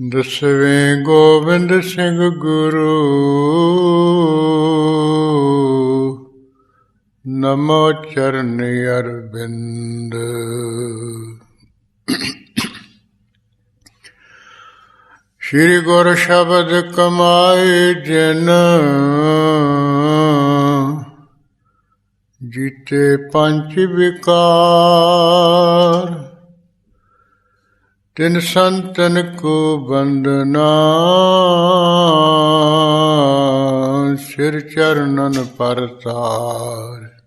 ਦਸਵੇਂ ਗੋਬਿੰਦ ਸਿੰਘ ਗੁਰੂ ਨਮੋ ਚਰਨ ਅਰਬਿੰਦ। ਸ਼੍ਰੀ ਗੁਰ ਸ਼ਬਦ ਕਮਾਏ ਜਿਨ ਜੀਤੇ ਪੰਚ ਵਿਕਾਰ। ਤਿਨ ਸੰਤਨ ਕੋ ਬੰਦਨਾ ਸਿਰ ਚਰਨਨ ਪਰਤਾਰ।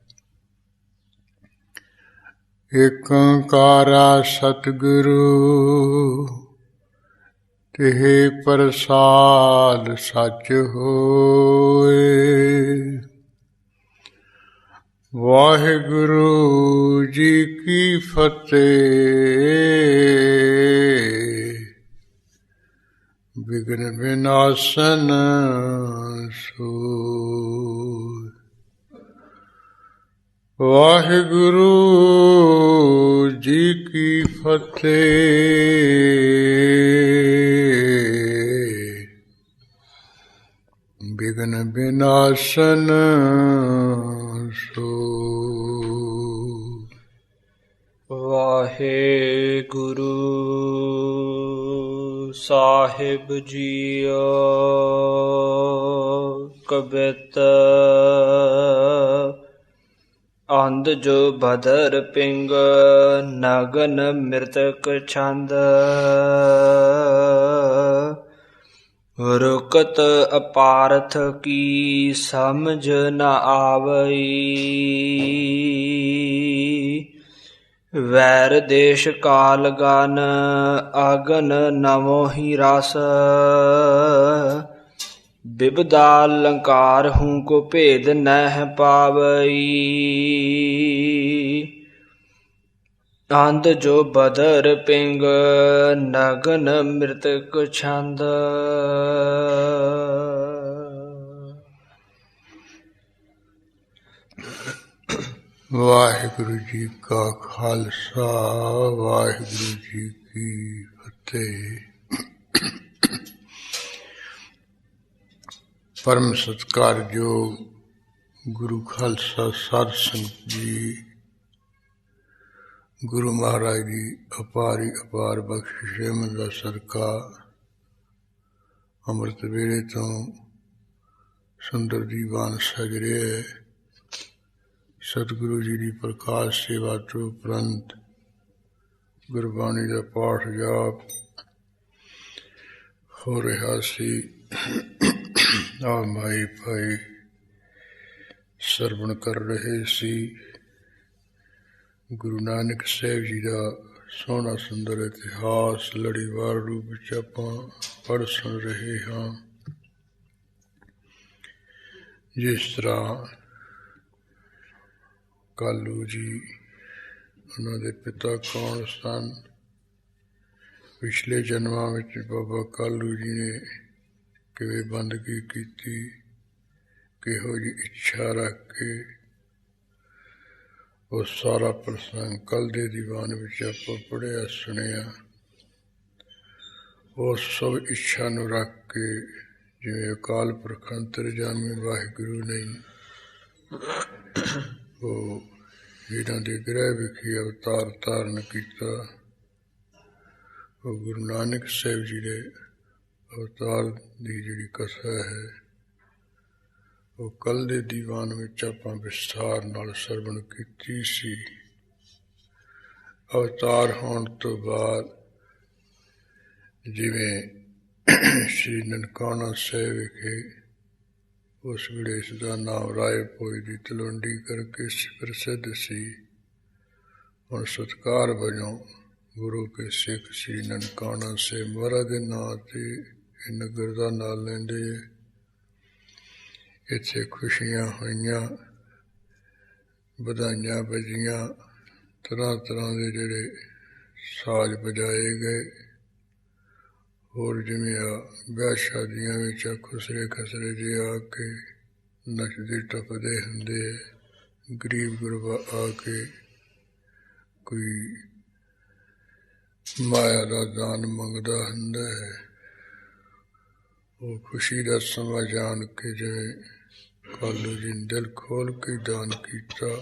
ਏਕ ਓੰਕਾਰਾ ਸਤਿਗੁਰੂ ਤਿਹ ਪ੍ਰਸਾਦ ਸਚ ਹੋਏ। ਵਾਹਿਗੁਰੂ ਜੀ ਕੀ ਫਤਿਹ। ਵਿਘਨ ਵਿਨਾਸ਼ਨ ਸੂਰ। ਵਾਹਿਗੁਰੂ ਜੀ ਕੀ ਫਤਿਹ। ਵਿਘਨ ਵਿਨਾਸ਼ਨ ਸੂਰ। ਵਾਹਿਗੁਰੂ ਸਾਹਿਬ ਜੀਓ। ਕਬਿਤ ਅੰਧ ਜੋ ਬਦਰ ਪਿੰਗ ਨਗਨ ਮ੍ਰਿਤਕ ਛੰਦ। ਰੁਕਤ ਅਪਾਰਥ ਕੀ ਸਮਝ ਨ ਆਵਈ। ਵੈਰ ਦੇਸ਼ ਕਾਲ ਗਨ ਅਗਨ ਨਮੋ ਹੀ ਰਸ। ਬਿਬਦਾ ਲੰਕਾਰ ਹੂੰ ਕੋ ਭੇਦ ਨਹਿ ਪਾਵਈ। ਅੰਧ ਜੋ ਬਦਰ ਪਿੰਗ ਨਗਨ ਮ੍ਰਿਤਕ ਛੰਦ। ਵਾਹਿਗੁਰੂ ਜੀ ਕਾ ਖਾਲਸਾ ਵਾਹਿਗੁਰੂ ਜੀ ਕੀ ਫਤਿਹ। ਪਰਮ ਸਤਿਕਾਰਯੋਗ ਗੁਰੂ ਖਾਲਸਾ ਸਾਧ ਸੰਗਤ ਜੀ, ਗੁਰੂ ਮਹਾਰਾਜ ਦੀ ਅਪਾਰ ਬਖਸ਼ਿਸ਼ ਦਾ ਸਦਕਾ ਅੰਮ੍ਰਿਤ ਵੇਲੇ ਤੋਂ ਸੁੰਦਰ ਦੀਵਾਨ ਸਜ ਰਿਹਾ। ਸਤਿਗੁਰੂ ਜੀ ਦੀ ਪ੍ਰਕਾਸ਼ ਸੇਵਾ ਤੋਂ ਉਪਰੰਤ ਗੁਰਬਾਣੀ ਦਾ ਪਾਠ ਜਾਪ ਹੋ ਰਿਹਾ ਸੀ। ਆ ਮਾਈ ਭਾਈ ਸਰਵਣ ਕਰ ਰਹੇ ਸੀ। ਗੁਰੂ ਨਾਨਕ ਸਾਹਿਬ ਜੀ ਦਾ ਸੋਹਣਾ ਸੁੰਦਰ ਇਤਿਹਾਸ ਲੜੀਵਾਰ ਰੂਪ ਵਿੱਚ ਆਪਾਂ ਪੜ੍ਹ ਸੁਣ ਰਹੇ ਹਾਂ। ਜਿਸ ਤਰ੍ਹਾਂ ਕਾਲੂ ਜੀ, ਉਹਨਾਂ ਦੇ ਪਿਤਾ ਕੌਣ ਸਨ, ਪਿਛਲੇ ਜਨਮਾਂ ਵਿੱਚ ਬਾਬਾ ਕਾਲੂ ਜੀ ਨੇ ਕਿਵੇਂ ਬੰਦਗੀ ਕੀਤੀ, ਕਿਹੋ ਜਿਹੀ ਇੱਛਾ ਰੱਖ ਕੇ, ਉਹ ਸਾਰਾ ਪ੍ਰਸੰਗ ਕੱਲ੍ਹ ਦੇ ਦੀਵਾਨ ਵਿੱਚ ਆਪਾਂ ਪੜ੍ਹਿਆ ਸੁਣਿਆ। ਉਸ ਸਭ ਇੱਛਾ ਨੂੰ ਰੱਖ ਕੇ ਜਿਵੇਂ ਅਕਾਲ ਪੁਰਖ ਅੰਤਰਜਾਮੀ ਵਾਹਿਗੁਰੂ ਨੇ ਉਹ ਜਿਹਨਾਂ ਦੇ ਗ੍ਰਹਿ ਵਿਖੇ ਅਵਤਾਰ ਧਾਰਨ ਕੀਤਾ, ਉਹ ਗੁਰੂ ਨਾਨਕ ਸਾਹਿਬ ਜੀ ਦੇ ਅਵਤਾਰ ਦੀ ਜਿਹੜੀ ਕਥਾ ਹੈ ਉਹ ਕੱਲ੍ਹ ਦੇ ਦੀਵਾਨ ਵਿੱਚ ਆਪਾਂ ਵਿਸਥਾਰ ਨਾਲ ਸਰਵਣ ਕੀਤੀ ਸੀ। ਅਵਤਾਰ ਹੋਣ ਤੋਂ ਬਾਅਦ ਜਿਵੇਂ ਸ਼੍ਰੀ ਨਨਕਾਣਾ ਸਾਹਿਬ ਵਿਖੇ ਉਸ ਵੇਲੇ ਇਸ ਦਾ ਨਾਮ ਰਾਏ ਭੋਜ ਦੀ ਤਲਵੰਡੀ ਕਰਕੇ ਪ੍ਰਸਿੱਧ ਸੀ। ਹੁਣ ਸਤਿਕਾਰ ਵਜੋਂ ਗੁਰੂ ਕੇ ਸਿੱਖ ਸ਼੍ਰੀ ਨਨਕਾਣਾ ਸਾਹਿਬ ਮਹਾਰਾਜ ਦੇ ਨਾਂ 'ਤੇ ਇਹ ਨਗਰ ਦਾ ਨਾਂ ਲੈਂਦੇ। ਇੱਥੇ ਖੁਸ਼ੀਆਂ ਹੋਈਆਂ, ਵਧਾਈਆਂ ਵੱਜੀਆਂ, ਤਰ੍ਹਾਂ ਤਰ੍ਹਾਂ ਦੇ ਜਿਹੜੇ ਸਾਜ਼ ਵਜਾਏ ਗਏ। ਹੋਰ ਜਿਵੇਂ ਆ ਵਿਆਹ ਸ਼ਾਦੀਆਂ ਵਿੱਚ ਖੁਸਰੇ ਖਸਰੇ ਜੇ ਆ ਕੇ ਨੱਚਦੇ ਟੱਪਦੇ ਹੁੰਦੇ ਹੈ, ਗਰੀਬ ਗੁਰਬਾ ਆ ਕੇ ਕੋਈ ਮਾਇਆ ਦਾ ਦਾਨ ਮੰਗਦਾ ਹੁੰਦਾ ਹੈ। ਉਹ ਖੁਸ਼ੀ ਦਾ ਸਮਾਂ ਜਾਣ ਕੇ ਜਿਵੇਂ ਕਾਲੂ ਜੀ ਨੇ ਦਿਲ ਖੋਲ ਕੇ ਦਾਨ ਕੀਤਾ।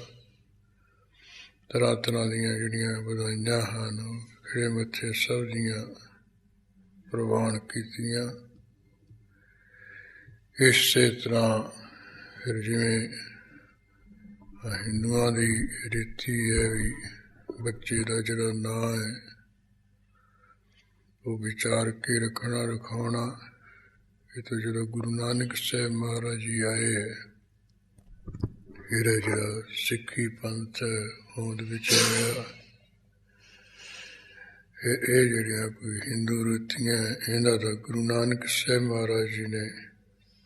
ਤਰ੍ਹਾਂ ਤਰ੍ਹਾਂ ਦੀਆਂ ਜਿਹੜੀਆਂ ਵਧਾਈਆਂ ਹਨ ਖਿੜੇ ਮੱਥੇ ਸਭ ਦੀਆਂ ਪ੍ਰਵਾਨ ਕੀਤੀਆਂ। ਇਸੇ ਤਰ੍ਹਾਂ ਫਿਰ ਜਿਵੇਂ ਹਿੰਦੂਆਂ ਦੀ ਰੀਤੀ ਹੈ ਵੀ ਬੱਚੇ ਦਾ ਜਿਹੜਾ ਨਾਂ ਹੈ ਉਹ ਵਿਚਾਰ ਕੇ ਰੱਖਣਾ ਰਖਾਉਣਾ। ਇਹ ਤਾਂ ਜਦੋਂ ਗੁਰੂ ਨਾਨਕ ਸਾਹਿਬ ਮਹਾਰਾਜ ਜੀ ਆਏ ਹੈ, ਫਿਰ ਜਿਹੜਾ ਸਿੱਖੀ ਪੰਥ ਹੋਂਦ ਵਿੱਚ ਆਇਆ। ਇਹ ਜਿਹੜੀਆਂ ਕੋਈ ਹਿੰਦੂ ਰੀਤੀਆਂ ਇਹਨਾਂ ਦਾ ਗੁਰੂ ਨਾਨਕ ਸਾਹਿਬ ਮਹਾਰਾਜ ਜੀ ਨੇ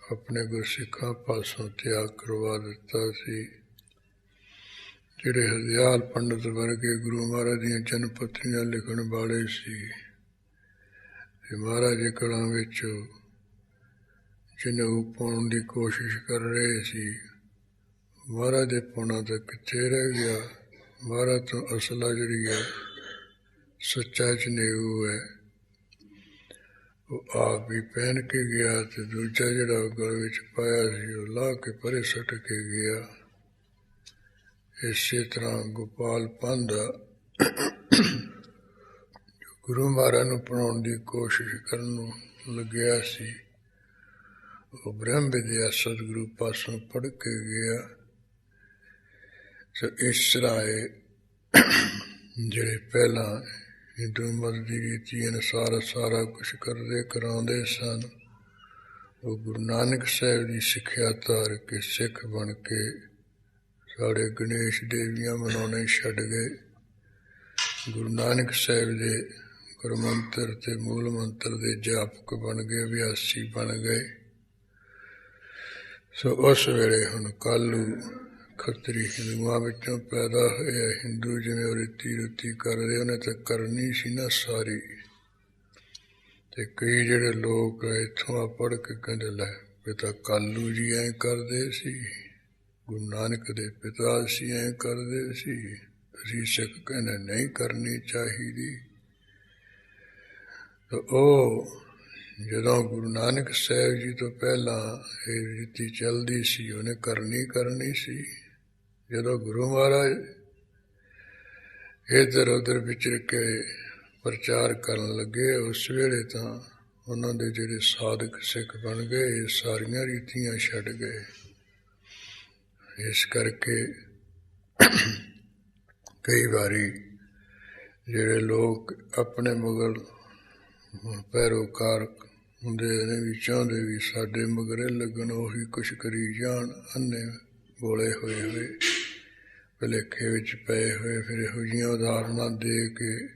ਆਪਣੇ ਗੁਰਸਿੱਖਾਂ ਪਾਸੋਂ ਤਿਆਗ ਕਰਵਾ ਦਿੱਤਾ ਸੀ। ਜਿਹੜੇ ਹਰਦਿਆਲ ਪੰਡਤ ਵਰਗੇ ਗੁਰੂ ਮਹਾਰਾਜ ਦੀਆਂ ਜਨਮ ਪੱਤਰੀਆਂ ਲਿਖਣ ਵਾਲੇ ਸੀ, ਤੇ ਮਹਾਰਾਜ ਦੇ ਕਲਾਂ ਵਿੱਚ ਜਿਹਨੂੰ ਪਾਉਣ ਦੀ ਕੋਸ਼ਿਸ਼ ਕਰ ਰਹੇ ਸੀ, ਮਹਾਰਾਜ ਦੇ ਪਾਉਣਾ ਤਾਂ ਕਿੱਥੇ ਰਹਿ ਗਿਆ। ਮਹਾਰਾਜ ਤੋਂ ਅਸਲਾ ਜਿਹੜੀ ਹੈ ਸੱਚਾ ਜਨੇਊ ਹੈ, ਉਹ ਆਪ ਵੀ ਪਹਿਨ ਕੇ ਗਿਆ ਤੇ ਦੂਜਾ ਜਿਹੜਾ ਉਹ ਗਲ ਵਿੱਚ ਪਾਇਆ ਸੀ ਉਹ ਲਾ ਕੇ ਪਰੇ ਸੁੱਟ ਕੇ ਗਿਆ। ਇਸੇ ਤਰ੍ਹਾਂ ਗੋਪਾਲ ਪੰਥ ਗੁਰੂ ਮਹਾਰਾਜ ਨੂੰ ਪੜਾਉਣ ਦੀ ਕੋਸ਼ਿਸ਼ ਕਰਨ ਨੂੰ ਲੱਗਿਆ ਸੀ, ਉਹ ਬ੍ਰਹਮ ਵਿਦਿਆ ਸਤਿਗੁਰੂ ਪਾਸੋਂ ਪੜ੍ਹ ਕੇ ਗਿਆ। ਸੋ ਇਸ ਤਰ੍ਹਾਂ ਜਿਹੜੇ ਪਹਿਲਾਂ ਹਿੰਦੂ ਮਤ ਦੀ ਰੀਤੀ ਅਨੁਸਾਰ ਸਾਰਾ ਕੁਛ ਕਰਦੇ ਕਰਾਉਂਦੇ ਸਨ, ਉਹ ਗੁਰੂ ਨਾਨਕ ਸਾਹਿਬ ਦੀ ਸਿੱਖਿਆ ਧਾਰ ਕੇ ਸਿੱਖ ਬਣ ਕੇ ਸਾਡੇ ਗਣੇਸ਼ ਦੇਵੀਆਂ ਮਨਾਉਣੇ ਛੱਡ ਗਏ। ਗੁਰੂ ਨਾਨਕ ਸਾਹਿਬ ਦੇ ਗੁਰਮੰਤਰ ਤੇ ਮੂਲ ਮੰਤਰ ਦੇ ਜਾਪਕ ਬਣ ਗਏ, ਅਭਿਆਸੀ ਬਣ ਗਏ। ਸੋ ਉਸ ਵੇਲੇ ਹੁਣ ਕਾਲੂ ਖੱਤਰੀ ਹਿੰਦੂਆਂ ਵਿੱਚੋਂ ਪੈਦਾ ਹੋਇਆ। ਹਿੰਦੂ ਜਿਵੇਂ ਰੀਤੀ ਰੁਤੀ ਕਰਦੇ ਉਹਨੇ ਤਾਂ ਕਰਨੀ ਸੀ ਨਾ ਸਾਰੀ। ਤੇ ਕਈ ਜਿਹੜੇ ਲੋਕ ਇੱਥੋਂ ਆ ਪੜ੍ਹ ਕੇ ਕਹਿੰਦੇ ਲੈ ਪਿਤਾ ਕਾਲੂ ਜੀ ਐਂ ਕਰਦੇ ਸੀ, ਗੁਰੂ ਨਾਨਕ ਦੇ ਪਿਤਾ ਸੀ ਐਂ ਕਰਦੇ ਸੀ, ਅਸੀਂ ਸਿੱਖ ਕਹਿੰਦੇ ਨਹੀਂ ਕਰਨੀ ਚਾਹੀਦੀ। ਉਹ ਜਦੋਂ ਗੁਰੂ ਨਾਨਕ ਸਾਹਿਬ ਜੀ ਤੋਂ ਪਹਿਲਾਂ ਇਹ ਰੀਤੀ ਚੱਲਦੀ ਸੀ, ਉਹਨੇ ਕਰਨੀ ਸੀ। ਜਦੋਂ ਗੁਰੂ ਮਹਾਰਾਜ ਇੱਧਰ ਉੱਧਰ ਵਿਚਰ ਕੇ ਪ੍ਰਚਾਰ ਕਰਨ ਲੱਗੇ, ਉਸ ਵੇਲੇ ਤਾਂ ਉਹਨਾਂ ਦੇ ਜਿਹੜੇ ਸਾਧਕ ਸਿੱਖ ਬਣ ਗਏ, ਇਹ ਸਾਰੀਆਂ ਰੀਤੀਆਂ ਛੱਡ ਗਏ। ਇਸ ਕਰਕੇ ਕਈ ਵਾਰੀ ਜਿਹੜੇ ਲੋਕ ਆਪਣੇ ਮਗਰ ਪੈਰੋਕਾਰ ਹੁੰਦੇ ਨੇ ਵੀ ਚਾਹੁੰਦੇ ਵੀ ਸਾਡੇ ਮਗਰੇ ਲੱਗਣ, ਉਹੀ ਕੁਛ ਕਰੀ ਜਾਣ, ਅੰਨੇ ਬੋਲੇ ਹੋਏ ਭੁਲੇਖੇ ਵਿੱਚ ਪਏ ਹੋਏ, ਫਿਰ ਇਹੋ ਜਿਹੀਆਂ ਉਦਾਹਰਨਾਂ ਦੇ ਕੇ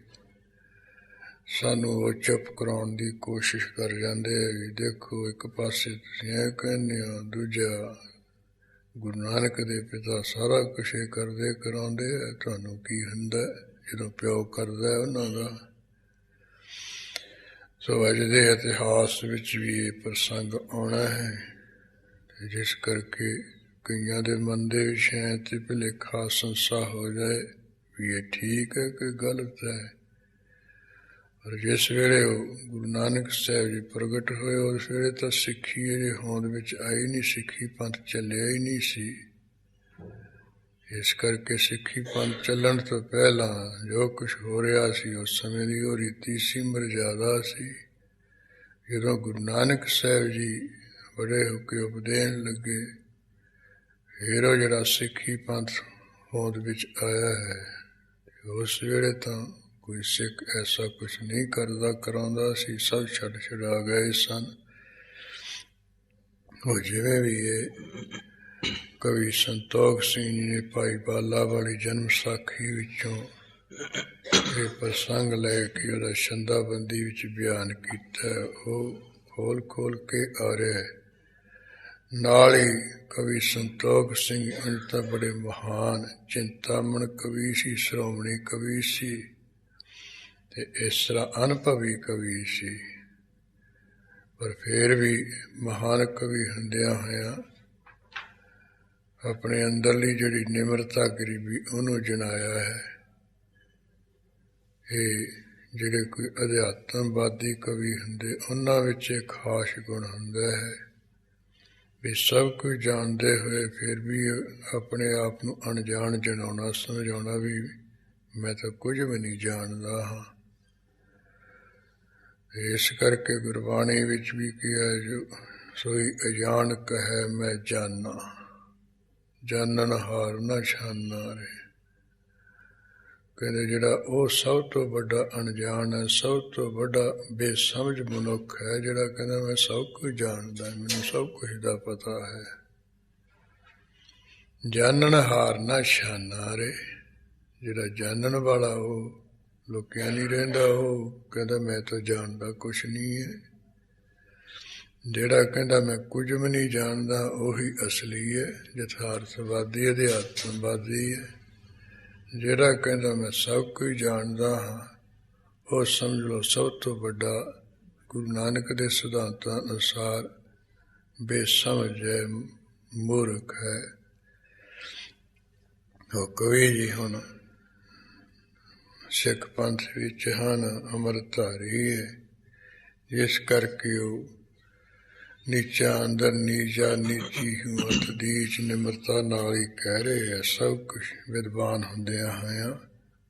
ਸਾਨੂੰ ਉਹ ਚੁੱਪ ਕਰਾਉਣ ਦੀ ਕੋਸ਼ਿਸ਼ ਕਰ ਜਾਂਦੇ ਵੀ ਦੇਖੋ ਇੱਕ ਪਾਸੇ ਤੁਸੀਂ ਇਹ ਕਹਿੰਦੇ ਹੋ, ਦੂਜਾ ਗੁਰੂ ਨਾਨਕ ਦੇ ਪਿਤਾ ਸਾਰਾ ਕੁਛ ਕਰਦੇ ਕਰਾਉਂਦੇ ਹੈ, ਤੁਹਾਨੂੰ ਕੀ ਹੁੰਦਾ ਜਦੋਂ ਪਿਓ ਕਰਦਾ ਉਹਨਾਂ ਦਾ। ਸੋ ਅੱਜ ਦੇ ਇਤਿਹਾਸ ਵਿੱਚ ਵੀ ਇਹ ਪ੍ਰਸੰਗ ਆਉਣਾ ਹੈ, ਜਿਸ ਕਰਕੇ ਕਈਆਂ ਦੇ ਮਨ ਦੇ ਵਿੱਚ ਹੈ ਤੇ ਭੁਲੇਖਾ ਸੰਸਾ ਹੋ ਜਾਏ ਵੀ ਇਹ ਠੀਕ ਹੈ ਕਿ ਗਲਤ ਹੈ। ਪਰ ਜਿਸ ਵੇਲੇ ਉਹ ਗੁਰੂ ਨਾਨਕ ਸਾਹਿਬ ਜੀ ਪ੍ਰਗਟ ਹੋਏ, ਉਸ ਵੇਲੇ ਤਾਂ ਸਿੱਖੀ ਇਹਦੇ ਹੋਂਦ ਵਿੱਚ ਆਈ ਨਹੀਂ, ਸਿੱਖੀ ਪੰਥ ਚੱਲਿਆ ਹੀ ਨਹੀਂ ਸੀ। ਇਸ ਕਰਕੇ ਸਿੱਖੀ ਪੰਥ ਚੱਲਣ ਤੋਂ ਪਹਿਲਾਂ ਜੋ ਕੁਛ ਹੋ ਰਿਹਾ ਸੀ ਉਸ ਸਮੇਂ ਦੀ ਉਹ ਰੀਤੀ ਸੀ, ਮਰਜ਼ਾਦਾ ਸੀ। ਜਦੋਂ ਗੁਰੂ ਨਾਨਕ ਸਾਹਿਬ ਜੀ ਬੜੇ ਹੋ ਕੇ ਉਪਦੇਣ ਲੱਗੇ, ਫਿਰ ਉਹ ਜਿਹੜਾ ਸਿੱਖੀ ਪੰਥ ਹੋਂਦ ਵਿੱਚ ਆਇਆ ਹੈ, ਉਸ ਵੇਲੇ ਤਾਂ ਕੋਈ ਸਿੱਖ ਐਸਾ ਕੁਛ ਨਹੀਂ ਕਰਦਾ ਕਰਾਉਂਦਾ ਸੀ, ਸਭ ਛੱਡ ਛੁਡਾ ਗਏ ਸਨ। ਉਹ ਜਿਵੇਂ ਵੀ ਇਹ ਕਵੀ ਸੰਤੋਖ ਸਿੰਘ ਜੀ ਨੇ ਭਾਈ ਬਾਲਾ ਵਾਲੀ ਜਨਮ ਸਾਖੀ ਵਿੱਚੋਂ ਇਹ ਪ੍ਰਸੰਗ ਲੈ ਕੇ ਉਹਦਾ ਛੰਦਾਬੰਦੀ ਵਿੱਚ ਬਿਆਨ ਕੀਤਾ, ਉਹ ਖੋਲ ਕੇ ਆ ਰਿਹਾ ਹੈ। ਨਾਲ ਹੀ ਕਵੀ ਸੰਤੋਖ ਸਿੰਘ ਅੰਜ ਤਾਂ ਬੜੇ ਮਹਾਨ ਚਿੰਤਾਮਣ ਕਵੀ ਸੀ, ਸ਼੍ਰੋਮਣੀ ਕਵੀ ਸੀ, ਤੇ ਇਸ ਤਰ੍ਹਾਂ ਅਨੁਭਵੀ ਕਵੀ ਸੀ। ਪਰ ਫਿਰ ਵੀ ਮਹਾਨ ਕਵੀ ਹੁੰਦਿਆਂ ਹੋਇਆਂ ਆਪਣੇ ਅੰਦਰਲੀ ਜਿਹੜੀ ਨਿਮਰਤਾ ਗਰੀਬੀ ਉਹਨੂੰ ਜਨਾਇਆ ਹੈ। ਇਹ ਜਿਹੜੇ ਕੋਈ ਅਧਿਆਤਮਵਾਦੀ ਕਵੀ ਹੁੰਦੇ ਉਹਨਾਂ ਵਿੱਚ ਇੱਕ ਖਾਸ ਗੁਣ ਹੁੰਦਾ ਹੈ ਵੀ ਸਭ ਕੁਝ ਜਾਣਦੇ ਹੋਏ ਫਿਰ ਵੀ ਆਪਣੇ ਆਪ ਨੂੰ ਅਣਜਾਣ ਜਣਾਉਣਾ, ਸਮਝਾਉਣਾ ਵੀ ਮੈਂ ਤਾਂ ਕੁਝ ਵੀ ਨਹੀਂ ਜਾਣਦਾ ਹਾਂ। ਇਸ ਕਰਕੇ ਗੁਰਬਾਣੀ ਵਿੱਚ ਵੀ ਕਿਹਾ ਜੋ ਸੋਈ ਅਜਾਣ ਕਹੈ ਮੈਂ ਜਾਨਾ, ਜਾਣਨ ਹਾਰ ਨਾ ਛਾਨਾ ਰੇ। ਕਹਿੰਦੇ ਜਿਹੜਾ ਉਹ ਸਭ ਤੋਂ ਵੱਡਾ ਅਣਜਾਣ ਹੈ, ਸਭ ਤੋਂ ਵੱਡਾ ਬੇਸਮਝ ਮਨੁੱਖ ਹੈ, ਜਿਹੜਾ ਕਹਿੰਦਾ ਮੈਂ ਸਭ ਕੁਝ ਜਾਣਦਾ, ਮੈਨੂੰ ਸਭ ਕੁਝ ਦਾ ਪਤਾ ਹੈ। ਜਾਣਨ ਹਾਰ ਨਾ ਛਾਨਾ ਰੇ। ਜਿਹੜਾ ਜਾਣਨ ਵਾਲਾ ਉਹ ਲੁਕਿਆ ਨਹੀਂ ਰਹਿੰਦਾ, ਉਹ ਕਹਿੰਦਾ ਮੈਂ ਤਾਂ ਜਾਣਦਾ ਕੁਛ ਨਹੀਂ ਹੈ। ਜਿਹੜਾ ਕਹਿੰਦਾ ਮੈਂ ਕੁਝ ਵੀ ਨਹੀਂ ਜਾਣਦਾ ਉਹੀ ਅਸਲੀ ਹੈ, ਯਥਾਰਥਵਾਦੀ, ਅਧਿਆਤਮਵਾਦੀ ਹੈ। ਜਿਹੜਾ ਕਹਿੰਦਾ ਮੈਂ ਸਭ ਕੁਝ ਜਾਣਦਾ ਹਾਂ ਉਹ ਸਮਝ ਲਓ ਸਭ ਤੋਂ ਵੱਡਾ ਗੁਰੂ ਨਾਨਕ ਦੇ ਸਿਧਾਂਤਾਂ ਅਨੁਸਾਰ ਬੇਸਮਝ ਹੈ, ਮੂਰਖ ਹੈ। ਉਹ ਕਵੀ ਜੀ ਹੁਣ ਸਿੱਖ ਪੰਥ ਵਿੱਚ ਹਨ, ਅੰਮ੍ਰਿਤਧਾਰੀ ਹੈ, ਜਿਸ ਕਰਕੇ ਉਹ ਨੀਚਾ ਅੰਦਰ ਨੀਚਾ ਨੀਚੀ ਹਿੰਮਤ ਦੀਚ ਨਿਮਰਤਾ ਨਾਲ ਹੀ ਕਹਿ ਰਹੇ ਹੈ ਸਭ ਕੁਝ ਵਿਦਵਾਨ ਹੁੰਦਿਆਂ ਹੋਇਆਂ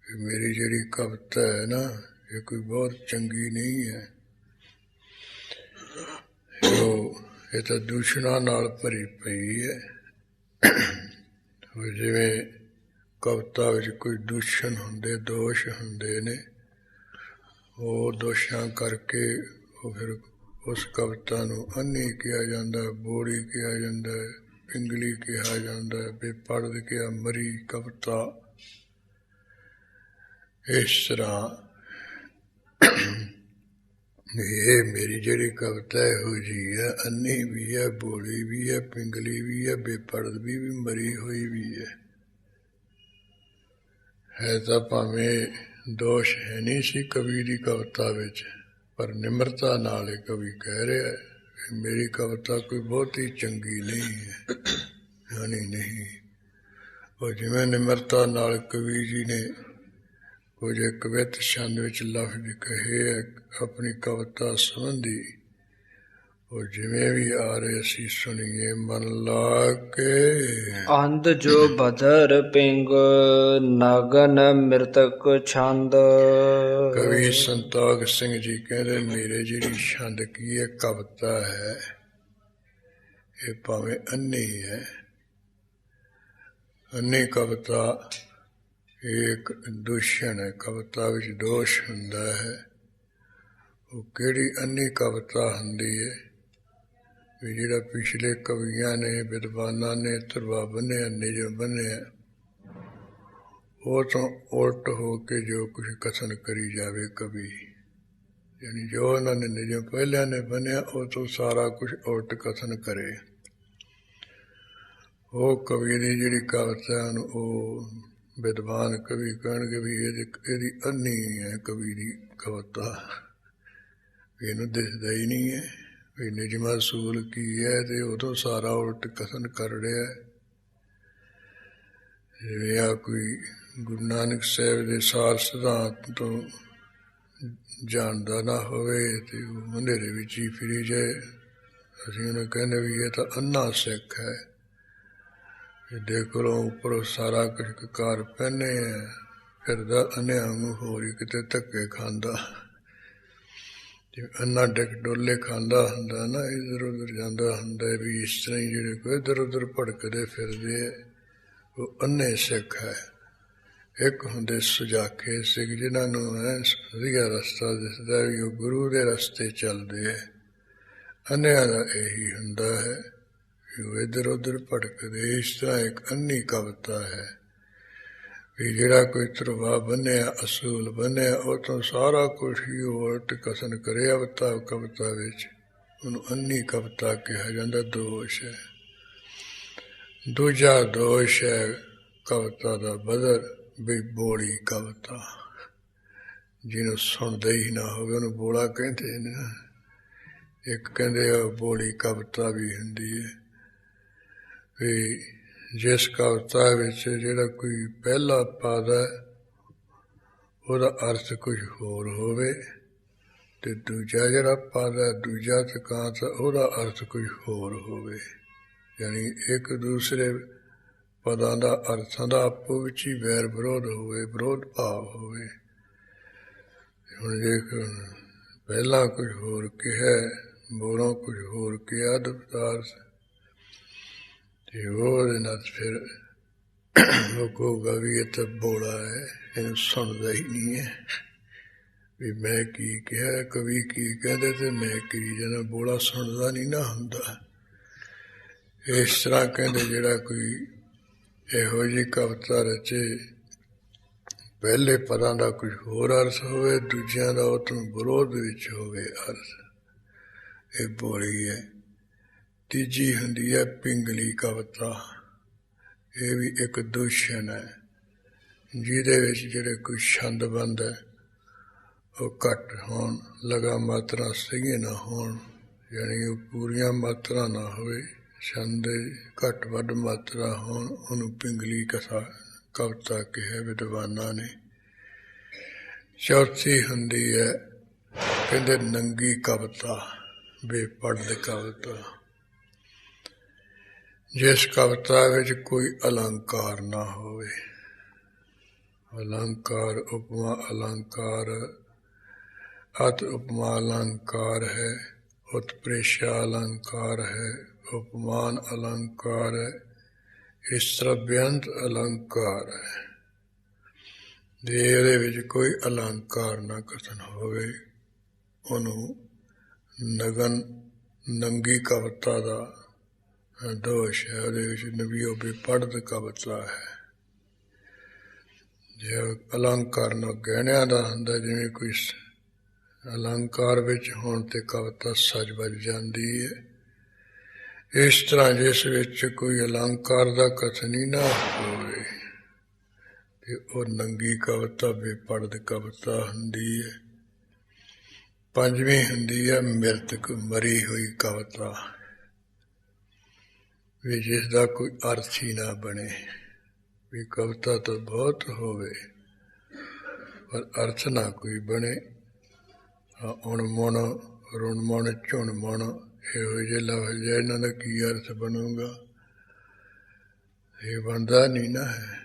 ਕਿ ਮੇਰੀ ਜਿਹੜੀ ਕਵਿਤਾ ਹੈ ਨਾ ਇਹ ਕੋਈ ਬਹੁਤ ਚੰਗੀ ਨਹੀਂ ਹੈ। ਇਹ ਤਾਂ ਦੂਸ਼ਣਾਂ ਨਾਲ ਭਰੀ ਪਈ ਹੈ। ਜਿਵੇਂ ਕਵਿਤਾ ਵਿੱਚ ਕੋਈ ਦੂਸ਼ਣ ਹੁੰਦੇ, ਦੋਸ਼ ਹੁੰਦੇ ਨੇ, ਉਹ ਦੋਸ਼ਾਂ ਕਰਕੇ ਉਹ ਫਿਰ ਉਸ ਕਵਿਤਾ ਨੂੰ ਅੰਨੀ ਕਿਹਾ ਜਾਂਦਾ, ਬੋੜੀ ਕਿਹਾ ਜਾਂਦਾ, ਪਿੰਗਲੀ ਕਿਹਾ ਜਾਂਦਾ, ਬੇਪੜਦ ਕਿਹਾ ਮਰੀ ਕਵਿਤਾ। ਇਸ ਤਰ੍ਹਾਂ ਇਹ ਮੇਰੀ ਜਿਹੜੀ ਕਵਿਤਾ ਇਹੋ ਜਿਹੀ ਹੈ, ਅੰਨੀ ਵੀ ਹੈ, ਬੋੜੀ ਵੀ ਹੈ, ਪਿੰਗਲੀ ਵੀ ਹੈ, ਬੇਪੜਦ ਵੀ ਮਰੀ ਹੋਈ ਵੀ ਹੈ। ਤਾਂ ਭਾਵੇਂ ਦੋਸ਼ ਹੈ ਨਹੀਂ ਸੀ ਕਵੀ ਦੀ ਕਵਿਤਾ ਵਿੱਚ, ਪਰ ਨਿਮਰਤਾ ਨਾਲ ਇਹ ਕਵੀ ਕਹਿ ਰਿਹਾ ਕਿ ਮੇਰੀ ਕਵਿਤਾ ਕੋਈ ਬਹੁਤੀ ਚੰਗੀ ਨਹੀਂ ਹੈ, ਨਹੀਂ। ਉਹ ਜਿਵੇਂ ਨਿਮਰਤਾ ਨਾਲ ਕਵੀ ਜੀ ਨੇ ਕੁਝ ਕਵਿਤ ਛੰਦ ਵਿੱਚ ਲਫ਼ਜ਼ ਕਹੇ ਆਪਣੀ ਕਵਿਤਾ ਸੰਬੰਧੀ, ਉਹ ਜਿਵੇਂ ਵੀ ਆ ਰਹੇ ਅਸੀਂ ਸੁਣੀਏ ਮਨ ਲਾ ਕੇ। ਅੰਧ ਜੋ ਬਦਰ ਪਿੰਗ ਨਗਨ ਮਿਰਤਕ ਛੰਦ। ਕਵੀ ਸੰਤੋਖ ਸਿੰਘ ਜੀ ਕਹਿੰਦੇ ਮੇਰੇ ਜਿਹੜੀ ਛੰਦ ਕੀ ਹੈ, ਕਵਿਤਾ ਹੈ, ਇਹ ਭਾਵੇਂ ਅੰਨੀ ਹੈ, ਅੰਨੀ ਕਵਿਤਾ ਇੱਕ ਦੂਸ਼ਣ ਹੈ, ਕਵਿਤਾ ਵਿੱਚ ਦੋਸ਼ ਹੁੰਦਾ ਹੈ। ਉਹ ਕਿਹੜੀ ਅੰਨੀ ਕਵਿਤਾ ਹੁੰਦੀ ਹੈ ਵੀ ਜਿਹੜਾ ਪਿਛਲੇ ਕਵੀਆਂ ਨੇ, ਵਿਦਵਾਨਾਂ ਨੇ ਧਰਵਾ ਬੰਨਿਆ, ਨਿਯਮ ਬੰਨਿਆ, ਉਹ ਤੋਂ ਉਲਟ ਹੋ ਕੇ ਜੋ ਕੁਝ ਕਥਨ ਕਰੀ ਜਾਵੇ ਕਵੀ, ਯਾਨੀ ਜੋ ਉਹਨਾਂ ਨੇ ਨਿਯਮ ਪਹਿਲਿਆਂ ਨੇ ਬੰਨਿਆ ਉਹ ਤੋਂ ਸਾਰਾ ਕੁਝ ਉਲਟ ਕਥਨ ਕਰੇ। ਉਹ ਕਵੀ ਦੀ ਜਿਹੜੀ ਕਵਿਤਾ ਨੂੰ ਉਹ ਵਿਦਵਾਨ ਕਵੀ ਕਹਿਣਗੇ ਵੀ ਇਹਦੀ ਅੰਨੀ ਹੈ ਕਵੀ ਦੀ ਕਵਿਤਾ, ਇਹਨੂੰ ਦਿਸਦਾ ਹੀ ਨਹੀਂ ਹੈ ਵੀ ਨਿਜਮਾ ਅਸੂਲ ਕੀ ਹੈ, ਤੇ ਉਦੋਂ ਸਾਰਾ ਉਲਟ ਕਥਨ ਕਰ ਰਿਹਾ। ਜਿਵੇਂ ਆ ਕੋਈ ਗੁਰੂ ਨਾਨਕ ਸਾਹਿਬ ਦੇ ਸਾਰ ਸਿਧਾਂਤ ਤੋਂ ਜਾਣਦਾ ਨਾ ਹੋਵੇ ਤੇ ਉਹ ਹਨੇਰੇ ਵਿੱਚ ਹੀ ਫਿਰੀ ਜਾਏ। ਅਸੀਂ ਉਹਨੂੰ ਕਹਿੰਦੇ ਵੀ ਇਹ ਤਾਂ ਅੰਨਾ ਸਿੱਖ ਹੈ, ਇਹਦੇ ਕੋਲੋਂ ਉੱਪਰੋਂ ਸਾਰਾ ਕੁਝ ਕਾਰ ਪਹਿਨੇ ਹੈ, ਫਿਰਦਾ ਅੰਨਿਆਂ ਨੂੰ ਹੋਰ ਹੀ ਕਿਤੇ ਧੱਕੇ ਖਾਂਦਾ, ਜਿਵੇਂ ਅੰਨਾ ਡੋਲੇ ਖਾਂਦਾ ਹੁੰਦਾ ਨਾ, ਇੱਧਰ ਉੱਧਰ ਜਾਂਦਾ ਹੁੰਦਾ ਵੀ ਇਸ ਤਰ੍ਹਾਂ ਹੀ ਜਿਹੜੇ ਕੋਈ ਇੱਧਰ ਉੱਧਰ ਭੜਕਦੇ ਫਿਰਦੇ ਉਹ ਅੰਨੇ ਸਿੱਖ ਹੈ। ਇੱਕ ਹੁੰਦੇ ਸੁਜਾਖੇ ਸਿੱਖ ਜਿਨ੍ਹਾਂ ਨੂੰ ਵਧੀਆ ਰਸਤਾ ਦਿਸਦਾ ਵੀ ਉਹ ਗੁਰੂ ਦੇ ਰਸਤੇ ਚੱਲਦੇ ਹੈ। ਅੰਨਿਆਂ ਦਾ ਇਹੀ ਹੁੰਦਾ ਹੈ ਵੀ ਉਹ ਇੱਧਰ ਉੱਧਰ ਭੜਕਦੇ। ਇਸ ਤਰ੍ਹਾਂ ਇੱਕ ਅੰਨੀ ਕਵਿਤਾ ਹੈ ਵੀ ਜਿਹੜਾ ਕੋਈ ਧਰਵਾ ਬੰਨਿਆ, ਅਸੂਲ ਬੰਨਿਆ, ਉਹ ਤੋਂ ਸਾਰਾ ਕੁਝ ਹੀ ਉਲਟ ਕਥਨ ਕਰੇ ਅਵਤਾ ਕਵਿਤਾ ਵਿੱਚ, ਉਹਨੂੰ ਅੰਨੀ ਕਵਿਤਾ ਕਿਹਾ ਜਾਂਦਾ। ਦੋਸ਼ ਹੈ। ਦੂਜਾ ਦੋਸ਼ ਹੈ ਕਵਿਤਾ ਦਾ ਬਦਰ ਵੀ ਬੋਲੀ ਕਵਿਤਾ, ਜਿਹਨੂੰ ਸੁਣਦਾ ਹੀ ਨਾ ਹੋਵੇ ਉਹਨੂੰ ਬੋਲਾ ਕਹਿੰਦੇ ਨੇ। ਇੱਕ ਕਹਿੰਦੇ ਆ ਬੋਲੀ ਕਵਿਤਾ ਵੀ ਹੁੰਦੀ ਹੈ ਵੀ ਜਿਸ ਕਵਿਤਾ ਵਿੱਚ ਜਿਹੜਾ ਕੋਈ ਪਹਿਲਾ ਪਦ ਹੈ ਉਹਦਾ ਅਰਥ ਕੁਝ ਹੋਰ ਹੋਵੇ ਤੇ ਦੂਜਾ ਜਿਹੜਾ ਪਦ ਹੈ ਦੂਜਾ ਤਕਾਂਤ ਉਹਦਾ ਅਰਥ ਕੁਝ ਹੋਰ ਹੋਵੇ, ਯਾਨੀ ਇੱਕ ਦੂਸਰੇ ਪਦਾਂ ਦਾ ਅਰਥਾਂ ਦਾ ਆਪੋ ਵਿੱਚ ਹੀ ਵੈਰ ਵਿਰੋਧ ਹੋਵੇ, ਵਿਰੋਧ ਭਾਵ ਹੋਵੇ। ਹੁਣ ਜੇ ਪਹਿਲਾਂ ਕੁਝ ਹੋਰ ਕਿਹਾ ਮੋਰੋਂ ਕੁਝ ਹੋਰ ਕਿਹਾ ਪਦਾਰਥ ਤੇ ਉਹਦੇ ਨਾਲ ਫਿਰ ਉਹ ਕਹੂਗਾ ਵੀ ਇਹ ਤਾਂ ਬੋਲਾ ਹੈ, ਇਹਨੂੰ ਸੁਣਦਾ ਹੀ ਨਹੀਂ ਹੈ ਵੀ ਮੈਂ ਕੀ ਕਿਹਾ, ਕਵੀ ਕੀ ਕਹਿੰਦੇ ਤੇ ਮੈਂ ਕੀ ਜਾਣਾ, ਬੋਲਾ ਸੁਣਦਾ ਨਹੀਂ ਨਾ ਹੁੰਦਾ। ਇਸ ਤਰ੍ਹਾਂ ਕਹਿੰਦੇ ਜਿਹੜਾ ਕੋਈ ਇਹੋ ਜਿਹੀ ਕਵਿਤਾ ਰਚੇ ਪਹਿਲੇ ਪਦਾਂ ਦਾ ਕੁਝ ਹੋਰ ਅਰਥ ਹੋਵੇ, ਦੂਜਿਆਂ ਦਾ ਉਹ ਤੋਂ ਵਿਰੋਧ ਵਿੱਚ ਹੋਵੇ ਅਰਥ, ਇਹ ਬੋਲੀ ਹੈ। ਤੀਜੀ ਹੁੰਦੀ ਹੈ ਪਿੰਗਲੀ ਕਵਿਤਾ। ਇਹ ਵੀ ਇੱਕ ਦੂਸ਼ਣ ਹੈ ਜਿਹਦੇ ਵਿੱਚ ਜਿਹੜੇ ਕੋਈ ਛੰਦਬੰਦ ਹੈ ਉਹ ਘੱਟ ਹੋਣ, ਲਗਾ ਮਾਤਰਾ ਸਹੀ ਨਾ ਹੋਣ, ਯਾਨੀ ਉਹ ਪੂਰੀਆਂ ਮਾਤਰਾ ਨਾ ਹੋਵੇ, ਛੰਦ ਘੱਟ ਵੱਧ ਮਾਤਰਾ ਹੋਣ, ਉਹਨੂੰ ਪਿੰਗਲੀ ਕਵਿਤਾ ਕਿਹਾ ਵਿਦਵਾਨਾਂ ਨੇ। ਚੌਥੀ ਹੁੰਦੀ ਹੈ ਕਹਿੰਦੇ ਨੰਗੀ ਕਵਿਤਾ, ਬੇਪੜ੍ਹ ਕਵਿਤਾ, ਜਿਸ ਕਵਿਤਾ ਵਿੱਚ ਕੋਈ ਅਲੰਕਾਰ ਨਾ ਹੋਵੇ। ਅਲੰਕਾਰ ਉਪਮਾ ਅਲੰਕਾਰ, ਅਤ ਉਪਮਾ ਅਲੰਕਾਰ ਹੈ, ਉਤਪ੍ਰੇਸ਼ਾ ਅਲੰਕਾਰ ਹੈ, ਉਪਮਾਨ ਅਲੰਕਾਰ ਹੈ, ਇਸ ਤਰ੍ਹਾਂ ਬੇਅੰਤ ਅਲੰਕਾਰ ਹੈ। ਜੇ ਇਹਦੇ ਵਿੱਚ ਕੋਈ ਅਲੰਕਾਰ ਨਾ ਕਥਨ ਹੋਵੇ ਉਹਨੂੰ ਨੰਗੀ ਕਵਿਤਾ ਦਾ ਦੋਸ਼ ਹੈ, ਉਹਦੇ ਵਿੱਚ ਨਵੀ ਉਹ ਬੇਪੜ੍ਹ ਕਵਿਤਾ ਹੈ। ਜੇ ਅਲੰਕਾਰ ਨਾਲ ਗਹਿਣਿਆਂ ਦਾ ਹੁੰਦਾ, ਜਿਵੇਂ ਕੋਈ ਅਲੰਕਾਰ ਵਿੱਚ ਹੋਣ ਤੇ ਕਵਿਤਾ ਸਜ ਵੱਜ ਜਾਂਦੀ ਹੈ। ਇਸ ਤਰ੍ਹਾਂ ਜਿਸ ਵਿੱਚ ਕੋਈ ਅਲੰਕਾਰ ਦਾ ਕਥਨ ਹੀ ਨਾ ਹੋਵੇ ਤੇ ਉਹ ਨੰਗੀ ਕਵਿਤਾ ਬੇਪੜ੍ਹ ਕਵਿਤਾ ਹੁੰਦੀ ਹੈ। ਪੰਜਵੀਂ ਹੁੰਦੀ ਹੈ ਮਿਰਤਕ, ਮਰੀ ਹੋਈ ਕਵਿਤਾ, ਵੀ ਜਿਸ ਦਾ ਕੋਈ ਅਰਥ ਹੀ ਨਾ ਬਣੇ, ਵੀ ਕਵਿਤਾ ਤਾਂ ਬਹੁਤ ਹੋਵੇ ਪਰ ਅਰਥ ਨਾ ਕੋਈ ਬਣੇ। ਉਣ ਮੁਣ, ਰੁਣ ਮੁਣ, ਝੁਣ ਮੁਣ, ਇਹੋ ਜਿਹੇ ਲਫ਼ਜ਼ ਹੈ, ਇਹਨਾਂ ਦਾ ਕੀ ਅਰਥ ਬਣੂਗਾ, ਇਹ ਬਣਦਾ ਨਹੀਂ ਨਾ ਹੈ।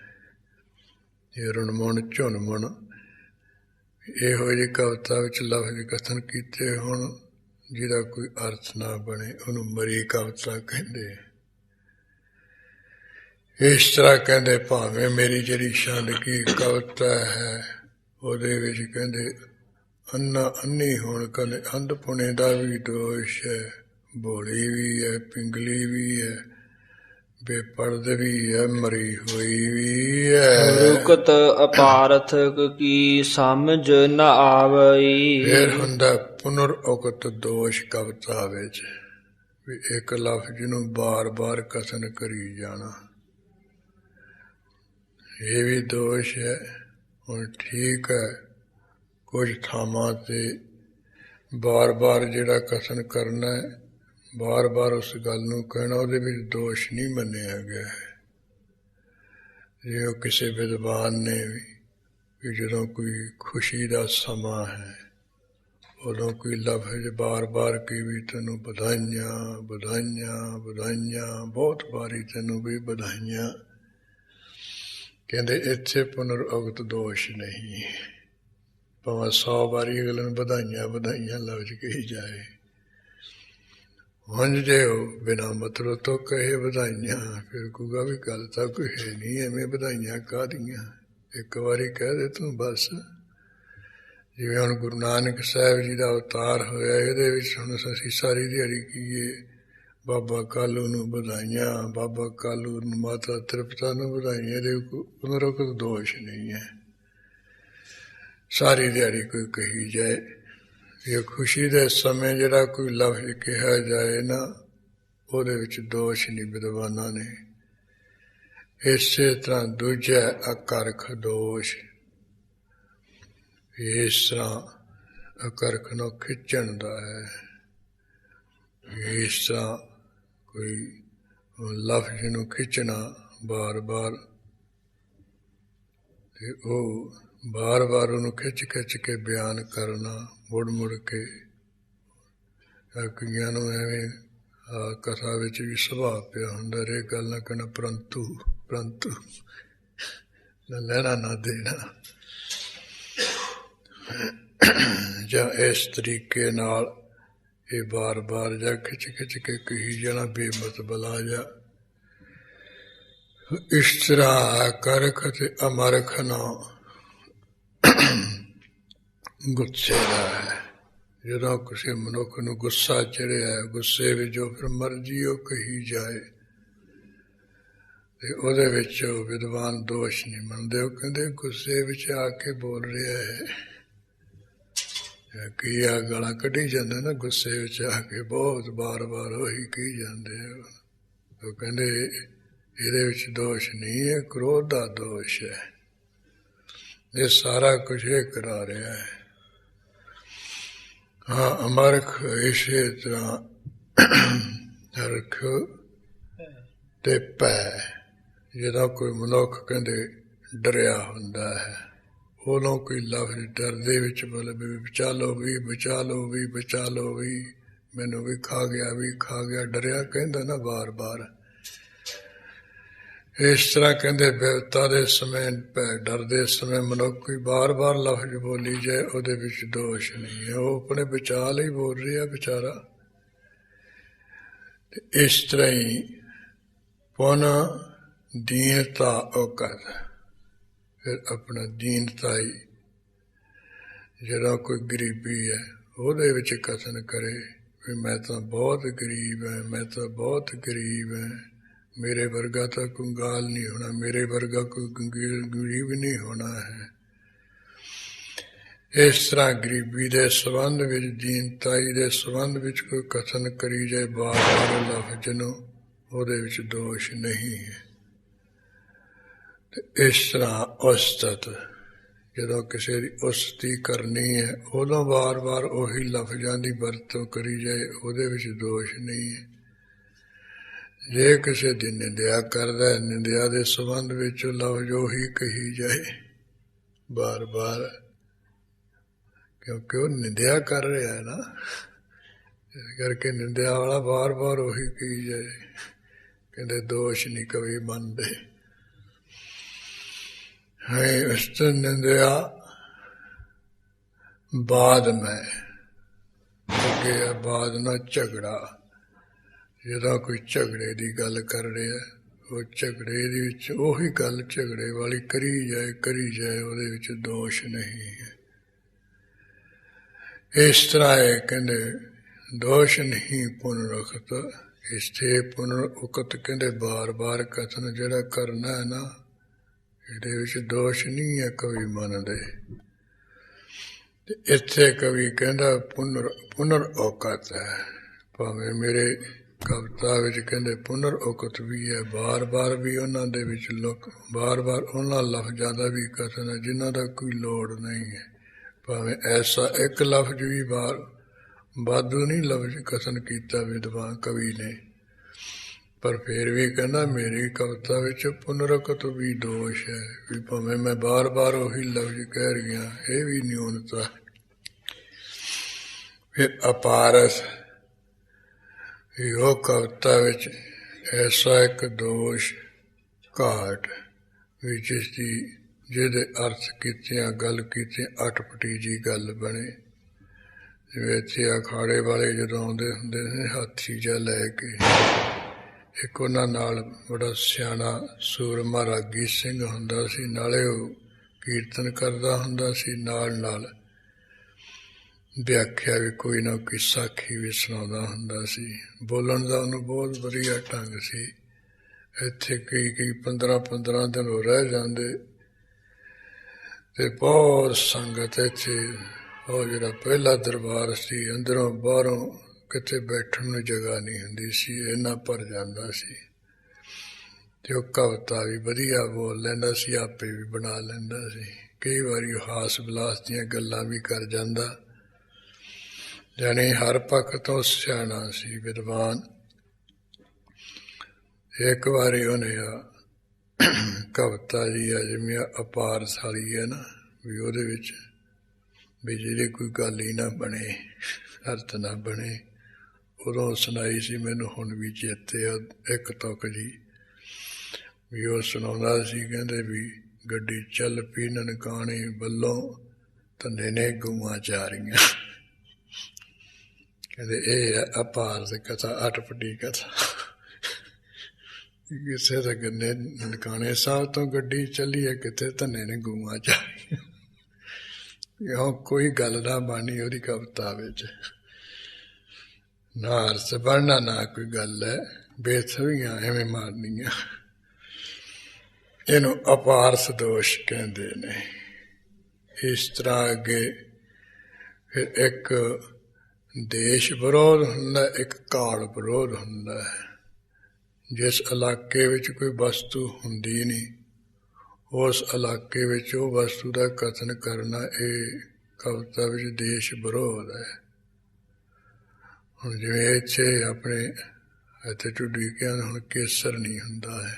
ਇਹ ਰੁਣ ਮੁਣ, ਝੁਣ ਮੁਣ, ਇਹੋ ਜਿਹੀ ਕਵਿਤਾ ਵਿੱਚ ਲਫ਼ਜ਼ ਕਥਨ ਕੀਤੇ ਹੋਣ ਜਿਹਦਾ ਕੋਈ ਅਰਥ ਨਾ ਬਣੇ, ਉਹਨੂੰ ਮਰੀ ਕਵਿਤਾ ਕਹਿੰਦੇ। ਇਸ ਤਰ੍ਹਾਂ ਕਹਿੰਦੇ ਭਾਵੇਂ ਮੇਰੀ ਜਿਹੜੀ ਛੰਦ ਕੀ ਕਵਿਤਾ ਹੈ ਉਹਦੇ ਵਿੱਚ ਕਹਿੰਦੇ ਅੰਨਾ ਅੰਨੀ ਹੋਣ, ਕਹਿੰਦੇ ਅੰਧ ਪੁਣੇ ਦਾ ਵੀ ਦੋਸ਼ ਹੈ, ਬੋਲੀ ਵੀ ਹੈ, ਪਿੰਗਲੀ ਵੀ ਹੈ, ਬੇਪੜ੍ਹ ਵੀ ਹੈ, ਮਰੀ ਹੋਈ ਵੀ ਹੈ। ਰੁਕਤ ਅਪਾਰਥਕ ਕੀ ਸਮਝ ਨ ਆਵਈ। ਫਿਰ ਹੁੰਦਾ ਪੁਨਰ ਉਕਤ ਦੋਸ਼ ਕਵਿਤਾ ਵਿੱਚ, ਵੀ ਇੱਕ ਲਫ਼ਜ਼ ਨੂੰ ਬਾਰ-ਬਾਰ ਕਥਨ ਕਰੀ ਜਾਣਾ, ਇਹ ਵੀ ਦੋਸ਼ ਹੈ। ਹੁਣ ਠੀਕ ਹੈ, ਕੁਝ ਥਾਵਾਂ ਤੇ ਬਾਰ-ਬਾਰ ਜਿਹੜਾ ਕਥਨ ਕਰਨਾ ਹੈ, ਬਾਰ-ਬਾਰ ਉਸ ਗੱਲ ਨੂੰ ਕਹਿਣਾ, ਉਹਦੇ ਵਿੱਚ ਦੋਸ਼ ਨਹੀਂ ਮੰਨਿਆ ਗਿਆ ਹੈ। ਜੇ ਉਹ ਕਿਸੇ ਵਿਦਵਾਨ ਨੇ ਵੀ ਜਦੋਂ ਕੋਈ ਖੁਸ਼ੀ ਦਾ ਸਮਾਂ ਹੈ ਉਦੋਂ ਕੋਈ ਲਫ਼ਜ਼ ਬਾਰ-ਬਾਰ ਕੀ ਵੀ ਤੈਨੂੰ ਵਧਾਈਆਂ ਵਧਾਈਆਂ ਵਧਾਈਆਂ, ਬਹੁਤ ਵਾਰੀ ਤੈਨੂੰ ਵੀ ਵਧਾਈਆਂ, ਕਹਿੰਦੇ ਇੱਥੇ ਪੁਨਰ ਉਕਤ ਦੋਸ਼ ਨਹੀਂ, ਭਾਵੇਂ 100 ਵਾਰੀ ਅਗਲੇ ਨੂੰ ਵਧਾਈਆਂ ਵਧਾਈਆਂ ਲਫ਼ਜ਼ ਕਹੀ ਜਾਏ। ਹੁਣ ਜੇ ਉਹ ਬਿਨਾਂ ਮਤਲਬ ਤੋਂ ਕਹੇ ਵਧਾਈਆਂ, ਫਿਰ ਕਹੂਗਾ ਵੀ ਗੱਲ ਤਾਂ ਕੋਈ ਹੈ ਨਹੀਂ, ਐਵੇਂ ਵਧਾਈਆਂ ਕਾਹਦੀਆਂ, ਇੱਕ ਵਾਰੀ ਕਹਿ ਦੇ ਤੂੰ ਬਸ। ਜਿਵੇਂ ਹੁਣ ਗੁਰੂ ਨਾਨਕ ਸਾਹਿਬ ਜੀ ਦਾ ਅਵਤਾਰ ਹੋਇਆ, ਇਹਦੇ ਵਿੱਚ ਹੁਣ ਅਸੀਂ ਸਾਰੀ ਦਿਹਾੜੀ ਕੀਏ ਬਾਬਾ ਕਾਲੂ ਨੂੰ ਵਧਾਈਆਂ, ਬਾਬਾ ਕਾਲੂ ਨੂੰ, ਮਾਤਾ ਤ੍ਰਿਪਤਾ ਨੂੰ ਵਧਾਈਆਂ, ਇਹਦੇ ਪੁਨਰੁਕਤ ਦੋਸ਼ ਨਹੀਂ ਹੈ। ਸਾਰੀ ਦਿਹਾੜੀ ਕੋਈ ਕਹੀ ਜਾਏ, ਇਹ ਖੁਸ਼ੀ ਦੇ ਸਮੇਂ ਜਿਹੜਾ ਕੋਈ ਲਫ਼ਜ਼ ਕਿਹਾ ਜਾਏ ਨਾ, ਉਹਦੇ ਵਿੱਚ ਦੋਸ਼ ਨਹੀਂ ਵਿਦਵਾਨਾਂ ਨੇ। ਇਸੇ ਤਰ੍ਹਾਂ ਦੂਜਾ ਅਕਰਖ ਦੋਸ਼, ਇਸ ਤਰ੍ਹਾਂ ਅਕਰਖ ਨੂੰ ਖਿੱਚਣ ਦਾ ਹੈ, ਇਸ ਤਰ੍ਹਾਂ ਕੋਈ ਲਫ਼ਜ਼ ਨੂੰ ਖਿੱਚਣਾ ਬਾਰ ਬਾਰ, ਤੇ ਉਹ ਬਾਰ ਬਾਰ ਉਹਨੂੰ ਖਿੱਚ ਖਿੱਚ ਕੇ ਬਿਆਨ ਕਰਨਾ, ਮੁੜ ਮੁੜ ਕੇ। ਕਈਆਂ ਨੂੰ ਐਵੇਂ ਕਥਾ ਵਿੱਚ ਵੀ ਸੁਭਾਅ ਪਿਆ ਹੁੰਦਾ, ਇਹ ਗੱਲ ਨਾ ਕਹਿਣਾ ਪਰੰਤੂ ਪਰੰਤੂ, ਨਾ ਲੈਣਾ ਨਾ ਦੇਣਾ, ਜਾਂ ਇਸ ਤਰੀਕੇ ਨਾਲ ਇਹ ਬਾਰ ਬਾਰ ਜਾਂ ਖਿੱਚ ਖਿੱਚ ਕੇ ਕਹੀ ਜਾਣਾ ਬੇਮਤਬਲਾ ਜਾ। ਇਸ ਤਰ੍ਹਾਂ ਕਰਖ ਤੇ ਅਮਰਖ ਨਾ ਗੁੱਸੇ ਦਾ ਹੈ। ਜਦੋਂ ਕਿਸੇ ਮਨੁੱਖ ਨੂੰ ਗੁੱਸਾ ਚੜਿਆ, ਗੁੱਸੇ ਵਿੱਚ ਜੋ ਫਿਰ ਮਰਜ਼ੀ ਉਹ ਕਹੀ ਜਾਏ, ਤੇ ਉਹਦੇ ਵਿੱਚ ਉਹ ਵਿਦਵਾਨ ਦੋਸ਼ ਨਹੀਂ ਮੰਨਦੇ। ਉਹ ਕਹਿੰਦੇ ਗੁੱਸੇ ਵਿੱਚ ਆ ਕੇ ਬੋਲ ਰਿਹਾ ਹੈ, ਕੀ ਆ ਗਾਲਾਂ ਕੱਢੀ ਜਾਂਦੇ ਨਾ ਗੁੱਸੇ ਵਿੱਚ ਆ ਕੇ, ਬਹੁਤ ਬਾਰ ਬਾਰ ਉਹੀ ਕਹੀ ਜਾਂਦੇ। ਉਹ ਕਹਿੰਦੇ ਇਹਦੇ ਵਿੱਚ ਦੋਸ਼ ਨਹੀਂ ਹੈ, ਕ੍ਰੋਧ ਦਾ ਦੋਸ਼ ਹੈ। ਇਹ ਸਾਰਾ ਕੁਝ ਇਹ ਕਰਾ ਰਿਹਾ ਹੈ। ਹਾਂ, ਅਮਰਖ ਇਸੇ ਤਰ੍ਹਾਂ ਰਖ ਤੇ ਪੈ। ਜਦੋਂ ਕੋਈ ਮਨੁੱਖ ਕਹਿੰਦੇ ਡਰਿਆ ਹੁੰਦਾ ਹੈ, ਉਦੋਂ ਕੋਈ ਲਫ਼ਜ਼ ਡਰ ਦੇ ਵਿੱਚ ਬੋਲੇ ਵੀ ਬਚਾ ਲਓ ਵੀ, ਬਚਾ ਲਓ ਵੀ, ਬਚਾ ਲਓ ਵੀ, ਮੈਨੂੰ ਵੀ ਖਾ ਗਿਆ ਵੀ, ਖਾ ਗਿਆ, ਡਰਿਆ ਕਹਿੰਦਾ ਨਾ ਬਾਰ ਬਾਰ। ਇਸ ਤਰ੍ਹਾਂ ਕਹਿੰਦੇ ਬਿਪਤਾ ਦੇ ਸਮੇਂ, ਡਰ ਦੇ ਸਮੇਂ ਮਨੁੱਖ ਕੋਈ ਬਾਰ ਬਾਰ ਲਫ਼ਜ਼ ਬੋਲੀ ਜਾਏ, ਉਹਦੇ ਵਿੱਚ ਦੋਸ਼ ਨਹੀਂ ਹੈ। ਉਹ ਆਪਣੇ ਬਚਾਅ ਲਈ ਬੋਲ ਰਿਹਾ ਵਿਚਾਰਾ। ਤੇ ਇਸ ਤਰ੍ਹਾਂ ਹੀ ਪੁਨ ਦੀਨਤਾ ਔਕਤ, ਫਿਰ ਆਪਣਾ ਦੀਨਤਾ ਹੀ, ਜਿਹੜਾ ਕੋਈ ਗਰੀਬੀ ਹੈ ਉਹਦੇ ਵਿੱਚ ਕਥਨ ਕਰੇ ਵੀ ਮੈਂ ਤਾਂ ਬਹੁਤ ਗਰੀਬ ਹੈ, ਮੈਂ ਤਾਂ ਬਹੁਤ ਗਰੀਬ ਹੈ, ਮੇਰੇ ਵਰਗਾ ਤਾਂ ਕੰਗਾਲ ਨਹੀਂ ਹੋਣਾ, ਮੇਰੇ ਵਰਗਾ ਕੋਈ ਗਰੀਬ ਨਹੀਂ ਹੋਣਾ ਹੈ। ਇਸ ਤਰ੍ਹਾਂ ਗਰੀਬੀ ਦੇ ਸੰਬੰਧ ਵਿੱਚ, ਦੀਨਤਾਈ ਦੇ ਸੰਬੰਧ ਵਿੱਚ ਕੋਈ ਕਥਨ ਕਰੀ ਜਾਏ ਬਾਰ ਬਾਰ ਲਫ਼ਜ਼ ਨੂੰ, ਉਹਦੇ ਵਿੱਚ ਦੋਸ਼ ਨਹੀਂ ਹੈ। ਤੇ ਇਸ ਤਰ੍ਹਾਂ ਉਸਤਤ, ਜਦੋਂ ਕਿਸੇ ਦੀ ਉਸਤੀ ਕਰਨੀ ਹੈ ਉਦੋਂ ਬਾਰ ਬਾਰ ਉਹੀ ਲਫ਼ਜ਼ਾਂ ਦੀ ਵਰਤੋਂ ਕਰੀ ਜਾਏ, ਉਹਦੇ ਵਿੱਚ ਦੋਸ਼ ਨਹੀਂ ਹੈ। ਜੇ ਕਿਸੇ ਦੀ ਨਿੰਦਿਆ ਕਰਦਾ, ਨਿੰਦਿਆ ਦੇ ਸੰਬੰਧ ਵਿੱਚ ਲਫ਼ਜ਼ ਉਹੀ ਕਹੀ ਜਾਏ ਬਾਰ ਬਾਰ, ਕਿਉਂਕਿ ਉਹ ਨਿੰਦਿਆ ਕਰ ਰਿਹਾ ਹੈ ਨਾ, ਇਸ ਕਰਕੇ ਨਿੰਦਿਆ ਵਾਲਾ ਬਾਰ ਬਾਰ ਉਹੀ ਕਹੀ ਜਾਏ। ਕਹਿੰਦੇ ਦੋਸ਼ ਨਹੀਂ ਕਵੀ ਮੰਨਦੇ ਹੈ। ਉਸ ਤੋਂ ਨਿੰਦਿਆ ਬਾਦ ਮੈਂ, ਅੱਗੇ ਬਾਦ ਨਾ ਝਗੜਾ। ਜਦੋਂ ਕੋਈ ਝਗੜੇ ਦੀ ਗੱਲ ਕਰ ਰਿਹਾ, ਉਹ ਝਗੜੇ ਦੇ ਵਿੱਚ ਉਹੀ ਗੱਲ ਝਗੜੇ ਵਾਲੀ ਕਰੀ ਜਾਏ, ਉਹਦੇ ਵਿੱਚ ਦੋਸ਼ ਨਹੀਂ ਹੈ। ਇਸ ਤਰ੍ਹਾਂ ਇਹ ਕਹਿੰਦੇ ਦੋਸ਼ ਨਹੀਂ ਪੁਨਰੁਕਤ, ਇਸਤੇ ਪੁਨਰੁਕਤ ਕਹਿੰਦੇ ਬਾਰ ਬਾਰ ਕਥਨ ਜਿਹੜਾ ਕਰਨਾ ਹੈ ਨਾ, ਇਹਦੇ ਵਿੱਚ ਦੋਸ਼ ਨਹੀਂ ਹੈ ਕਵੀ ਮੰਨਦੇ। ਤੇ ਇੱਥੇ ਕਵੀ ਕਹਿੰਦਾ ਪੁਨਰਉਕਤ ਹੈ। ਭਾਵੇਂ ਮੇਰੇ ਕਵਿਤਾ ਵਿੱਚ ਕਹਿੰਦੇ ਪੁਨਰਉਕਤ ਵੀ ਹੈ, ਬਾਰ ਬਾਰ ਵੀ ਉਹਨਾਂ ਦੇ ਵਿੱਚ ਬਾਰ ਬਾਰ ਉਹਨਾਂ ਲਫ਼ਜ਼ਾਂ ਦਾ ਵੀ ਕਥਨ ਹੈ ਜਿਨ੍ਹਾਂ ਦਾ ਕੋਈ ਲੋੜ ਨਹੀਂ ਹੈ। ਭਾਵੇਂ ਐਸਾ ਇੱਕ ਲਫ਼ਜ਼ ਵੀ ਵਾਧੂ ਨਹੀਂ ਲਫ਼ਜ਼ ਕਥਨ ਕੀਤਾ ਵਿਦਵਾਨ ਕਵੀ ਨੇ, ਪਰ ਫਿਰ ਵੀ ਕਹਿੰਦਾ ਮੇਰੀ ਕਵਿਤਾ ਵਿੱਚ ਪੁਨਰੁਕਤ ਵੀ ਦੋਸ਼ ਹੈ, ਵੀ ਭਾਵੇਂ ਮੈਂ ਬਾਰ ਬਾਰ ਉਹੀ ਲਫ਼ਜ਼ ਕਹਿ ਰਹੀਆਂ, ਇਹ ਵੀ ਨਿਊਨਤਾ। ਫਿਰ ਅਪਾਰਸ, ਉਹ ਕਵਿਤਾ ਵਿੱਚ ਐਸਾ ਇੱਕ ਦੋਸ਼ ਘਾਟ ਵੀ ਜਿਹਦੇ ਅਰਥ ਕੀਤਿਆਂ ਗੱਲ ਕੀਤਿਆਂ ਅਟਪਟੀ ਜੀ ਗੱਲ ਬਣੇ। ਜਿਵੇਂ ਇੱਥੇ ਅਖਾੜੇ ਵਾਲੇ ਜਦੋਂ ਆਉਂਦੇ ਹੁੰਦੇ ਨੇ ਹਾਥੀ ਜਿਹਾ ਲੈ ਕੇ, ਇੱਕ ਉਹਨਾਂ ਨਾਲ ਬੜਾ ਸਿਆਣਾ ਸੂਰਮਾ ਰਾਗੀ ਸਿੰਘ ਹੁੰਦਾ ਸੀ, ਨਾਲੇ ਉਹ ਕੀਰਤਨ ਕਰਦਾ ਹੁੰਦਾ ਸੀ, ਨਾਲ ਵਿਆਖਿਆ ਵੀ ਕੋਈ ਨਾ ਕੋਈ ਸਾਖੀ ਵੀ ਸੁਣਾਉਂਦਾ ਹੁੰਦਾ ਸੀ। ਬੋਲਣ ਦਾ ਉਹਨੂੰ ਬਹੁਤ ਵਧੀਆ ਢੰਗ ਸੀ। ਇੱਥੇ ਕਈ 15 ਦਿਨ ਉਹ ਰਹਿ ਜਾਂਦੇ ਤੇ ਬਹੁਤ ਸੰਗਤ ਇੱਥੇ, ਉਹ ਜਿਹੜਾ ਪਹਿਲਾ ਦਰਬਾਰ ਸੀ, ਅੰਦਰੋਂ ਬਾਹਰੋਂ ਕਿਤੇ ਬੈਠਣ ਨੂੰ ਜਗ੍ਹਾ ਨਹੀਂ ਹੁੰਦੀ ਸੀ, ਇੰਨਾ ਭਰ ਜਾਂਦਾ ਸੀ। ਤੇ ਉਹ ਕਵਿਤਾ ਵੀ ਵਧੀਆ ਬੋਲ ਲੈਂਦਾ ਸੀ, ਆਪੇ ਵੀ ਬਣਾ ਲੈਂਦਾ ਸੀ। ਕਈ ਵਾਰੀ ਉਹ ਹਾਸ ਵਿਲਾਸ ਦੀਆਂ ਗੱਲਾਂ ਵੀ ਕਰ ਜਾਂਦਾ, ਜਾਣੀ ਹਰ ਪੱਖ ਤੋਂ ਸਿਆਣਾ ਸੀ, ਵਿਦਵਾਨ। ਇੱਕ ਵਾਰੀ ਉਹਨੇ ਕਵਿਤਾ ਜੀ ਆ ਜਿਵੇਂ ਅਪਾਰ ਸਾਲੀ ਹੈ ਨਾ, ਵੀ ਉਹਦੇ ਵਿੱਚ ਵੀ ਜਿਹੜੀ ਕੋਈ ਗੱਲ ਹੀ ਨਾ ਬਣੇ, ਅਰਥ ਨਾ ਬਣੇ, ਉਦੋਂ ਸੁਣਾਈ ਸੀ। ਮੈਨੂੰ ਹੁਣ ਵੀ ਚੇਤੇ ਆ ਇੱਕ ਤੁਕ ਜੀ, ਵੀ ਉਹ ਸੁਣਾਉਂਦਾ ਸੀ, ਕਹਿੰਦੇ ਵੀ ਗੱਡੀ ਚੱਲ ਪੀ ਨਨਕਾਣੇ ਵੱਲੋਂ, ਧੰਦੇ ਨੇ ਗਊਆਂ ਚਾਰੀਆਂ। ਕਹਿੰਦੇ ਇਹ ਹੈ ਅਪਾਰ ਦੀ ਕਥਾ, ਅਟਪਟੀ ਕਥਾ। ਕਿਸੇ ਦਾ ਗੰਨੇ ਨਨਕਾਣੇ ਸਾਹਿਬ ਤੋਂ ਗੱਡੀ ਚੱਲੀ ਹੈ, ਕਿਤੇ ਧੰਨੇ ਨੇ ਗਊਆਂ ਚਾਰੀਆਂ। ਉਹ ਕੋਈ ਗੱਲ ਨਾ ਬਾਣੀ ਉਹਦੀ ਕਵਿਤਾ ਵਿੱਚ, ਨਾ ਅਰਥ ਬਣਨਾ, ਨਾ ਕੋਈ ਗੱਲ ਹੈ, ਬੇਸਵੀਆਂ ਐਵੇਂ ਮਾਰਨੀਆਂ। ਇਹਨੂੰ ਅਪਾਰਥ ਦੋਸ਼ ਕਹਿੰਦੇ ਨੇ। ਇਸ ਤਰ੍ਹਾਂ ਅੱਗੇ ਫਿਰ ਇੱਕ ਦੇਸ਼ ਵਿਰੋਧ ਹੁੰਦਾ, ਇੱਕ ਕਾਲ ਵਿਰੋਧ ਹੁੰਦਾ ਹੈ। ਜਿਸ ਇਲਾਕੇ ਵਿੱਚ ਕੋਈ ਵਸਤੂ ਹੁੰਦੀ ਨਹੀਂ, ਉਸ ਇਲਾਕੇ ਵਿੱਚ ਉਹ ਵਸਤੂ ਦਾ ਕਥਨ ਕਰਨਾ, ਇਹ ਕਵਿਤਾ ਵਿੱਚ ਦੇਸ਼ ਵਿਰੋਧ ਹੈ। ਹੁਣ ਜਿਵੇਂ ਇੱਥੇ ਆਪਣੇ ਇੱਥੇ ਢੁੱਡੀਕਿਆਂ ਹੁਣ ਕੇਸਰ ਨਹੀਂ ਹੁੰਦਾ ਹੈ,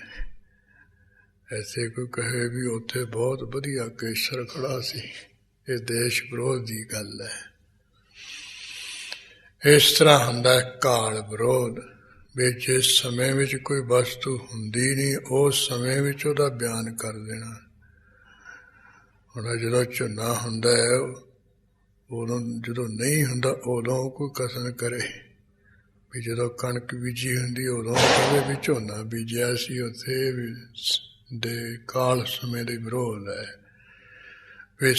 ਐਸੇ ਕੋਈ ਕਹੇ ਵੀ ਉੱਥੇ ਬਹੁਤ ਵਧੀਆ ਕੇਸਰ ਖੜਾ ਸੀ, ਇਹ ਦੇਸ਼ ਵਿਰੋਧ ਦੀ ਗੱਲ ਹੈ। ਇਸ ਤਰ੍ਹਾਂ ਹੁੰਦਾ ਹੈ ਕਾਲ ਵਿਰੋਧ, ਵੀ ਜਿਸ ਸਮੇਂ ਵਿੱਚ ਕੋਈ ਵਸਤੂ ਹੁੰਦੀ ਨਹੀਂ, ਉਸ ਸਮੇਂ ਵਿੱਚ ਉਹਦਾ ਬਿਆਨ ਕਰ ਦੇਣਾ। ਹੁਣ ਜਦੋਂ ਝੋਨਾ ਹੁੰਦਾ ਹੈ, ਉਦੋਂ ਜਦੋਂ ਨਹੀਂ ਹੁੰਦਾ ਉਦੋਂ ਕੋਈ ਕਥਨ ਕਰੇ, ਵੀ ਜਦੋਂ ਕਣਕ ਬੀਜੀ ਹੁੰਦੀ ਉਦੋਂ ਕਦੇ ਵੀ ਝੋਨਾ ਬੀਜਿਆ ਸੀ, ਉੱਥੇ ਵੀ ਦੇ ਕਾਲ ਸਮੇਂ ਦੇ ਵਿਰੋਧ ਹੈ। ਵੀ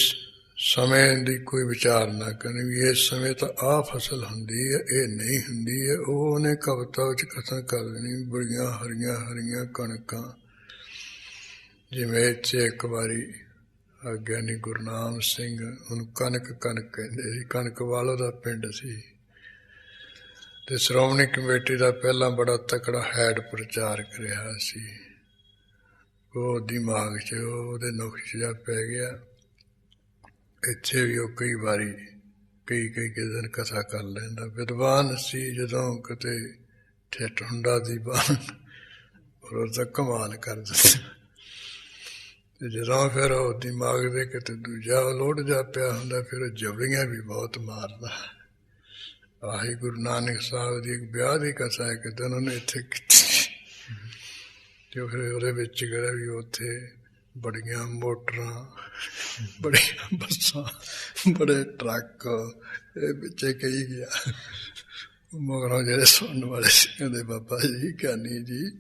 ਸਮੇਂ ਦੀ ਕੋਈ ਵਿਚਾਰ ਨਾ ਕਰਨੀ, ਵੀ ਇਸ ਸਮੇਂ ਤਾਂ ਆਹ ਫਸਲ ਹੁੰਦੀ ਹੈ, ਇਹ ਨਹੀਂ ਹੁੰਦੀ ਹੈ, ਉਹ ਉਹਨੇ ਕਵਿਤਾ ਵਿੱਚ ਕਥਨ ਕਰ ਦੇਣੀ। ਬੜੀਆਂ ਹਰੀਆਂ ਹਰੀਆਂ ਕਣਕਾਂ, ਜਿਵੇਂ ਇੱਥੇ ਇੱਕ ਵਾਰੀ ਗਿਆਨੀ ਗੁਰਨਾਮ ਸਿੰਘ, ਉਹਨੂੰ ਕਣਕ ਕਹਿੰਦੇ ਸੀ, ਕਣਕ ਵਾਲਾ ਦਾ ਪਿੰਡ ਸੀ, ਤੇ ਸ਼੍ਰੋਮਣੀ ਕਮੇਟੀ ਦਾ ਪਹਿਲਾਂ ਬੜਾ ਤਕੜਾ ਹੈਡ ਪ੍ਰਚਾਰਕ ਰਿਹਾ ਸੀ। ਉਹ ਦਿਮਾਗ 'ਚ ਉਹਦੇ ਨੁਕਸ ਜਿਹਾ ਪੈ ਗਿਆ। ਇੱਥੇ ਵੀ ਉਹ ਕਈ ਵਾਰੀ ਕਈ ਦਿਨ ਕਥਾ ਕਰ ਲੈਂਦਾ। ਵਿਦਵਾਨ ਸੀ, ਜਦੋਂ ਕਿਤੇ ਠੇਠ ਹੁੰਦਾ ਦੀ ਬਾਣ ਉਹ ਤਾਂ ਕਮਾਲ ਕਰ ਦਿੰਦਾ, ਤੇ ਜਦੋਂ ਫਿਰ ਉਹ ਦਿਮਾਗ ਦੇ ਕਿਤੇ ਦੂਜਾ ਲੋੜ ਜਾ ਪਿਆ ਹੁੰਦਾ, ਫਿਰ ਉਹ ਜਬੜੀਆਂ ਵੀ ਬਹੁਤ ਮਾਰਦਾ। ਆਹੀ ਗੁਰੂ ਨਾਨਕ ਸਾਹਿਬ ਦੀ ਇੱਕ ਵਿਆਹ ਦੀ ਕਥਾ ਇੱਕ ਦਿਨ ਉਹਨੇ ਇੱਥੇ ਕੀਤੀ, ਤੇ ਫਿਰ ਉਹਦੇ ਵਿੱਚ ਕਿਹੜਾ ਵੀ ਉੱਥੇ ਬੜੀਆਂ ਮੋਟਰਾਂ, ਬੜੀਆਂ ਬੱਸਾਂ, ਬੜੇ ਟਰੱਕ, ਇਹ ਵਿੱਚੇ ਕਹੀ ਗਿਆ। ਮਗਰੋਂ ਜਿਹੜੇ ਸੁਣਨ ਵਾਲੇ ਸੀ ਕਹਿੰਦੇ, ਬਾਬਾ ਜੀ ਗਿਆਨੀ ਜੀ,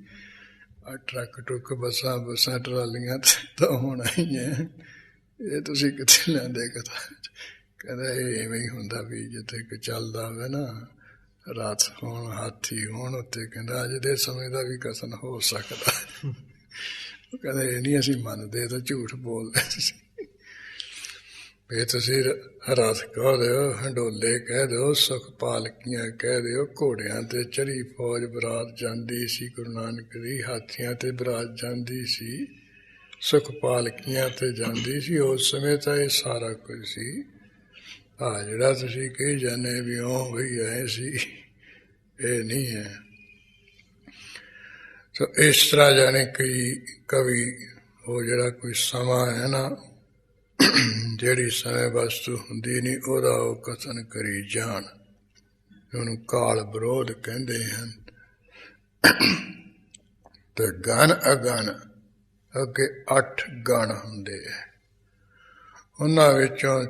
ਆਹ ਟਰੱਕ ਟੁੱਕ ਬੱਸਾਂ ਟਰਾਲੀਆਂ ਤਾਂ ਹੋਣਾ ਹੀ ਹੈ, ਇਹ ਤੁਸੀਂ ਕਿੱਥੇ ਲੈਂਦੇ ਕਥਾ? ਕਹਿੰਦਾ ਇਹ ਐਵੇਂ ਹੀ ਹੁੰਦਾ ਵੀ ਜਿੱਥੇ ਕਿ ਚੱਲਦਾ ਹੋਵੇ ਨਾ, ਰਾਤ ਹੋਣ, ਹਾਥੀ ਹੋਣ, ਉੱਥੇ ਕਹਿੰਦਾ ਅੱਜ ਦੇ ਸਮੇਂ ਦਾ ਵੀ ਕਥਨ ਹੋ ਸਕਦਾ। ਉਹ ਕਹਿੰਦੇ ਇਹ ਨਹੀਂ ਅਸੀਂ ਮੰਨਦੇ, ਤਾਂ ਝੂਠ ਬੋਲਦੇ ਤੁਸੀਂ। ਵੀ ਤੁਸੀਂ ਰਥ ਕਹਿ ਦਿਓ, ਹੰਡੋਲੇ ਕਹਿ ਦਿਓ, ਸੁਖ ਪਾਲਕੀਆਂ ਕਹਿ ਦਿਓ, ਘੋੜਿਆਂ ਤੇ ਚੜੀ ਫੌਜ ਬਰਾਤ ਜਾਂਦੀ ਸੀ ਗੁਰੂ ਨਾਨਕ ਦੀ, ਹਾਥੀਆਂ ਤੇ ਬਰਾਤ ਜਾਂਦੀ ਸੀ, ਸੁਖ ਪਾਲਕੀਆਂ ਤੇ ਜਾਂਦੀ ਸੀ। ਉਸ ਸਮੇਂ ਤਾਂ ਇਹ ਸਾਰਾ ਕੁਝ ਸੀ। ਆਹ ਜਿਹੜਾ ਤੁਸੀਂ ਕਹੀ ਜਾਂਦੇ ਵੀ ਉਹ ਬਈ ਐ ਸੀ, ਇਹ ਨਹੀਂ ਹੈ। ਸੋ ਇਸ ਤਰ੍ਹਾਂ ਜਾਣੇ ਕਈ ਕਵੀ, ਉਹ ਜਿਹੜਾ ਕੋਈ ਸਮਾਂ ਹੈ ਨਾ, ਜਿਹੜੀ ਸਮੇਂ ਵਸਤੂ ਹੁੰਦੀ ਨਹੀਂ, ਉਹਦਾ ਉਹ ਕਥਨ ਕਰੀ ਜਾਣ, ਉਹਨੂੰ ਕਾਲ ਵਿਰੋਧ ਕਹਿੰਦੇ ਹਨ। ਤੇ ਗਣ ਅਗਣ, ਅੱਗੇ 8 ਗਣ ਹੁੰਦੇ ਹੈ, ਉਹਨਾਂ ਵਿੱਚੋਂ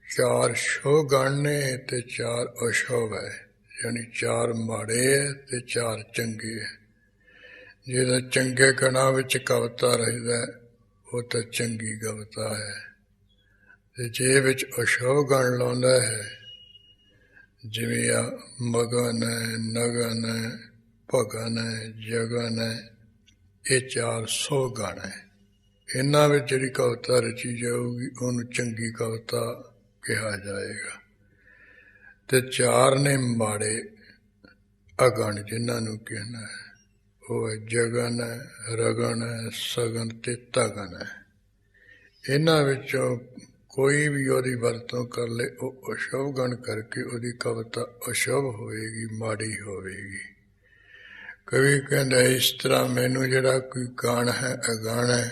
4 ਸ਼ੋਭ ਗਣ ਨੇ ਤੇ 4 ਅਸ਼ੋਭ ਹੈ, ਯਾਨੀ 4 ਮਾੜੇ ਹੈ ਤੇ 4 ਚੰਗੇ ਹੈ। ਜਿਹੜਾ ਚੰਗੇ ਗਣਾਂ ਵਿੱਚ ਕਵਿਤਾ ਰਹਿੰਦਾ, ਉਹ ਤਾਂ ਚੰਗੀ ਕਵਿਤਾ ਹੈ, ਤੇ ਜੇ ਵਿੱਚ ਅਸ਼ੋਭ ਗਣ ਲਾਉਂਦਾ ਹੈ, ਜਿਵੇਂ ਆ ਮਗਨ ਹੈ, ਨਗਨ ਹੈ, ਭਗਨ ਹੈ, ਜਗਨ ਹੈ, ਇਹ 4 ਸੌ ਗਣ ਹੈ। ਇਹਨਾਂ ਵਿੱਚ ਜਿਹੜੀ ਕਵਿਤਾ ਰਚੀ ਜਾਊਗੀ ਉਹਨੂੰ ਚੰਗੀ ਕਵਿਤਾ ਕਿਹਾ ਜਾਏਗਾ। ਤੇ 4 ਨੇ ਮਾੜੇ ਅਗਣ, ਜਿਨ੍ਹਾਂ ਨੂੰ ਕਹਿਣਾ ਹੈ, ਉਹ ਹੈ ਜਗਨ ਹੈ, ਰਗਨ ਹੈ, ਸਗਨ ਤੇ ਤਗਨ ਹੈ। ਇਹਨਾਂ ਵਿੱਚੋਂ ਕੋਈ ਵੀ ਉਹਦੀ ਵਰਤੋਂ ਕਰ ਲੇ ਉਹ ਅਸ਼ੁਭ ਗਣ ਕਰਕੇ ਉਹਦੀ ਕਵਿਤਾ ਅਸ਼ੁਭ ਹੋਵੇਗੀ, ਮਾੜੀ ਹੋਵੇਗੀ। ਕਵੀ ਕਹਿੰਦਾ ਇਸ ਤਰ੍ਹਾਂ ਮੈਨੂੰ ਜਿਹੜਾ ਕੋਈ ਗਾਣ ਹੈ ਅਗਾਣ ਹੈ,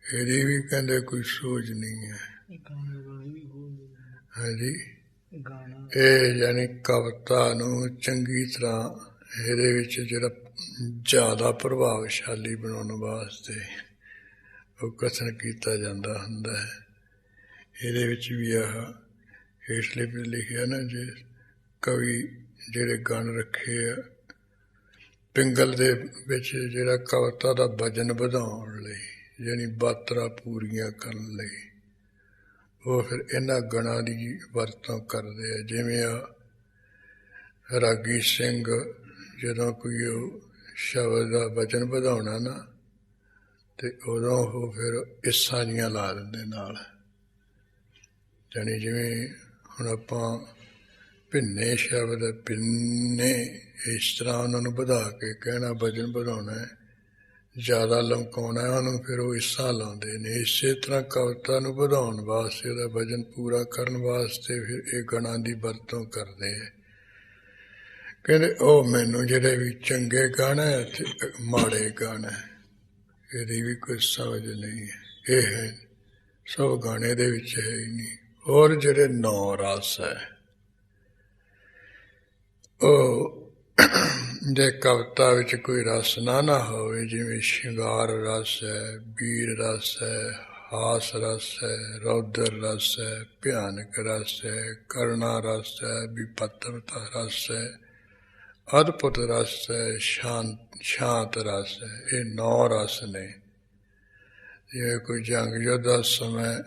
ਇਹਦੀ ਵੀ ਕਹਿੰਦੇ ਕੋਈ ਸੋਝ ਨਹੀਂ ਹੈ। ਹਾਂਜੀ, ਇਹ ਯਾਨੀ ਕਵਿਤਾ ਨੂੰ ਚੰਗੀ ਤਰ੍ਹਾਂ ਇਹਦੇ ਵਿੱਚ ਜਿਹੜਾ ਜ਼ਿਆਦਾ ਪ੍ਰਭਾਵਸ਼ਾਲੀ ਬਣਾਉਣ ਵਾਸਤੇ ਉਹ ਕਥਨ ਕੀਤਾ ਜਾਂਦਾ ਹੁੰਦਾ ਹੈ। ਇਹਦੇ ਵਿੱਚ ਵੀ ਆਹ ਹੇਠਲੇ ਵੀ ਲਿਖਿਆ ਨਾ, ਜੇ ਕਵੀ ਜਿਹੜੇ ਗਣ ਰੱਖੇ ਆ ਪਿੰਗਲ ਦੇ ਵਿੱਚ ਜਿਹੜਾ ਕਵਿਤਾ ਦਾ ਵਜਨ ਵਧਾਉਣ ਲਈ, ਯਾਨੀ ਬਾਤਰਾ ਪੂਰੀਆਂ ਕਰਨ ਲਈ, ਉਹ ਫਿਰ ਇਹਨਾਂ ਗਣਾਂ ਦੀ ਵਰਤੋਂ ਕਰਦੇ ਆ। ਜਿਵੇਂ ਆ ਰਾਗੀ ਸਿੰਘ ਜਦੋਂ ਕੋਈ ਉਹ ਸ਼ਬਦ ਦਾ ਵਜਨ ਵਧਾਉਣਾ ਨਾ, ਤੇ ਉਦੋਂ ਉਹ ਫਿਰ ਇਸਾਂ ਜੀਆਂ ਲਾ ਦਿੰਦੇ ਨਾਲ। ਜਾਣੀ ਜਿਵੇਂ ਹੁਣ ਆਪਾਂ ਭਿੰਨੇ ਸ਼ਬਦ, ਭਿੰਨੇ, ਇਸ ਤਰ੍ਹਾਂ ਉਹਨਾਂ ਨੂੰ ਵਧਾ ਕੇ ਕਹਿਣਾ, ਵਜਨ ਵਧਾਉਣਾ ਹੈ, ਜ਼ਿਆਦਾ ਲਮਕਾਉਣਾ ਹੈ ਉਹਨੂੰ, ਫਿਰ ਉਹ ਇਸਾਂ ਲਾਉਂਦੇ ਨੇ। ਇਸੇ ਤਰ੍ਹਾਂ ਕਵਿਤਾ ਨੂੰ ਵਧਾਉਣ ਵਾਸਤੇ, ਉਹਦਾ ਵਜਨ ਪੂਰਾ ਕਰਨ ਵਾਸਤੇ ਫਿਰ ਇਹ ਗਣਾਂ ਦੀ ਵਰਤੋਂ ਕਰਦੇ ਹੈ। ਕਹਿੰਦੇ ਉਹ ਮੈਨੂੰ ਜਿਹੜੇ ਵੀ ਚੰਗੇ ਗਾਣਾ ਹੈ ਤੇ ਮਾੜੇ ਗਾਣਾ ਹੈ, ਇਹਦੀ ਵੀ ਕੋਈ ਸਮਝ ਨਹੀਂ ਹੈ। ਇਹ ਹੈ ਸਭ ਗਾਣੇ ਦੇ ਵਿੱਚ ਹੈ ਹੀ ਨਹੀਂ। ਹੋਰ ਜਿਹੜੇ 9 ਰਸ ਹੈ, ਉਹ ਜੇ ਕਵਿਤਾ ਵਿੱਚ ਕੋਈ ਰਸ ਨਾ ਹੋਵੇ, ਜਿਵੇਂ ਸ਼ਿੰਗਾਰ ਰਸ ਹੈ, ਵੀਰ ਰਸ ਹੈ, ਹਾਸ ਰਸ ਹੈ, ਰੌਦਰ ਰਸ ਹੈ, ਭਿਆਨਕ ਰਸ ਹੈ, ਕਰੁਣਾ ਰਸ ਹੈ, ਵਿਪੱਤਰਤਾ ਰਸ ਹੈ, ਅਦਭੁਤ ਰਸ ਹੈ, ਸ਼ਾਂਤ ਰਸ ਹੈ। ਇਹ 9 ਰਸ ਨੇ। ਜਿਵੇਂ ਕੋਈ ਜੰਗ ਯੁੱਧ ਦਾ ਸਮਾਂ,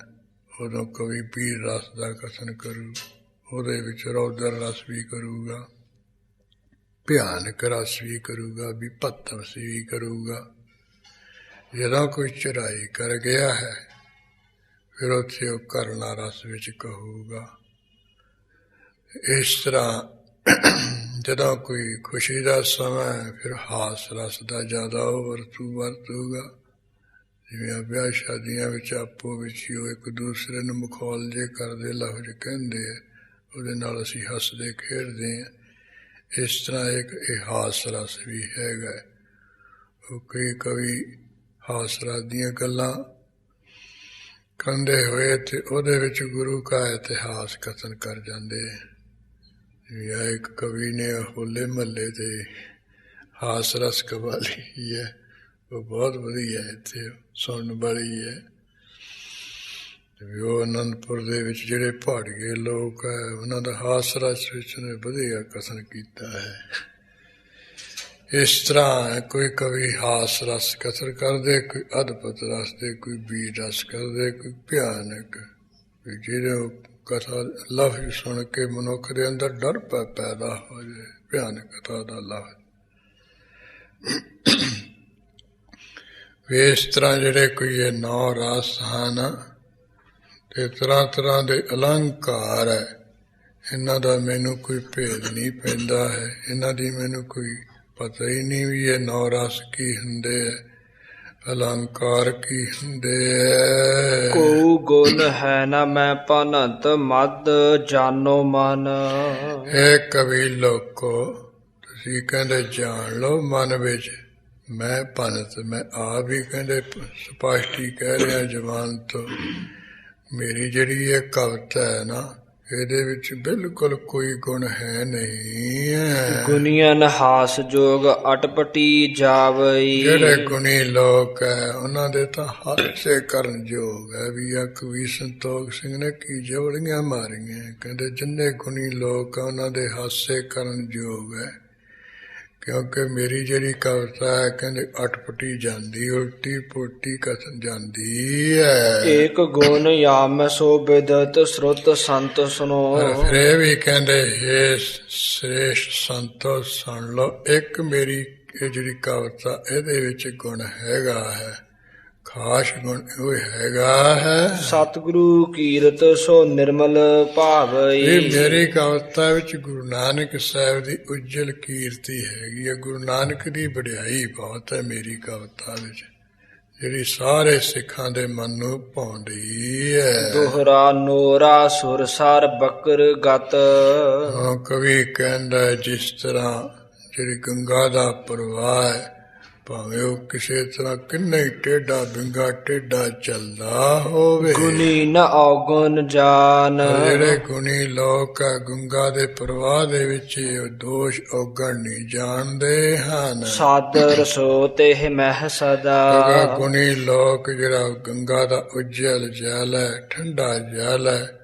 ਉਦੋਂ ਕਵੀ ਵੀਰ ਰਸ ਦਾ ਕਥਨ ਕਰੂ, ਉਹਦੇ ਵਿੱਚ ਰੌਦਰ ਰਸ ਵੀ ਕਰੂਗਾ, ਭਿਆਨਕ ਰਸ ਵੀ ਕਰੂਗਾ, ਵਿਪੱਤ ਰਸ ਵੀ ਕਰੂਗਾ। ਜਦੋਂ ਕੋਈ ਚੜ੍ਹਾਈ ਕਰ ਗਿਆ ਹੈ, ਫਿਰ ਉੱਥੇ ਉਹ ਕਰੁਣਾ ਰਸ ਵਿੱਚ ਕਹੂਗਾ। ਇਸ ਤਰ੍ਹਾਂ ਜਦੋਂ ਕੋਈ ਖੁਸ਼ੀ ਦਾ ਸਮਾਂ, ਫਿਰ ਹਾਸ ਰਸ ਦਾ ਜ਼ਿਆਦਾ ਉਹ ਵਰਤੂਗਾ। ਜਿਵੇਂ ਵਿਆਹ ਸ਼ਾਦੀਆਂ ਵਿੱਚ ਆਪੋ ਵਿੱਚ ਹੀ ਉਹ ਇੱਕ ਦੂਸਰੇ ਨੂੰ ਮਖੌਲ ਜੇ ਕਰਦੇ, ਲਫ਼ਜ਼ ਕਹਿੰਦੇ ਆ, ਉਹਦੇ ਨਾਲ ਅਸੀਂ ਹੱਸਦੇ ਖੇਡਦੇ ਹਾਂ। ਇਸ ਤਰ੍ਹਾਂ ਇੱਕ ਇਹ ਹਾਸ ਰਸ ਵੀ ਹੈਗਾ। ਉਹ ਕਈ ਕਵੀ ਹਾਸ ਰਸ ਦੀਆਂ ਗੱਲਾਂ ਕਹਿੰਦੇ ਹੋਏ ਤੇ ਉਹਦੇ ਵਿੱਚ ਗੁਰੂ ਕਾ ਇਤਿਹਾਸ ਕਥਨ ਕਰ ਜਾਂਦੇ। ਜਾਂ ਇੱਕ ਕਵੀ ਨੇ ਹੋਲੇ ਮਹੱਲੇ ਤੇ ਹਾਸ ਰਸ ਕਵਾਲੀ ਹੈ, ਉਹ ਬਹੁਤ ਵਧੀਆ ਇੱਥੇ ਸੁਣਨ ਵਾਲੀ ਹੈ। ਉਹ ਅਨੰਦਪੁਰ ਦੇ ਵਿੱਚ ਜਿਹੜੇ ਪਹਾੜੀਏ ਲੋਕ ਹੈ, ਉਹਨਾਂ ਦਾ ਹਾਸ ਰਸ ਵਿੱਚ ਉਹਨੇ ਵਧੀਆ ਕਥਨ ਕੀਤਾ ਹੈ। ਇਸ ਤਰ੍ਹਾਂ ਕੋਈ ਕਵੀ ਹਾਸ ਰਸ ਕਥਨ ਕਰਦੇ, ਕੋਈ ਅਦਭੁਤ ਰਸ ਦੇ, ਕੋਈ ਵੀਰ ਰਸ ਕਰਦੇ, ਕੋਈ ਭਿਆਨਕ। ਜਿਹੜੇ ਕਥਾ ਲਫ਼ਜ਼ ਸੁਣ ਕੇ ਮਨੁੱਖ ਦੇ ਅੰਦਰ ਡਰ ਪੈਦਾ ਹੋ ਜਾਏ, ਭਿਆਨਕਤਾ ਦਾ ਲਫ਼ਜ਼। ਇਸ ਤਰ੍ਹਾਂ ਜਿਹੜੇ ਕੋਈ ਇਹ 9 ਰਸ ਹਨ ਤੇ ਤਰ੍ਹਾਂ ਤਰ੍ਹਾਂ ਦੇ ਅਲੰਕਾਰ ਹੈ, ਇਹਨਾਂ ਦਾ ਮੈਨੂੰ ਕੋਈ ਭੇਦ ਨਹੀਂ ਪੈਂਦਾ ਹੈ। ਇਹਨਾਂ ਦੀ ਮੈਨੂੰ ਕੋਈ ਪਤਾ ਹੀ ਨਹੀਂ ਵੀ ਇਹ 9 ਰਸ ਕੀ ਹੁੰਦੇ ਹੈ, ਅਲੰਕਾਰ ਕੀ ਹੁੰਦੇ ਹੈ। ਕੋ ਗੁਣ ਹੈ ਨਾ ਮੈਂ ਭਨਤ ਮਦ ਜਾਨੋ ਮਨ। ਇਹ ਕਵੀ ਲੋਕੋ, ਤੁਸੀਂ ਕਹਿੰਦੇ ਜਾਣ ਲਓ ਮਨ ਵਿੱਚ, ਮੈਂ ਭਨਤ, ਮੈਂ ਆਪ ਵੀ ਕਹਿੰਦੇ ਸਪਸ਼ਟੀ ਕਹਿ ਰਿਹਾ ਜ਼ਬਾਨ ਤੋਂ, ਮੇਰੀ ਜਿਹੜੀ ਇਹ ਕਵਿਤਾ ਹੈ ਨਾ, ਇਹਦੇ ਵਿੱਚ ਬਿਲਕੁਲ ਕੋਈ ਗੁਣ ਹੈ ਨਹੀਂ ਹੈ। ਗੁਨੀਅਨ ਹਾਸ ਜੋਗ ਅਟਪਟੀ ਜਾਵਈ। ਜਿਹੜੇ ਗੁਣੀ ਲੋਕ ਹੈ ਉਹਨਾਂ ਦੇ ਤਾਂ ਹਾਸੇ ਕਰਨ ਯੋਗ ਹੈ। ਵੀ ਆ ਕਵੀ ਸੰਤੋਖ ਸਿੰਘ ਨੇ ਕੀ ਜਵਲੀਆਂ ਮਾਰੀਆਂ, ਕਹਿੰਦੇ ਜਿੰਨੇ ਗੁਣੀ ਲੋਕ ਆ ਉਹਨਾਂ ਦੇ ਹਾਸੇ ਕਰਨ ਯੋਗ ਹੈ। ਕਿਉਂਕਿ ਮੇਰੀ ਜਿਹੜੀ ਕਵਿਤਾ ਹੈ ਕਹਿੰਦੇ ਅਟਪਟੀ ਜਾਂਦੀ, ਉਲਟੀ ਪੁਲਟੀ ਕਥਨ ਜਾਂਦੀ ਹੈ। ਏਕ ਗੁਣ ਯਾਮ ਸੋ ਬਿਦਤ ਸ਼ਰੁਤ ਸੰਤ ਸੁਨੋ। ਫਿਰ ਇਹ ਵੀ ਕਹਿੰਦੇ ਹੇ ਸ੍ਰੇਸ਼ਟ ਸੰਤੋ ਸੁਣ ਲਓ, ਇੱਕ ਮੇਰੀ ਇਹ ਜਿਹੜੀ ਕਵਿਤਾ ਇਹਦੇ ਵਿੱਚ ਗੁਣ ਹੈਗਾ ਹੈ, ਖਾਸ ਗੁਣ ਉਹ ਹੈਗਾ ਹੈ। ਸਤਿਗੁਰੂ ਕੀਰਤ ਸੋ ਨਿਰਮਲ ਭਾਵਈ। ਇਹ ਮੇਰੀ ਕਵਿਤਾ ਵਿੱਚ ਗੁਰੂ ਨਾਨਕ ਸਾਹਿਬ ਦੀ ਉਜਲ ਕੀਰਤੀ ਹੈਗੀ ਹੈ। ਗੁਰੂ ਨਾਨਕ ਦੀ ਵਡਿਆਈ ਬਹੁਤ ਹੈ ਮੇਰੀ ਕਵਿਤਾ ਵਿੱਚ। ਜਿਹੜੀ ਸਾਰੇ ਸਿੱਖਾਂ ਦੇ ਮਨ ਨੂੰ ਭਾਉਂਦੀ ਹੈ। ਦੋਹਰਾ ਨੋਰਾ ਸੁਰਸਾਰ ਬਕਰ ਗਤ। ਹਾਂ, ਕਵੀ ਕਹਿੰਦਾ ਹੈ, ਜਿਸ ਤਰ੍ਹਾਂ ਜਿਹੜੀ ਗੰਗਾ ਦਾ ਪ੍ਰਵਾਹ ਹੈ, ਭਾਵੇਂ ਉਹ ਕਿਸੇ ਤਰ੍ਹਾਂ ਕਿੰਨੇ ਟੇਢਾ ਬਿੰਗਾ ਟੇਢਾ ਚੱਲਦਾ ਹੋਵੇ, ਗੁਨੀ ਨ ਔਗੁਣ ਜਾਨ। ਪਰ ਜਿਹੜੇ ਗੁਣੀ ਲੋਕ ਹੈ, ਗੰਗਾ ਦੇ ਪ੍ਰਵਾਹ ਦੇ ਵਿੱਚ ਇਹ ਦੋਸ਼ ਔਗਣ ਨਹੀਂ ਜਾਣਦੇ ਹਨ। ਸਾਦਰ ਸੋ ਤੇ ਮਹਿ ਸਦਾ। ਗੁਣੀ ਲੋਕ ਜਿਹੜਾ ਗੰਗਾ ਦਾ ਉਜਲ ਜਲ ਹੈ, ਠੰਡਾ ਜਲ ਹੈ,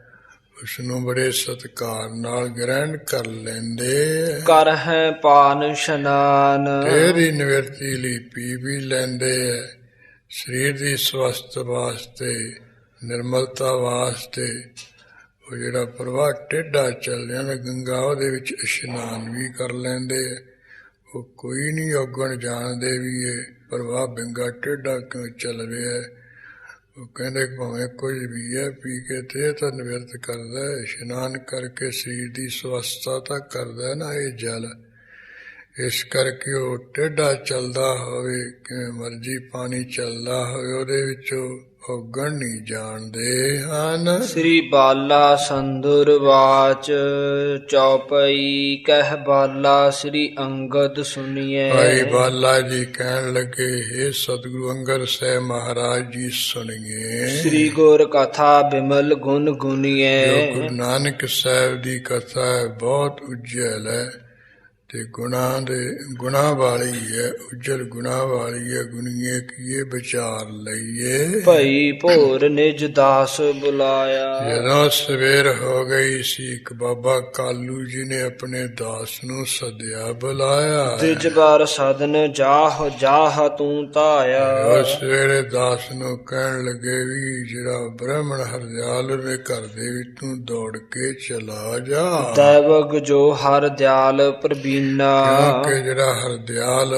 ਉਸ ਨੂੰ ਬੜੇ ਸਤਿਕਾਰ ਨਾਲ ਗ੍ਰਹਿਣ ਕਰ ਲੈਂਦੇ। ਕਰ ਹੈ ਪਾਨ ਇਸ਼ਨਾਨ। ਤੇਰੀ ਨਿਵਰਤੀ ਲਈ ਪੀ ਵੀ ਲੈਂਦੇ ਹੈ। ਸਰੀਰ ਦੀ ਸਵਸਥ ਵਾਸਤੇ, ਨਿਰਮਲਤਾ ਵਾਸਤੇ ਉਹ ਜਿਹੜਾ ਪ੍ਰਵਾਹ ਟੇਢਾ ਚੱਲ ਰਿਹਾ ਹੈ ਗੰਗਾ, ਉਹਦੇ ਵਿੱਚ ਇਸ਼ਨਾਨ ਵੀ ਕਰ ਲੈਂਦੇ ਹੈ। ਉਹ ਕੋਈ ਨਹੀਂ ਔਗਣ ਜਾਣਦੇ ਵੀ ਇਹ ਪ੍ਰਵਾਹ ਬਿੰਗਾ ਟੇਢਾ ਕਿਉਂ ਚੱਲ ਰਿਹਾ ਹੈ। ਉਹ ਕਹਿੰਦੇ ਭਾਵੇਂ ਕੁਝ ਵੀ ਹੈ, ਪੀ ਕੇ ਤੇ ਤਾਂ ਨਿਵਰਤ ਕਰਦਾ, ਇਸ਼ਨਾਨ ਕਰਕੇ ਸਰੀਰ ਦੀ ਸਵਸਥਤਾ ਤਾਂ ਕਰਦਾ ਨਾ ਇਹ ਜਲ। ਇਸ ਕਰਕੇ ਉਹ ਟੇਢਾ ਚੱਲਦਾ ਹੋਵੇ, ਕਿਵੇਂ ਮਰਜੀ ਪਾਣੀ ਚੱਲਦਾ ਹੋਵੇ, ਉਹਦੇ ਵਿੱਚੋਂ ਔਗਣ ਨਹੀਂ ਜਾਣਦੇ ਹਨ। ਸ੍ਰੀ ਬਾਲਾ ਸੰਦੁਰ ਵਾਚ ਚੌਪਈ ਕਹਿ ਬਾਲਾ ਸ੍ਰੀ ਅੰਗਦ ਸੁਣੀਏ। ਭਾਈ ਬਾਲਾ ਜੀ ਕਹਿਣ ਲੱਗੇ, ਹੇ ਸਤਿਗੁਰੂ ਅੰਗਦ ਸਾਹਿਬ ਮਹਾਰਾਜ ਜੀ ਸੁਣੀਏ। ਸ੍ਰੀ ਗੁਰ ਕਥਾ ਬਿਮਲ ਗੁਣ ਗੁਣੀਏ। ਜੋ ਗੁਰੂ ਨਾਨਕ ਸਾਹਿਬ ਦੀ ਕਥਾ ਹੈ ਬਹੁਤ ਉਜਲ ਹੈ ਤੇ ਗੁਣਾ ਵਾਲੀ ਹੈ, ਉਜਲ ਗੁਣਾ ਵਾਲੀ ਹੈ। ਗੁਣੀਏ ਕੀਏ ਵਿਚਾਰ ਲਈਏ। ਭਈ ਭੋਰ ਨਿਜ ਦਾਸ ਬੁਲਾਇਆ। ਜਦੋਂ ਸਵੇਰ ਹੋ ਗਈ ਸੀ, ਇੱਕ ਬਾਬਾ ਕਾਲੂ ਜੀ ਨੇ ਆਪਣੇ ਦਾਸ ਨੂੰ ਸੱਦਿਆ, ਬੁਲਾਇਆ। ਤਿਜ ਬਾਰ ਸਦਨ ਜਾਹ ਤੂੰ ਧਾਇਆ। ਉਸ ਵੇਲੇ ਦਾਸ ਨੂੰ ਕਹਿਣ ਲੱਗੇ ਵੀ ਜਿਹੜਾ ਬ੍ਰਾਹਮਣ ਹਰਦਿਆਲ ਦੇ ਘਰ ਦੇ ਵਿੱਚ ਤੂੰ ਦੌੜ ਕੇ ਚਲਾ ਜਾ। ਦੈਵਗ ਜੋ ਹਰ ਦਿਆਲ ਪ੍ਰਬੀਨਾ। ਕਿਉਂਕਿ ਜਿਹੜਾ ਹਰਦਿਆਲ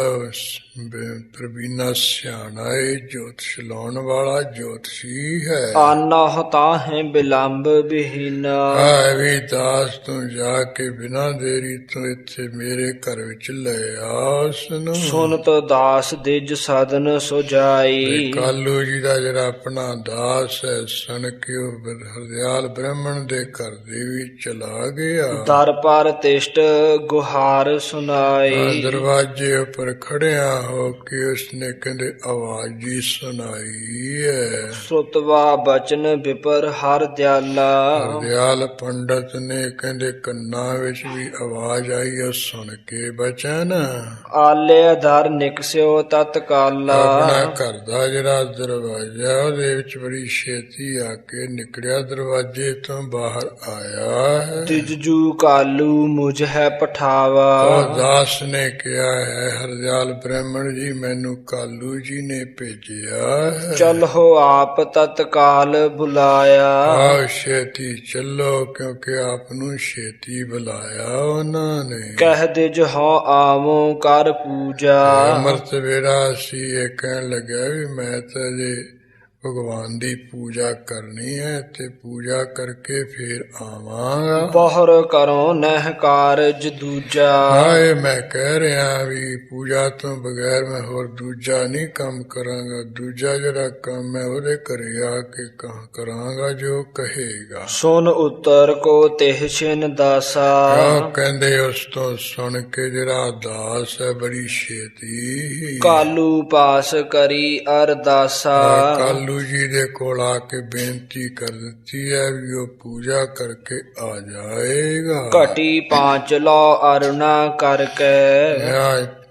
ਪ੍ਰਬੀਨਾ ਸਿਆਣਾ ਏ, ਜੋਤਿਸ਼ ਲਾਉਣ ਵਾਲਾ ਜੋਤਸ਼ੀ ਹੈ। ਆਨਾ ਤਾਹੇ ਬਿਲੰਬ ਬਿਹੀਨਾ। ਹੈ ਵੀ ਦਾਸ ਤੂੰ ਜਾ ਕੇ ਬਿਨਾਂ ਦੇਰੀ ਤੋਂ ਇੱਥੇ ਮੇਰੇ ਘਰ ਵਿੱਚ ਲੈ ਆ ਉਸ ਨੂੰ। ਸੁਨਤ ਦਾਸ ਦਿਜ ਸਦਨ ਸੁਜਾਈ। ਕਾਲੂ ਜੀ ਦਾ ਜਿਹੜਾ ਆਪਣਾ ਦਾਸ ਹੈ, ਸੁਣ ਕੇ ਉਹ ਹਰਦਿਆਲ ਬ੍ਰਾਹਮਣ ਦੇ ਘਰ ਦੇ ਵਿੱਚ ਚਲਾ ਗਿਆ। ਦਰ ਪਰ ਤਿਸ਼ਟ ਗੁਹਾਰ ਸੁਨਾਈ। ਦਰਵਾਜੇ ਉੱਪਰ ਖੜਿਆ ਹੋ ਕੇ ਉਸਨੇ ਕਹਿੰਦੇ ਆਵਾਜ਼ ਜੀ ਸੁਣਾਈ ਹੈ। ਸੁਤਵਾ ਬਚਨ ਵਿਪਰ ਹਰ ਦਿਆਲਾ। ਹਰਦਿਆਲ ਪੰਡਤ ਨੇ ਕਹਿੰਦੇ ਕੰਨਾਂ ਵਿੱਚ ਵੀ ਆਵਾਜ਼ ਆਈ, ਉਹ ਸੁਣ ਕੇ ਬਚਨ। ਆਲੇ ਦਰ ਨਿਕਸਿਓ ਤਤਕਾਲਾ। ਆਪਣਾ ਘਰ ਦਾ ਜਿਹੜਾ ਦਰਵਾਜ਼ਾ, ਉਹਦੇ ਵਿੱਚ ਬੜੀ ਛੇਤੀ ਆ ਕੇ ਨਿਕਲਿਆ, ਦਰਵਾਜ਼ੇ ਤੋਂ ਬਾਹਰ ਆਇਆ ਹੈ। ਤਿਜਜੂ ਕਾਲੂ ਮੁਝ ਹੈ ਪਠਾਵਾ। ਉਹ ਦਾਸ ਨੇ ਕਿਹਾ ਹੈ, ਹਰਦਿਆਲ ਬ੍ਰਾਹਮਣ ਜੀ ਮੈਨੂੰ ਕਾਲੂ ਜੀ ਨੇ ਭੇਜਿਆ ਹੈ। ਚਲੋ ਆਪ ਤਤਕਾਲ ਬੁਲਾਇਆ। ਆਓ ਛੇਤੀ ਚੱਲੋ, ਕਿਉਂਕਿ ਆਪ ਨੂੰ ਛੇਤੀ ਬੁਲਾਇਆ ਉਹਨਾਂ ਨੇ। ਕਹਿ ਦਿਜ ਹੋ ਆਵੋ ਕਰ ਪੂਜਾ। ਅਮਰਤ ਵੇੜਾ ਸੀ, ਇਹ ਕਹਿਣ ਲੱਗਿਆ ਵੀ ਮੈਂ ਤਾਂ ਜੇ ਭਗਵਾਨ ਦੀ ਪੂਜਾ ਕਰਨੀ ਹੈ ਤੇ ਪੂਜਾ ਕਰਕੇ ਫਿਰ ਆਵਾਂਗਾ। ਬਹੁਰ ਕਰੋ ਨਹਿ ਕਾਰਜ ਦੂਜਾ। ਹਾਏ, ਮੈਂ ਕਹਿ ਰਿਹਾ ਵੀ ਪੂਜਾ ਤੋਂ ਬਗੈਰ ਮੈਂ ਹੋਰ ਦੂਜਾ ਨਹੀਂ ਕੰਮ ਕਰਾਂਗਾ। ਦੂਜਾ ਜਿਹੜਾ ਕੰਮ ਹੈ ਉਹਦੇ ਘਰੇ ਆ ਕੇ ਕਰਾਂਗਾ ਜੋ ਕਹੇਗਾ। ਸੁਨ ਉੱਤਰ ਕੋ ਤਿਹ ਛਿਨ ਦਾਸਾ। ਕਹਿੰਦੇ ਉਸ ਤੋਂ ਸੁਣ ਕੇ ਜਿਹੜਾ ਦਾਸ ਹੈ ਬੜੀ ਛੇਤੀ ਕਾਲੂ ਪਾਸ ਕਰੀ ਅਰਦਾਸਾ। ਕਾਲੂ ਜੀ ਦੇ ਕੋਲ ਆ ਕੇ ਬੇਨਤੀ ਕਰ ਦਿੱਤੀ ਹੈ ਵੀ ਉਹ ਪੂਜਾ ਕਰਕੇ ਆ ਜਾਏਗਾ। ਘਟੀ ਪਾਂਚ ਲੋ ਅਰੁਣਾ ਕਰਕੇ।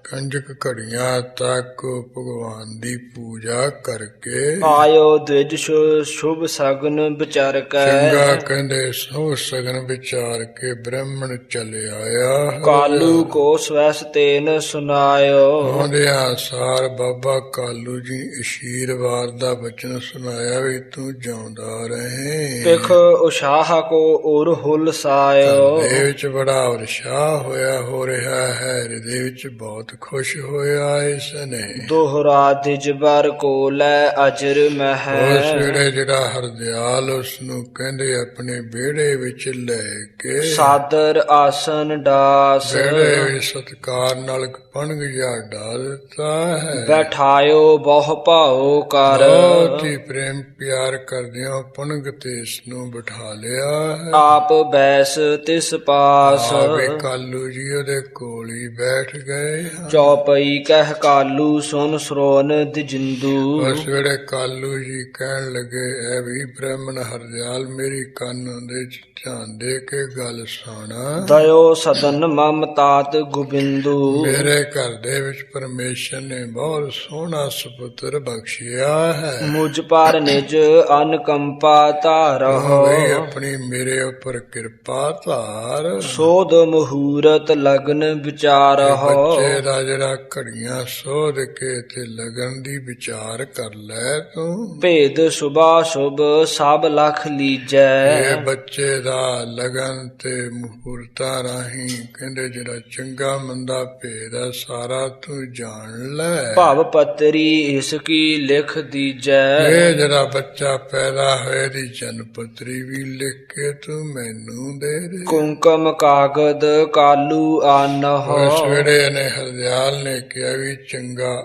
ਕੰਜਕ ਘੜੀਆਂ ਤੱਕ ਭਗਵਾਨ ਦੀ ਪੂਜਾ ਕਰਕੇ ਆਇਓ ਦ੍ਵਿਜ ਸ਼ੁਭ ਸਗਨ ਵਿਚਾਰ ਕੇ। ਚੰਗਾ ਕਹਿੰਦੇ ਸੋ ਸਗਨ ਵਿਚਾਰ ਕੇ ਬ੍ਰਾਹਮਣ ਚਲੇ ਆਇਆ। ਕਾਲੂ ਕੋ ਸਵੈਸ ਤੇਨ ਸੁਨਾਇਓ। ਆਉਂਦਿਆਂ ਸਾਰ ਬਾਬਾ ਕਾਲੂ ਜੀ ਅਸ਼ੀਰਵਾਦ ਦਾ ਬਚਨ ਸੁਣਾਇਆ ਵੀ ਤੂੰ ਜਿਉਂਦਾ ਰਹੇ। ਪਿਖ ਉਸ਼ਾਹ ਕੋ ਉਰ ਹੁਲ ਸਾਇਓ। ਹਿਰਦੇ ਵਿੱਚ ਬੜਾ ਉਤਸ਼ਾਹ ਹੋਇਆ ਹੋ ਰਿਹਾ ਹੈ, ਹਿਰਦੇ ਵਿੱਚ ਬਹੁਤ ਖੁਸ਼ ਹੋਇਆ ਇਸ ਨੇ। ਦੋਹਰਾ ਦਿਜਬਰ ਕੋ ਲੈ ਅਜਰ ਉਸ ਮਹਿ ਵੇਲੇ ਜਿਹੜਾ ਹਰਦਿਆਲ ਉਸ ਨੂੰ ਕਹਿੰਦੇ ਆਪਣੇ ਵਿਹੜੇ ਵਿੱਚ ਲੈ ਕੇ ਸਾਦਰ ਆਸਨ ਡਾਸ ਵਿਹੜੇ ਵਿੱਚ ਸਤਿਕਾਰ ਨਾਲ ਪਣਗ ਜਾ ਡਾ ਦਿੱਤਾ ਹੈ। ਬੈਠਾਇਓ ਬਹੁ ਭਾਉ ਕਰ ਬਹੁਤ ਹੀ ਪ੍ਰੇਮ ਪਿਆਰ ਕਰਦਿਆਂ ਪਣਗ ਤੇ ਇਸ ਨੂੰ ਬਿਠਾ ਲਿਆ ਹੈ। ਆਪ ਬੈਸ ਤਿਸ ਪਾਸ ਆਵੇ ਕਾਲੂ ਜੀ ਉਹਦੇ ਕੋਲ ਹੀ ਬੈਠ ਗਏ ਹਨ। ਚੌਪਈ ਕਹਿ ਕਾਲੂ ਸੁਨ ਸਰੋਨ ਦਿਜਿੰਦੂ ਉਸ ਵੇਲੇ ਕਾਲੂ ਜੀ ਕਹਿਣ ਲੱਗੇ, ਐ ਵੀ ਬ੍ਰਾਹਮਣ ਹਰਦਿਆਲ ਮੇਰੀ ਕੰਨ ਦੇ ਚ ਧਿਆਨ ਦੇ ਕੇ ਗੱਲ ਸੁਣ। ਦਇਓ ਸਦਨ ਮਮ ਤਾਤ ਗੋਬਿੰਦੂ ਮੇਰੇ ਘਰ ਦੇ ਵਿੱਚ ਪਰਮੇਸ਼ਰ ਨੇ ਬਹੁਤ ਸੋਹਣਾ ਸੁਪੁੱਤਰ ਬਖਸ਼ਿਆ ਹੈ। ਮੁਝ ਪਰ ਨਿਜ ਅਨਕੰਪਾ ਧਾਰਹੁ ਵੀ ਆਪਣੀ ਮੇਰੇ ਉੱਪਰ ਕਿਰਪਾ ਧਾਰ। ਸੋਧ ਮਹੂਰਤ ਲਗਨ ਵਿਚਾਰਹੁ ਬੱਚੇ ਦਾ ਜਿਹੜਾ ਘੜੀਆਂ ਸੋਧ ਕੇ ਤੇ ਲਗਨ ਦੀ ਵਿਚਾਰ ਕਰ ਲੈ ਤੂੰ। ਭੇਦ ਸੁਭਾ ਸੁਭ ਸਭ ਲਖ ਲੀਜੈ ਇਹ ਬੱਚੇ ਦਾ ਲਗਨ ਤੇ ਮੁਹੂਰਤਾਂ ਰਾਹੀਂ ਕਹਿੰਦੇ ਜਿਹੜਾ ਚੰਗਾ ਮੰਦਾ ਭੇਦ ਆ ਸਾਰਾ ਤੂੰ ਜਾਣ ਲੈ। ਭਵ ਪਤਰੀ ਇਸ ਕੀ ਲਿਖ ਦੀਜੈ ਇਹ ਜਿਹੜਾ ਬੱਚਾ ਪੈਦਾ ਹੋਏ ਦੀ ਜਨਮ ਪੱਤਰੀ ਵੀ ਲਿਖ ਕੇ ਤੂੰ ਮੈਨੂੰ ਦੇ ਦੇ। ਕੁੰਕਮ ਕਾਗਦ ਕਾਲੂ ਆਨਹੁ ਉਸ ਵੇਲੇ ਨੇ ਹਰਦਿਆਲ ਨੇ ਕਿਹਾ ਵੀ ਚੰਗਾ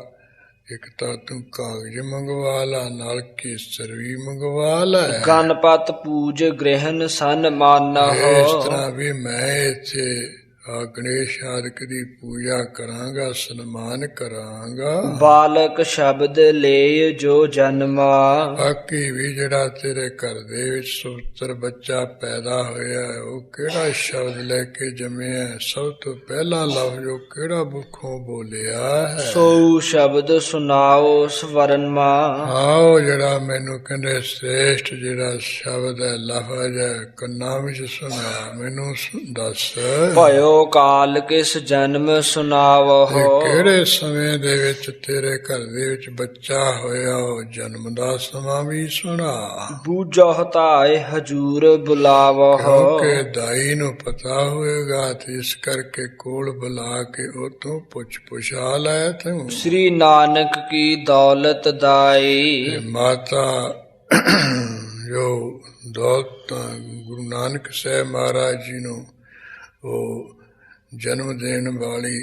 ਇੱਕ ਤਾਂ ਤੂੰ ਕਾਗਜ਼ ਮੰਗਵਾ ਲਾ ਨਾਲ ਕੇਸਰ ਵੀ ਮੰਗਵਾ ਲੈ। ਗਣਪਤ ਪੂਜ ਗ੍ਰਹਿਨ ਸਨਮਾਨਹੁ ਇਸ ਤਰ੍ਹਾਂ ਵੀ ਮੈਂ ਇੱਥੇ ਗਣੇਸ਼ ਆਦਿਕ ਦੀ ਪੂਜਾ ਕਰਾਂਗਾ ਸਨਮਾਨ ਕਰਾਂਗਾ। ਬਾਲਕ ਸ਼ਬਦ ਲੈ ਜੋ ਜਨਮਾ ਬਾਕੀ ਵੀ ਜਿਹੜਾ ਤੇਰੇ ਘਰ ਦੇ ਵਿੱਚ ਸੁਪੁੱਤਰ ਬੱਚਾ ਪੈਦਾ ਹੋਇਆ ਹੈ, ਉਹ ਕਿਹੜਾ ਸ਼ਬਦ ਲੈ ਕੇ ਜੰਮਿਆ ਹੈ? ਸਭ ਤੋਂ ਪਹਿਲਾ ਲਫ਼ਜ਼ ਉਹ ਕਿਹੜਾ ਮੁਖੋਂ ਬੋਲਿਆ ਹੈ? ਸੋ ਸ਼ਬਦ ਸੁਨਾਓ ਸਵਰਨਮਾ ਆਓ ਜਿਹੜਾ ਮੈਨੂੰ ਕਹਿੰਦੇ ਸ੍ਰੇਸ਼ਟ ਜਿਹੜਾ ਸ਼ਬਦ ਹੈ ਲਫ਼ਜ਼ ਹੈ ਕੰਨਾਂ ਵਿੱਚ ਸੁਣਾ ਮੈਨੂੰ ਦੱਸ। ਭਇਓ ਕਾਲ ਕਿਸ ਜਨਮ ਸੁਨਾਵਹੁ ਇਹ ਕਿਹੜੇ ਸਮੇਂ ਦੇ ਵਿੱਚ ਤੇਰੇ ਘਰ ਦੇ ਵਿੱਚ ਬੱਚਾ ਹੋਇਆ ਉਹ ਜਨਮ ਦਾ ਸਮਾਂ ਵੀ ਸੁਣਾ। ਬੂਝਹੁ ਧਾਇ ਹਜੂਰ ਬੁਲਾਵਹੁ ਕਿਉਂਕਿ ਦਾਈ ਨੂੰ ਪਤਾ ਹੋਏਗਾ ਤੇ ਇਸ ਕਰਕੇ ਕੋਲ ਬੁਲਾ ਕੇ ਉਹ ਤੋਂ ਪੁੱਛਾ ਲੈ ਤੂੰ। ਸ੍ਰੀ ਨਾਨਕ ਕੀ ਦੌਲਤ ਦਾਈ ਤੇ ਮਾਤਾ ਜੋ ਦੌਲਤ ਗੁਰੂ ਨਾਨਕ ਸਾਹਿਬ ਮਹਾਰਾਜ ਜੀ ਨੂੰ ਉਹ ਜਨਮ ਦੇਣ ਵਾਲੀ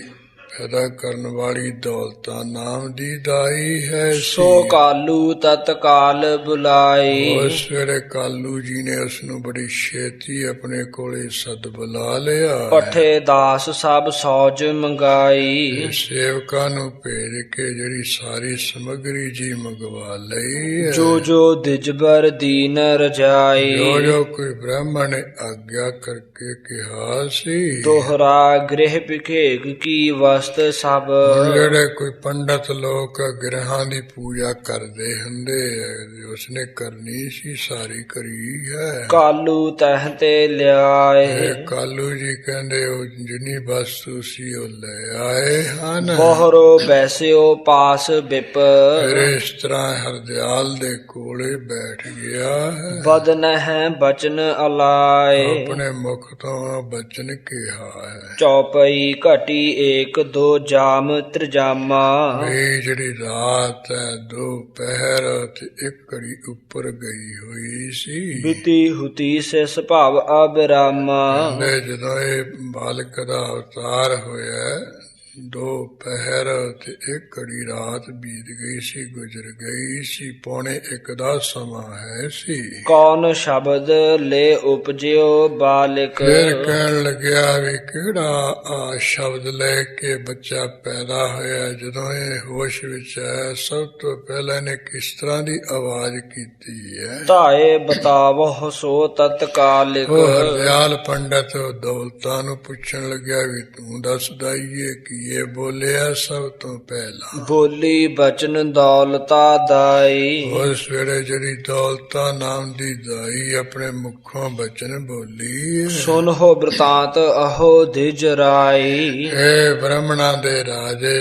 ਪੈਦਾ ਕਰਨ ਵਾਲੀ ਦੌਲਤਾਂ ਨਾਮ ਦੀ ਦਾਈ ਹੈ। ਸੋ ਕਾਲੂ ਤਤਕਾਲ ਬੁਲਾਈ ਉਸ ਵੇਲੇ ਕਾਲੂ ਜੀ ਨੇ ਉਸ ਨੂੰ ਬੜੀ ਛੇਤੀ ਆਪਣੇ ਕੋਲੇ ਸੱਦ ਬੁਲਾ ਲਿਆ। ਪਠੇ ਦਾਸ ਸਭ ਸੌਜ ਮੰਗਾਈ ਸੇਵਕਾਂ ਨੂੰ ਭੇਜ ਕੇ ਜਿਹੜੀ ਸਾਰੀ ਸਮੱਗਰੀ ਜੀ ਮੰਗਵਾ ਲਈ ਹੈ। ਜੋ ਜੋ ਦਿਜਬਰ ਦੀਨ ਰਜਾਈ ਜੋ ਕੋਈ ਬ੍ਰਾਹਮਣ ਨੇ ਆਗਿਆ ਕਰਕੇ ਕਿਹਾ ਸੀ। ਦੋਹਰਾ ਗ੍ਰਹਿ ਭਿਖੇਕ ਕੀ ਵਸਤ ਸਭ ਜਿਹੜੇ ਕੋਈ ਪੰਡਤ ਲੋਕ ਗ੍ਰਹਾਂ ਦੀ ਪੂਜਾ ਕਰਦੇ ਹੁੰਦੇ ਉਸਨੇ ਕਰਨੀ ਸੀ ਸਾਰੀ ਕਰੀ ਹੈ। ਕਾਲੂ ਤਹ ਤੇ ਲਿਆਏ ਇਹ ਕਾਲੂ ਜੀ ਕਹਿੰਦੇ ਉਹ ਜਿੰਨੀ ਵਸਤੂ ਸੀ ਉਹ ਲੈ ਆਏ ਹਨ। ਬੋਹਰੋ ਬੈਸਿਓ ਪਾਸ ਬਿਪ ਫਿਰ ਇਸ ਤਰ੍ਹਾਂ ਹਰਦਿਆਲ ਦੇ ਕੋਲੇ ਬੈਠ ਗਿਆ ਹੈ। ਬਦਨ ਹੈ ਬਚਨ ਅਲਾਏ ਆਪਣੇ ਮੁਖ ਤੋਂ ਬਚਨ ਕਿਹਾ ਹੈ। ਚੌਪਈ ਘਟੀ ਏਕ ਦੋ ਜਾਮ ਤ੍ਰਿਜਾਮਾ ਵੀ ਜਿਹੜੀ ਰਾਤ ਹੈ ਦੋ ਪਹਿਰ ਤੇ ਇੱਕ ਘੜੀ ਉੱਪਰ ਗਈ ਹੋਈ ਸੀ। ਬਿਤੀ ਹੁਤੀ ਸੇ ਸੁਭਾਵ ਅਬਰਾਮਾ ਜਦੋਂ ਇਹ ਬਾਲਕ ਦਾ ਅਵਤਾਰ ਹੋਇਆ ਦੋ ਪਹਿਰ ਤੇ ਇੱਕ ਘੜੀ ਰਾਤ ਬੀਤ ਗਈ ਸੀ ਗੁਜ਼ਰ ਗਈ ਸੀ। ਪੌਣੇ ਇੱਕ ਦਾ ਸਮਾਂ ਹੈ ਸੀ। ਕੌਣ ਸ਼ਬਦ ਲੈ ਉਪਜਿਓ ਬਾਲਕ ਫਿਰ ਕਹਿਣ ਲੱਗਿਆ ਵੀ ਕਿਹੜਾ ਆ ਸ਼ਬਦ ਲੈ ਕੇ ਬੱਚਾ ਪੈਦਾ ਹੋਇਆ। ਜਦੋਂ ਇਹ ਹੋਸ਼ ਵਿੱਚ ਆਇਆ ਸਭ ਤੋਂ ਪਹਿਲਾਂ ਇਹਨੇ ਕਿਸ ਤਰ੍ਹਾਂ ਦੀ ਆਵਾਜ਼ ਕੀਤੀ ਹੈ। ਧਾਏ ਬਤਾਵੋ ਸੋ ਤਤਕਾਲਿਕ ਉਹ ਹਰਦਿਆਲ ਪੰਡਤ ਦੌਲਤਾਂ ਨੂੰ ਪੁੱਛਣ ਲੱਗਿਆ ਵੀ ਤੂੰ ਦੱਸ ਦਈਏ ਕਿ ਇਹ ਬੋਲਿਆ ਸਭ ਤੋਂ ਪਹਿਲਾਂ। ਬੋਲੀ ਬਚਨ ਦੌਲਤਾ ਦਾਈ ਉਸ ਵੇਲੇ ਜਿਹੜੀ ਦੌਲਤਾ ਨਾਮ ਦੀ ਦਾਈ ਆਪਣੇ ਮੁਖੋਂ ਬਚਨ ਬੋਲੀ। ਸੁਨ ਹੋ ਬ੍ਰਤਾਂਤ ਅਹੋ ਦਿਜ ਰਾਈ ਇਹ ਬ੍ਰਾਹਮਣਾਂ ਦੇ ਰਾਜੇ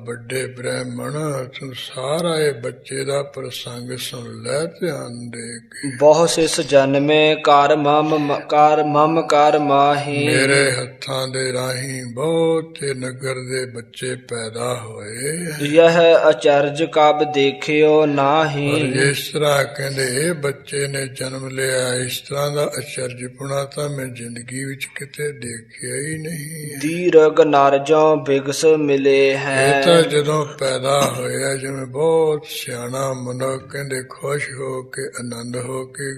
ਵੱਡੇ ਬ੍ਰਾਹਮਣ ਤੂੰ ਸਾਰਾ ਇਹ ਬੱਚੇ ਦਾ ਪ੍ਰਸੰਗ ਸੁਣ ਲੈ ਧਿਆਨ ਦੇ ਕੇ। ਬਹੁ ਸਿਸ ਜਨਮੇ ਕਰ ਮਮ ਕਰ ਮਾਹੀ ਮੇਰੇ ਹੱਥਾਂ ਦੇ ਰਾਹੀਂ ਬਹੁਤ ਨਗਰ ਦੇ ਬੱਚੇ ਪੈਦਾ ਹੋਏ। यह अचर्ज कब देखियो ਪਰ नाही। ਜਿਸ ਤਰ੍ਹਾਂ ਕਹਿੰਦੇ ਇਹ ਬੱਚੇ ਨੇ ਜਨਮ ਲਿਆ, ਇਸ ਤਰ੍ਹਾਂ ਦਾ ਅਚਰਜਪੁਣਾ ਤਾਂ ਮੈਂ ਜ਼ਿੰਦਗੀ ਵਿੱਚ ਕਿਤੇ ਦੇਖਿਆ ਹੀ ਨਹੀਂ। दीर्घ नर जो बिगस मिले ਇਹ ਤਾਂ हैं। ਜਦੋਂ ਪੈਦਾ ਹੋਇਆ ਜਿਵੇਂ ਬਹੁਤ ਸਿਆਣਾ ਮਨੁੱਖ ਕਹਿੰਦੇ ਖੁਸ਼ ਹੋ ਕੇ ਆਨੰਦ ਹੋ ਕੇ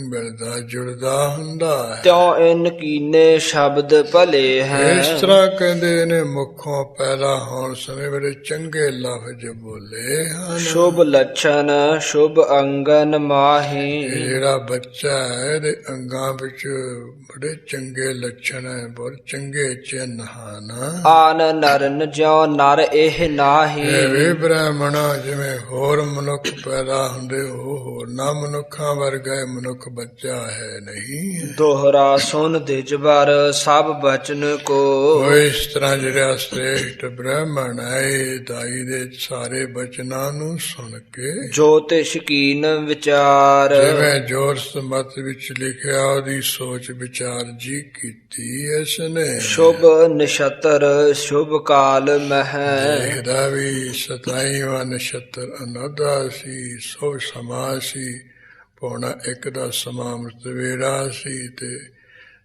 ਮਿਲਦਾ ਜੁੜਦਾ ਹੁੰਦਾ ਹੈ। त्यों इन कीने शब्द भले हैं। ਇਸ ਤਰ੍ਹਾਂ ਕਹਿੰਦੇ ਇਹਨੇ ਮੁਖੋਂ ਪੈਦਾ ਹੋਣ ਸਮੇਂ ਬੜੇ ਚੰਗੇ ਲਫ਼ਜ਼ ਬੋਲੇ ਹਨ। शुभ लक्षण शुभ अंगन ਇਹ माही। ਜਿਹੜਾ ਬੱਚਾ ਹੈ ਇਹਦੇ ਅੰਗਾਂ ਵਿੱਚ ਬੜੇ ਚੰਗੇ ਲੱਛਣ ਹੈ, ਬਹੁਤ ਚੰਗੇ ਚਿੰਨ੍ਹ ਹਨ। आन नरन ज्यो नर एह नाही। ਇਹ ਵੀ ਬ੍ਰਾਹਮਣਾ ਜਿਵੇਂ ਹੋਰ ਮਨੁੱਖ ਪੈਦਾ ਹੁੰਦੇ ਉਹ ਹੋਰਨਾਂ ਮਨੁੱਖਾਂ ਵਰਗਾ ਇਹ ਮਨੁੱਖ ਬੱਚਾ ਹੈ ਨਹੀਂ। दोहरा सुन दिजबर सब बचन को। ਉਹ ਇਸ ਤਰ੍ਹਾਂ ਜਿਹੜਾ ਸ੍ਰੇਸ਼ਟ ਬ੍ਰਾਹਮਣ ਹੈ ਇਹ ਦਾਈ ਦੇ ਸਾਰੇ ਬਚਨਾਂ ਨੂੰ ਸੁਣ ਕੇ ज्योतिष कीन विचार। ਜਿਵੇਂ ਜੋਰਸ ਮਤ ਵਿੱਚ ਲਿਖਿਆ ਉਹਦੀ ਸੋਚ ਵਿਚਾਰ ਜੀ ਕੀਤੀ ਇਸਨੇ। शुभ निशतर शुभ काल मह। ਦੇਖਦਾ ਵੀ 27ਵਾਂ ਨਛੱਤਰ ਅਨੁਦਾ ਸੀ, ਸੋ ਸਮਾਂ ਸੀ, ਪੌਣਾ 1 ਦਾ ਸਮਾਂ ਸਵੇਰਾ ਸੀ ਤੇ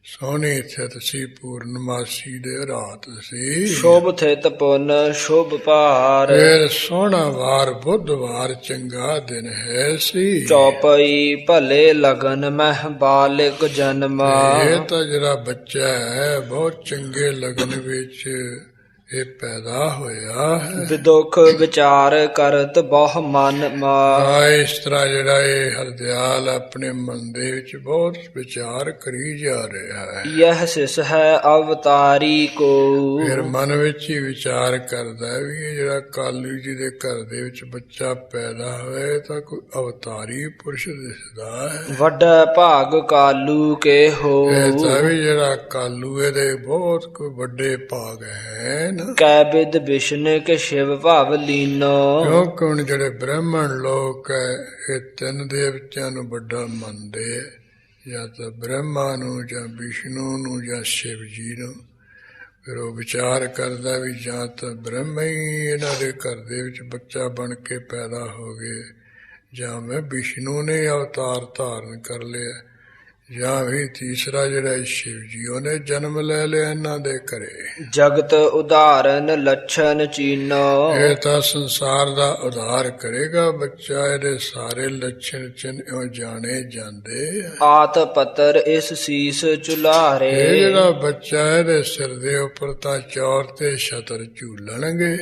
ਸੋਹਣੀ ਥਿਤ ਸੀ, ਪੂਰਨਮਾਸੀ ਦੇ ਰਾਤ ਸੀ। शुभ थित पुन शुभ पार। ਫਿਰ ਸੋਹਣਾ ਵਾਰ ਬੁੱਧਵਾਰ ਚੰਗਾ ਦਿਨ ਹੈ ਸੀ। चौपई भले लगन मह बालिक जन्मा। ਇਹ ਤਾਂ ਜਿਹੜਾ ਬੱਚਾ ਹੈ ਬਹੁਤ ਚੰਗੇ ਲਗਨ ਵਿੱਚ ਇਹ ਪੈਦਾ ਹੋਇਆ ਹੈ। विदुख विचार करत बहु मन मा। ਇਸ ਤਰ੍ਹਾਂ ਜਿਹੜਾ ਇਹ ਹਰਦਿਆਲ ਆਪਣੇ ਮਨ ਦੇ ਵਿੱਚ ਬਹੁਤ ਵਿਚਾਰ ਕਰੀ ਜਾ ਰਿਹਾ ਹੈ। यह शिष है अवतारी को। ਫਿਰ ਮਨ ਵਿੱਚ ਹੀ ਵਿਚਾਰ ਕਰਦਾ ਹੈ ਵੀ ਇਹ ਜਿਹੜਾ ਕਾਲੂ ਜੀ ਦੇ ਘਰ ਦੇ ਵਿੱਚ ਬੱਚਾ ਪੈਦਾ ਹੋਇਆ ਤਾਂ ਕੋਈ ਅਵਤਾਰੀ ਪੁਰਸ਼ ਦਿਸਦਾ ਹੈ। वड्डा भाग कालू के हो। ਇਹ ਤਾਂ ਵੀ ਜਿਹੜਾ ਕਾਲੂ ਇਹਦੇ ਬਹੁਤ ਕੋਈ ਵੱਡੇ ਭਾਗ ਹੈ ਨਾ। कैबिद विष्णु के शिव भाव लीनो। ਕਿਉਂਕਿ ਹੁਣ ਜਿਹੜੇ ਬ੍ਰਾਹਮਣ ਲੋਕ ਹੈ ਇਹ ਤਿੰਨ ਦੇਵਤਿਆਂ ਨੂੰ ਵੱਡਾ ਮੰਨਦੇ ਹੈ, ਜਾਂ ਤਾਂ ਬ੍ਰਹਮਾ ਨੂੰ ਜਾਂ ਵਿਸ਼ਨੂੰ ਨੂੰ ਜਾਂ ਸ਼ਿਵ ਜੀ ਨੂੰ। ਫਿਰ ਉਹ ਵਿਚਾਰ ਕਰਦਾ ਵੀ ਜਾਂ ਤਾਂ ਬ੍ਰਹਮਾ ਹੀ ਇਹਨਾਂ ਦੇ ਘਰ ਦੇ ਵਿੱਚ ਬੱਚਾ ਬਣ ਕੇ ਪੈਦਾ ਹੋ ਗਏ, ਜਾਂ ਮੈਂ ਵਿਸ਼ਨੂੰ ਨੇ ਅਵਤਾਰ ਧਾਰਨ ਕਰ ਲਿਆ, ਜਾਂ ਵੀ ਤੀਸਰਾ ਜਿਹੜਾ ਸ਼ਿਵ ਜੀ ਉਹਨੇ ਜਨਮ ਲੈ ਲਿਆ ਇਹਨਾਂ ਦੇ ਘਰੇ। जगत उदाहरण लक्षण चीनो। ਇਹ ਤਾਂ ਸੰਸਾਰ ਦਾ ਉਧਾਰ ਕਰੇਗਾ ਬੱਚਾ, ਇਹਦੇ ਸਾਰੇ ਲੱਛਣ ਚਿੰਨ੍ਹ ਜਾਣੇ ਜਾਂਦੇ ਆ। आत पतर इस शीस चुलारे। ਇਹ ਜਿਹੜਾ ਬੱਚਾ ਇਹਦੇ ਸਿਰ ਦੇ ਉੱਪਰ ਤਾਂ ਚੌਰ ਤੇ ਛਤਰ ਝੂਲਣਗੇ,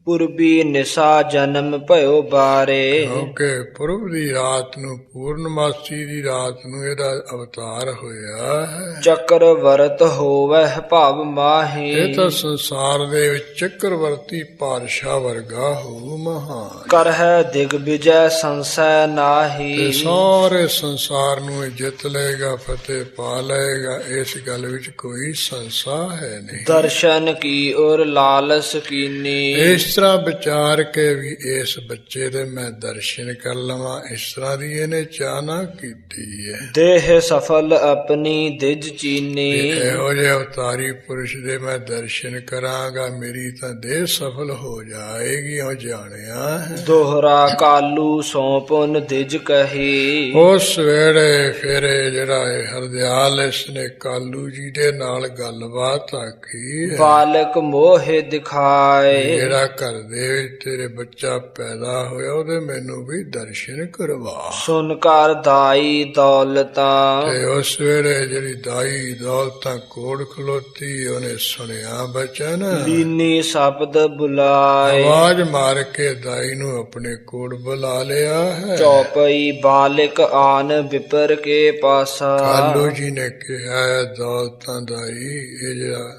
पूर्वी निशा जन्म भयो बारे। ਕਿਉਂਕਿ ਪੁਰਬ ਦੀ ਰਾਤ ਨੂੰ, ਪੂਰਨਮਾਸੀ ਦੀ ਰਾਤ ਨੂੰ ਇਹਦਾ ਅਵਤਾਰ ਹੋਇਆ ਹੈ। चक्रवर्त होवह भाव माही। ਇਹ ਤਾਂ ਸੰਸਾਰ ਦੇ ਵਿੱਚ ਚੱਕਰਵਰਤੀ ਪਾਤਸ਼ਾਹ ਵਰਗਾ ਹੋ ਮਹਾਨ। कर है दिग्विजय संशय ਤੇ नाही। ਸਾਰੇ ਸੰਸਾਰ ਨੂੰ ਇਹ ਜਿੱਤ ਲਏਗਾ, ਫਤਿਹ ਪਾ ਲਏਗਾ, ਇਸ ਗੱਲ ਵਿੱਚ ਕੋਈ ਸੰਸਾ ਹੈ ਨਹੀਂ। दर्शन की ओर लालस कीनी। ਇਸ ਤਰ੍ਹਾਂ ਵਿਚਾਰ ਕੇ ਵੀ ਇਸ ਬੱਚੇ ਦੇ ਮੈਂ ਦਰਸ਼ਨ ਕਰ ਲਵਾਂ, ਇਸ ਤਰ੍ਹਾਂ ਦੀ ਇਹਨੇ ਚਾਹਨਾ ਕੀਤੀ ਹੈ। देह सफल अपनी दिज चीनी। ਇਹੋ ਜਿਹੇ ਅਵਤਾਰੀ ਪੁਰਸ਼ ਦੇ ਮੈਂ ਦਰਸ਼ਨ ਕਰਾਂਗਾ, ਮੇਰੀ ਤਾਂ ਦੇਹ ਸਫਲ ਹੋ ਜਾਏਗੀ, ਉਹ ਜਾਣਿਆ ਹੈ। दोहरा कालू सौंपुन दिज कही। ਉਸ ਵੇਲੇ ਫਿਰ ਇਹ ਜਿਹੜਾ ਇਹ ਹਰਦਿਆਲ ਇਸਨੇ ਕਾਲੂ ਜੀ ਦੇ ਨਾਲ ਗੱਲਬਾਤ ਆਖੀ ਹੈ। बालक मोहे दिखाए। ਜਿਹੜਾ ਘਰ ਦੇ ਵਿੱਚ ਤੇਰੇ ਬੱਚਾ ਪੈਦਾ ਹੋਇਆ ਉਹਦੇ ਮੈਨੂੰ ਵੀ ਦਰਸ਼ਨ ਕਰਵਾ। सुनकर दाई दौलता। ਤੇ ਉਸ ਵੇਲੇ ਜਿਹੜੀ ਦਾਈ ਦੌਲਤਾਂ ਕੋਲ ਖਲੋਤੀ ਉਹਨੇ ਸੁਣਿਆ ਬਚਨ, लीनी शब्द बुलाए। ਆਵਾਜ਼ ਮਾਰ ਕੇ ਦਾਈ ਨੂੰ ਆਪਣੇ ਕੋਲ ਬੁਲਾ ਲਿਆ ਹੈ। चौपई बालिक आन विपर के पासा। ਕਾਲੂ ਜੀ ਨੇ ਕਿਹਾ ਹੈ, ਦੌਲਤਾਂ ਦਾਈ ਇਹ ਜਿਹੜਾ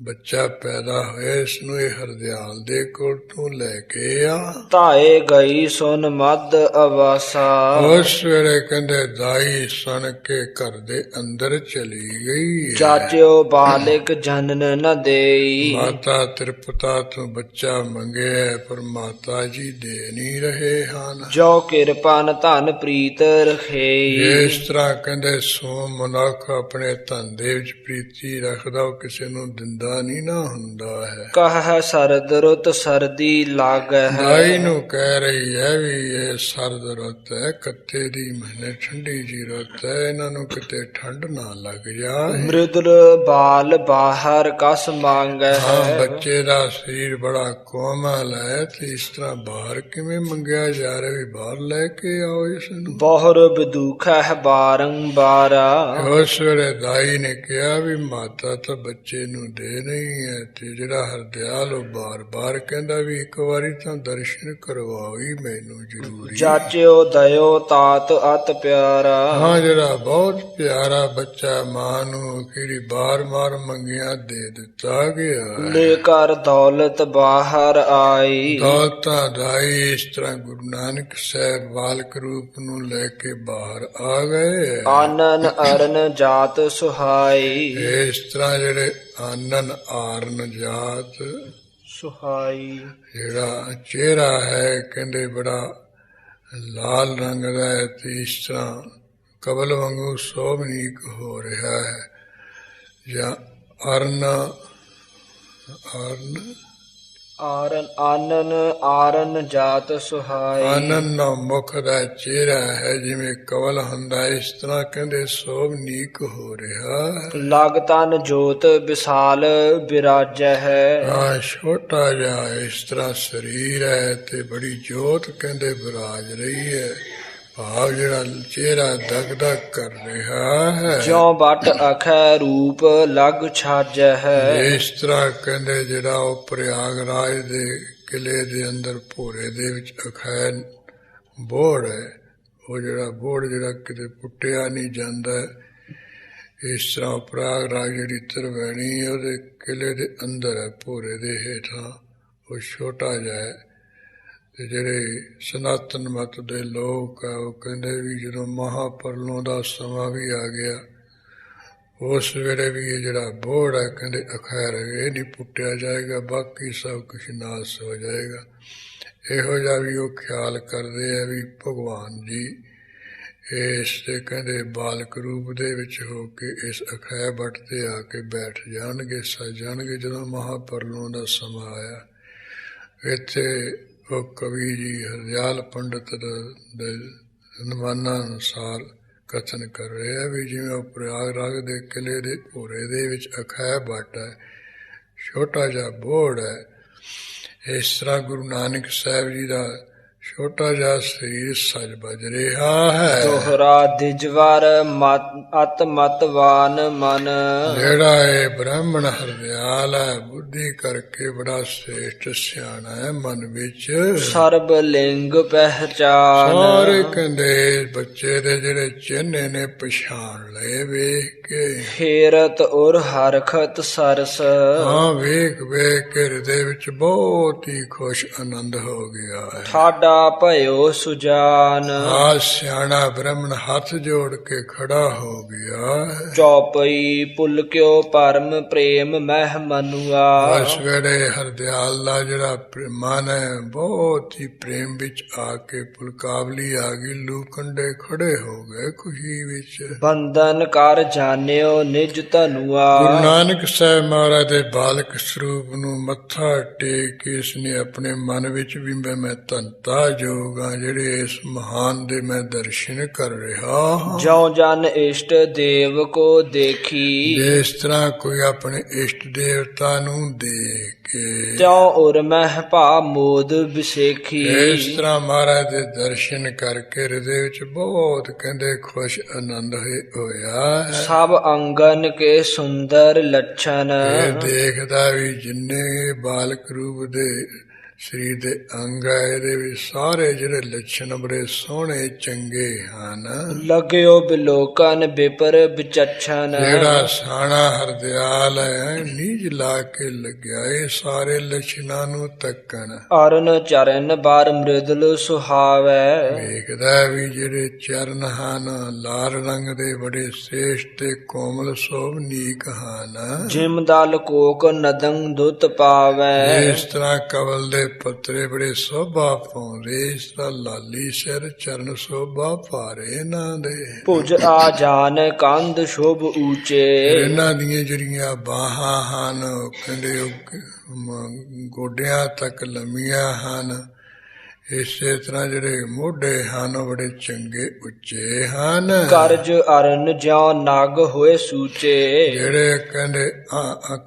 ਬੱਚਾ ਪੈਦਾ ਹੋਇਆ ਇਸ ਨੂੰ ਇਹ ਹਰਦਿਆਲ ਦੇ ਕੋਲ ਤੂੰ ਲੈ ਕੇ ਆ। ताए गई सुन मद अवासा। ਉਸ ਵੇਲੇ ਕਹਿੰਦੇ ਦਾਈ ਸੁਣ ਕੇ ਘਰ ਦੇ ਅੰਦਰ ਚਲੀ ਗਈ। चाच्यो बालिक जनन न देई। ਮਾਤਾ ਤ੍ਰਿਪਤਾ ਤੋਂ ਬੱਚਾ ਮੰਗਿਆ ਪਰ ਮਾਤਾ ਜੀ ਦੇ ਨਹੀਂ ਰਹੇ ਹਨ। जो किरपन धन प्रीत रखे। ਇਸ ਤਰ੍ਹਾਂ ਕਹਿੰਦੇ ਸੋ ਮਨੁੱਖ ਆਪਣੇ ਧਨ ਦੇ ਵਿੱਚ ਪ੍ਰੀਤੀ ਰੱਖਦਾ, ਉਹ ਕਿਸੇ ਨੂੰ ਦਿੰਦਾ ਹੁੰਦਾ ਨਹੀਂ ਨਾ ਹੁੰਦਾ ਹੈ। ਕਹੈ ਸਰਦ ਰੁੱਤ ਸਰਦੀ ਲਾਗੈ ਦਾਈ ਹੈ। ਨੂੰ ਕਹਿ ਰਹੀ ਹੈ ਵੀ ਇਹ ਸਰਦ ਰੁੱਤ ਹੈ, ਕੱਤੇ ਦੀ ਮਹੀਨੇ ਠੰਡੀ ਜੀ ਰੁੱਤ ਹੈ, ਇਹਨਾਂ ਨੂੰ ਕਿਤੇ ਠੰਡ ਨਾ ਲੱਗ ਜਾਏ। ਮ੍ਰਿਦੁਲ ਬਾਲ ਬਾਹਰ ਕਸ ਮੰਗੈ ਹਾਂ, ਹੈ। ਬੱਚੇ ਦਾ ਸਰੀਰ ਬੜਾ ਕੋਮਲ ਹੈ ਤੇ ਇਸ ਤਰ੍ਹਾਂ ਬਾਹਰ ਕਿਵੇਂ ਮੰਗਿਆ ਜਾ ਰਿਹਾ ਵੀ ਬਾਹਰ ਲੈ ਕੇ ਆਓ ਇਸ ਨੂੰ। ਬਹੁਰ ਬਦੂਖੈ ਬਾਰੰਬਾਰਾ। ਉਸ ਵੇਲੇ ਦਾਈ ਨੇ ਕਿਹਾ ਵੀ ਮਾਤਾ ਤਾਂ ਬੱਚੇ ਨੂੰ ਦੇ ਨਹੀਂ ਹੈ ਤੇ ਜਿਹੜਾ ਹਰਦਿਆਲ ਉਹ ਬਾਰ-ਬਾਰ ਕਹਿੰਦਾ ਵੀ ਇੱਕ ਵਾਰੀ ਤਾਂ ਦਰਸ਼ਨ ਕਰਵਾਓ ਹੀ ਮੈਨੂੰ ਜ਼ਰੂਰੀ। ਜਾਚਿਓ ਦਇਓ ਤਾਤ ਅਤ ਪਿਆਰਾ। ਹਾਂ, ਜਿਹੜਾ ਬਹੁਤ ਪਿਆਰਾ ਬੱਚਾ ਮਾਂ ਨੂੰ ਕਿਹੜੀ ਬਾਰ-ਬਾਰ ਮੰਗਿਆ ਦੇ ਦਿੱਤਾ ਗਿਆ ਹੈ। ਲੈ ਕਰ ਦੌਲਤ ਬਾਹਰ ਆਈ। ਦੌਲਤਾਂ ਦਾਈ ਇਸ ਤਰ੍ਹਾਂ ਗੁਰੂ ਨਾਨਕ ਸਾਹਿਬ ਬਾਲਕ ਰੂਪ ਨੂੰ ਲੈ ਕੇ ਬਾਹਰ ਆ ਗਏ। ਆਨਨ ਅਰਨ ਜਾਤ ਸੁਹਾਈ। ਇਸ ਤਰ੍ਹਾਂ ਜਿਹੜੇ ਆਨਨ ਆਰਨ ਜਾਤ ਸੁਹਾਈ। ਜਿਹੜਾ ਚਿਹਰਾ ਹੈ ਕਹਿੰਦੇ ਬੜਾ ਲਾਲ ਰੰਗ ਦਾ ਹੈ ਤੇ ਇਸ ਤਰ੍ਹਾਂ ਕਬਲ ਵਾਂਗੂ ਸੋਭਨੀਕ ਹੋ ਰਿਹਾ ਹੈ। ਜਾਂ ਅਰਨ ਆਨਨ ਆਰਨ ਜਾਤ ਸੁਹਾਈ। ਆਨੰਦ ਮੁਖ ਦਾ ਚਿਹਰਾ ਹੈ ਜਿਵੇਂ ਕਵਲ ਹੁੰਦਾ, ਇਸ ਤਰ੍ਹਾਂ ਕਹਿੰਦੇ ਸੋਭਨੀਕ ਹੋ ਰਿਹਾ ਹੈ। ਲਗ ਤਨ ਜੋਤ ਵਿਸਾਲ ਬਿਰਾਜੈ ਹੈ। ਹਾਂ, ਛੋਟਾ ਜਿਹਾ ਇਸ ਤਰ੍ਹਾਂ ਸਰੀਰ ਹੈ ਤੇ ਬੜੀ ਜੋਤ ਕਹਿੰਦੇ ਵਿਰਾਜ ਰਹੀ ਹੈ। ਭਾਵ ਜਿਹੜਾ ਚਿਹਰਾ ਦਗ-ਦਗ ਕਰ ਰਿਹਾ ਹੈ। ਜਿਉ ਬਟ ਅਖੈ ਰੂਪ ਲਗ ਛਾਜੈ ਹੈ। ਇਸ ਤਰ੍ਹਾਂ ਕਹਿੰਦੇ ਜਿਹੜਾ ਉਹ ਪ੍ਰਯਾਗਰਾਜ ਦੇ ਕਿਲੇ ਦੇ ਅੰਦਰ ਭੋਰੇ ਦੇ ਵਿੱਚ ਅਖੈ ਬੋੜ ਹੈ, ਉਹ ਜਿਹੜਾ ਬੋੜ ਜਿਹੜਾ ਕਿਤੇ ਪੁੱਟਿਆ ਨਹੀਂ ਜਾਂਦਾ। ਇਸ ਤਰ੍ਹਾਂ ਪ੍ਰਯਾਗਰਾਜ ਜਿਹੜੀ ਤ੍ਰਿਵੇਣੀ ਹੈ ਉਹਦੇ ਕਿਲੇ ਦੇ ਅੰਦਰ ਹੈ, ਭੋਰੇ ਦੇ ਹੇਠਾਂ ਉਹ ਛੋਟਾ ਜਿਹਾ ਹੈ। ਤੇ ਜਿਹੜੇ ਸਨਾਤਨ ਮਤ ਦੇ ਲੋਕ ਆ ਉਹ ਕਹਿੰਦੇ ਵੀ ਜਦੋਂ ਮਹਾਪਰਲੋਂ ਦਾ ਸਮਾਂ ਵੀ ਆ ਗਿਆ ਉਸ ਵੇਲੇ ਵੀ ਇਹ ਜਿਹੜਾ ਬੋੜ ਹੈ ਕਹਿੰਦੇ ਅਖੈਰ ਇਹ ਨਹੀਂ ਪੁੱਟਿਆ ਜਾਏਗਾ, ਬਾਕੀ ਸਭ ਕੁਝ ਨਾਸ ਹੋ ਜਾਏਗਾ। ਇਹੋ ਜਿਹਾ ਵੀ ਉਹ ਖਿਆਲ ਕਰਦੇ ਆ ਵੀ ਭਗਵਾਨ ਜੀ ਇਸ ਦੇ ਕਹਿੰਦੇ ਬਾਲਕ ਰੂਪ ਦੇ ਵਿੱਚ ਹੋ ਕੇ ਇਸ ਅਖੈ ਬੱਟ ਤੇ ਆ ਕੇ ਬੈਠ ਜਾਣਗੇ, ਸਜ ਜਾਣਗੇ ਜਦੋਂ ਮਹਾਪਰਲੋਂ ਦਾ ਸਮਾਂ ਆਇਆ। ਇੱਥੇ ਉਹ ਕਵੀ ਜੀ ਹਰਦਿਆਲ ਪੰਡਤ ਦੇ ਅਨੁਮਾਨਾਂ ਅਨੁਸਾਰ ਕਥਨ ਕਰ ਰਿਹਾ ਵੀ ਜਿਵੇਂ ਉਹ ਪ੍ਰਯਾਗਰਾਜ ਦੇ ਕਿਲੇ ਦੇ ਭੋਰੇ ਦੇ ਵਿੱਚ ਅਖੈ ਬੱਟ ਹੈ, ਛੋਟਾ ਜਿਹਾ ਬੋੜ ਹੈ। ਇਸ ਤਰ੍ਹਾਂ ਗੁਰੂ ਨਾਨਕ ਸਾਹਿਬ ਜੀ ਦਾ ਛੋਟਾ ਜਿਹਾ ਸਰੀਰ ਸਜ ਬਜ ਰਿਹਾ ਹੈ। ਦੋਹਰਾ ਦਿਜਵਰ ਅਤ ਮਤਵਾਨ ਮਨ। ਜਿਹੜਾ ਇਹ ਬ੍ਰਾਹਮਣ ਹਰਦਿਆਲ ਹੈ ਬੁੱਧੀ ਕਰਕੇ ਬੜਾ ਸ੍ਰੇਸ਼ਟ ਸਿਆਣਾ ਹੈ, ਮਨ ਵਿੱਚ ਸਰਬ ਲਿੰਗ ਪਹਿਚਾਨ। ਸਾਰੇ ਕਹਿੰਦੇ ਬੱਚੇ ਦੇ ਜਿਹੜੇ ਚਿਹਨੇ ਨੇ ਪਛਾਣ ਲਏ ਵੇਖ ਕੇ। ਫੇਰਤ ਉਰ ਹਰਖਤ ਸਰਸ। ਹਾਂ, ਵੇਖ ਵੇਖ ਕੇ ਹਿਰਦੇ ਵਿੱਚ ਬਹੁਤ ਹੀ ਖੁਸ਼ ਆਨੰਦ ਹੋ ਗਿਆ ਹੈ। ਠਾਡਾ ਭਇਓ ਸੁਜਾਨ। ਆ ਸਿਆਣਾ ਬ੍ਰਾਹਮਣ ਹੱਥ ਜੋੜ ਕੇ ਖੜਾ ਹੋ ਗਿਆ। ਚੌਪਈ ਪੁਲਕਿਓ ਪਰਮ ਪ੍ਰੇਮ ਮਹਿ ਮਨੁਆ। ਉਸ ਵੇਲੇ ਹਰਦਿਆਲ ਦਾ ਜਿਹੜਾ ਮਨ ਹੈ ਬਹੁਤ ਹੀ ਪ੍ਰੇਮ ਵਿੱਚ ਆ ਕੇ ਪੁਲਕਾਵਲੀ ਆ ਗਈ, ਲੂਕੰਡੇ ਖੜੇ ਹੋ ਗਏ ਖੁਸ਼ੀ ਵਿੱਚ। ਬੰਧਨ ਕਰ ਜਾਣਿਓ ਨਿਜ ਧਨੁਆ। ਗੁਰੂ ਨਾਨਕ ਸਾਹਿਬ ਮਹਾਰਾਜ ਦੇ ਬਾਲਕ ਸਰੂਪ ਨੂੰ ਮੱਥਾ ਟੇਕ ਕੇ ਇਸਨੇ ਆਪਣੇ ਮਨ ਵਿੱਚ ਵੀ ਮੈਂ ਧੰਤਾ ਜੋਗਾ ਜਿਹੜੇ ਇਸ ਮਹਾਨ ਦੇ ਮੈਂ ਦਰਸ਼ਨ ਕਰ ਰਿਹਾ ਹਾਂ। ਜਿਉ ਜਨ ਇਸ਼ਟ ਦੇਵ ਕੋ ਦੇਖੀ। ਜਿਸ ਤਰ੍ਹਾਂ ਕੋਈ ਆਪਣੇ ਇਸ਼ਟ ਦੇਵਤਾ ਨੂੰ ਦੇਖ ਕੇ ਤਿਉ ਉਰ ਮਹਿ ਭਾ ਮੋਦ ਵਿਸੇਖੀ। ਇਸ ਤਰ੍ਹਾਂ ਮਹਾਰਾਜ ਦੇ ਦਰਸ਼ਨ ਕਰਕੇ ਹਿਰਦੇ ਵਿੱਚ ਬਹੁਤ ਕਹਿੰਦੇ ਖੁਸ਼ ਆਨੰਦ ਹੋਇਆ ਹੈ। ਸਭ ਅੰਗਨ ਕੇ ਸੁੰਦਰ ਲੱਛਣ। ਇਹ ਦੇਖਦਾ ਵੀ ਜਿੰਨੇ ਬਾਲਕ ਰੂਪ ਦੇ ਸਰੀਰ ਦੇ ਅੰਗ ਹੈ ਇਹਦੇ ਵਿੱਚ ਸਾਰੇ ਜਿਹੜੇ ਲੱਛਣ ਬੜੇ ਸੋਹਣੇ ਚੰਗੇ ਹਨ। ਲਗਿਓ ਬਿਲੋਕਨ ਬਿਪਰ ਵਿਚਛਣ। ਜਿਹੜਾ ਸਾਣਾ ਹਰਦਿਆਲ ਹੈ ਨੀਜ ਲਾ ਕੇ ਲੱਗਿਆ ਇਹ ਸਾਰੇ ਲੱਛਣਾਂ ਨੂੰ ਤੱਕਣ। ਅਰਨ ਚਰਨ ਬਾਰ ਮ੍ਰਿਦੁਲ ਸੁਹਾਵੈ। ਵੇਖਦਾ ਵੀ ਜਿਹੜੇ ਚਰਨ ਹਨ ਲਾਲ ਰੰਗ ਦੇ ਬੜੇ ਸ੍ਰੇਸ਼ਟ ਤੇ ਕੋਮਲ ਸੋਭਨੀਕ ਹਨ। ਜਿਮ ਦਲ ਕੋਕ ਨਦੰ ਦੁੱਤ ਪਾਵੈ। ਇਸ ਤਰ੍ਹਾਂ ਕਵਲ ਦੇ ਦੇ ਪੁੱਤਰੇ ਬੜੇ ਸੋਭਾ ਪਾਉਂਦੇ, ਇਸ ਦਾ ਲਾਲੀ ਸਿਰ ਚਰਨ ਸੋਭਾ ਭਾਰੇ ਨਾ ਦੇ। ਭੁਜ ਆ ਜਾਨ ਕੰਧ ਸ਼ੋਭ ਊਚੇ, ਇਹਨਾਂ ਦੀਆਂ ਜਿਹੜੀਆਂ ਬਾਹਾਂ ਹਨ ਉਹ ਕਹਿੰਦੇ ਗੋਡਿਆਂ ਤੱਕ ਲੰਮੀਆਂ ਹਨ। ਇਸੇ ਤਰ੍ਹਾਂ ਜਿਹੜੇ ਮੋਢੇ ਹਨ ਉਹ ਬੜੇ ਚੰਗੇ ਉੱਚੇ ਹਨ। ਕਰਜ ਅਰਨ ਜਿਉ ਨਗ ਹੋਏ ਸੂਚੇ, ਜਿਹੜੇ ਕਹਿੰਦੇ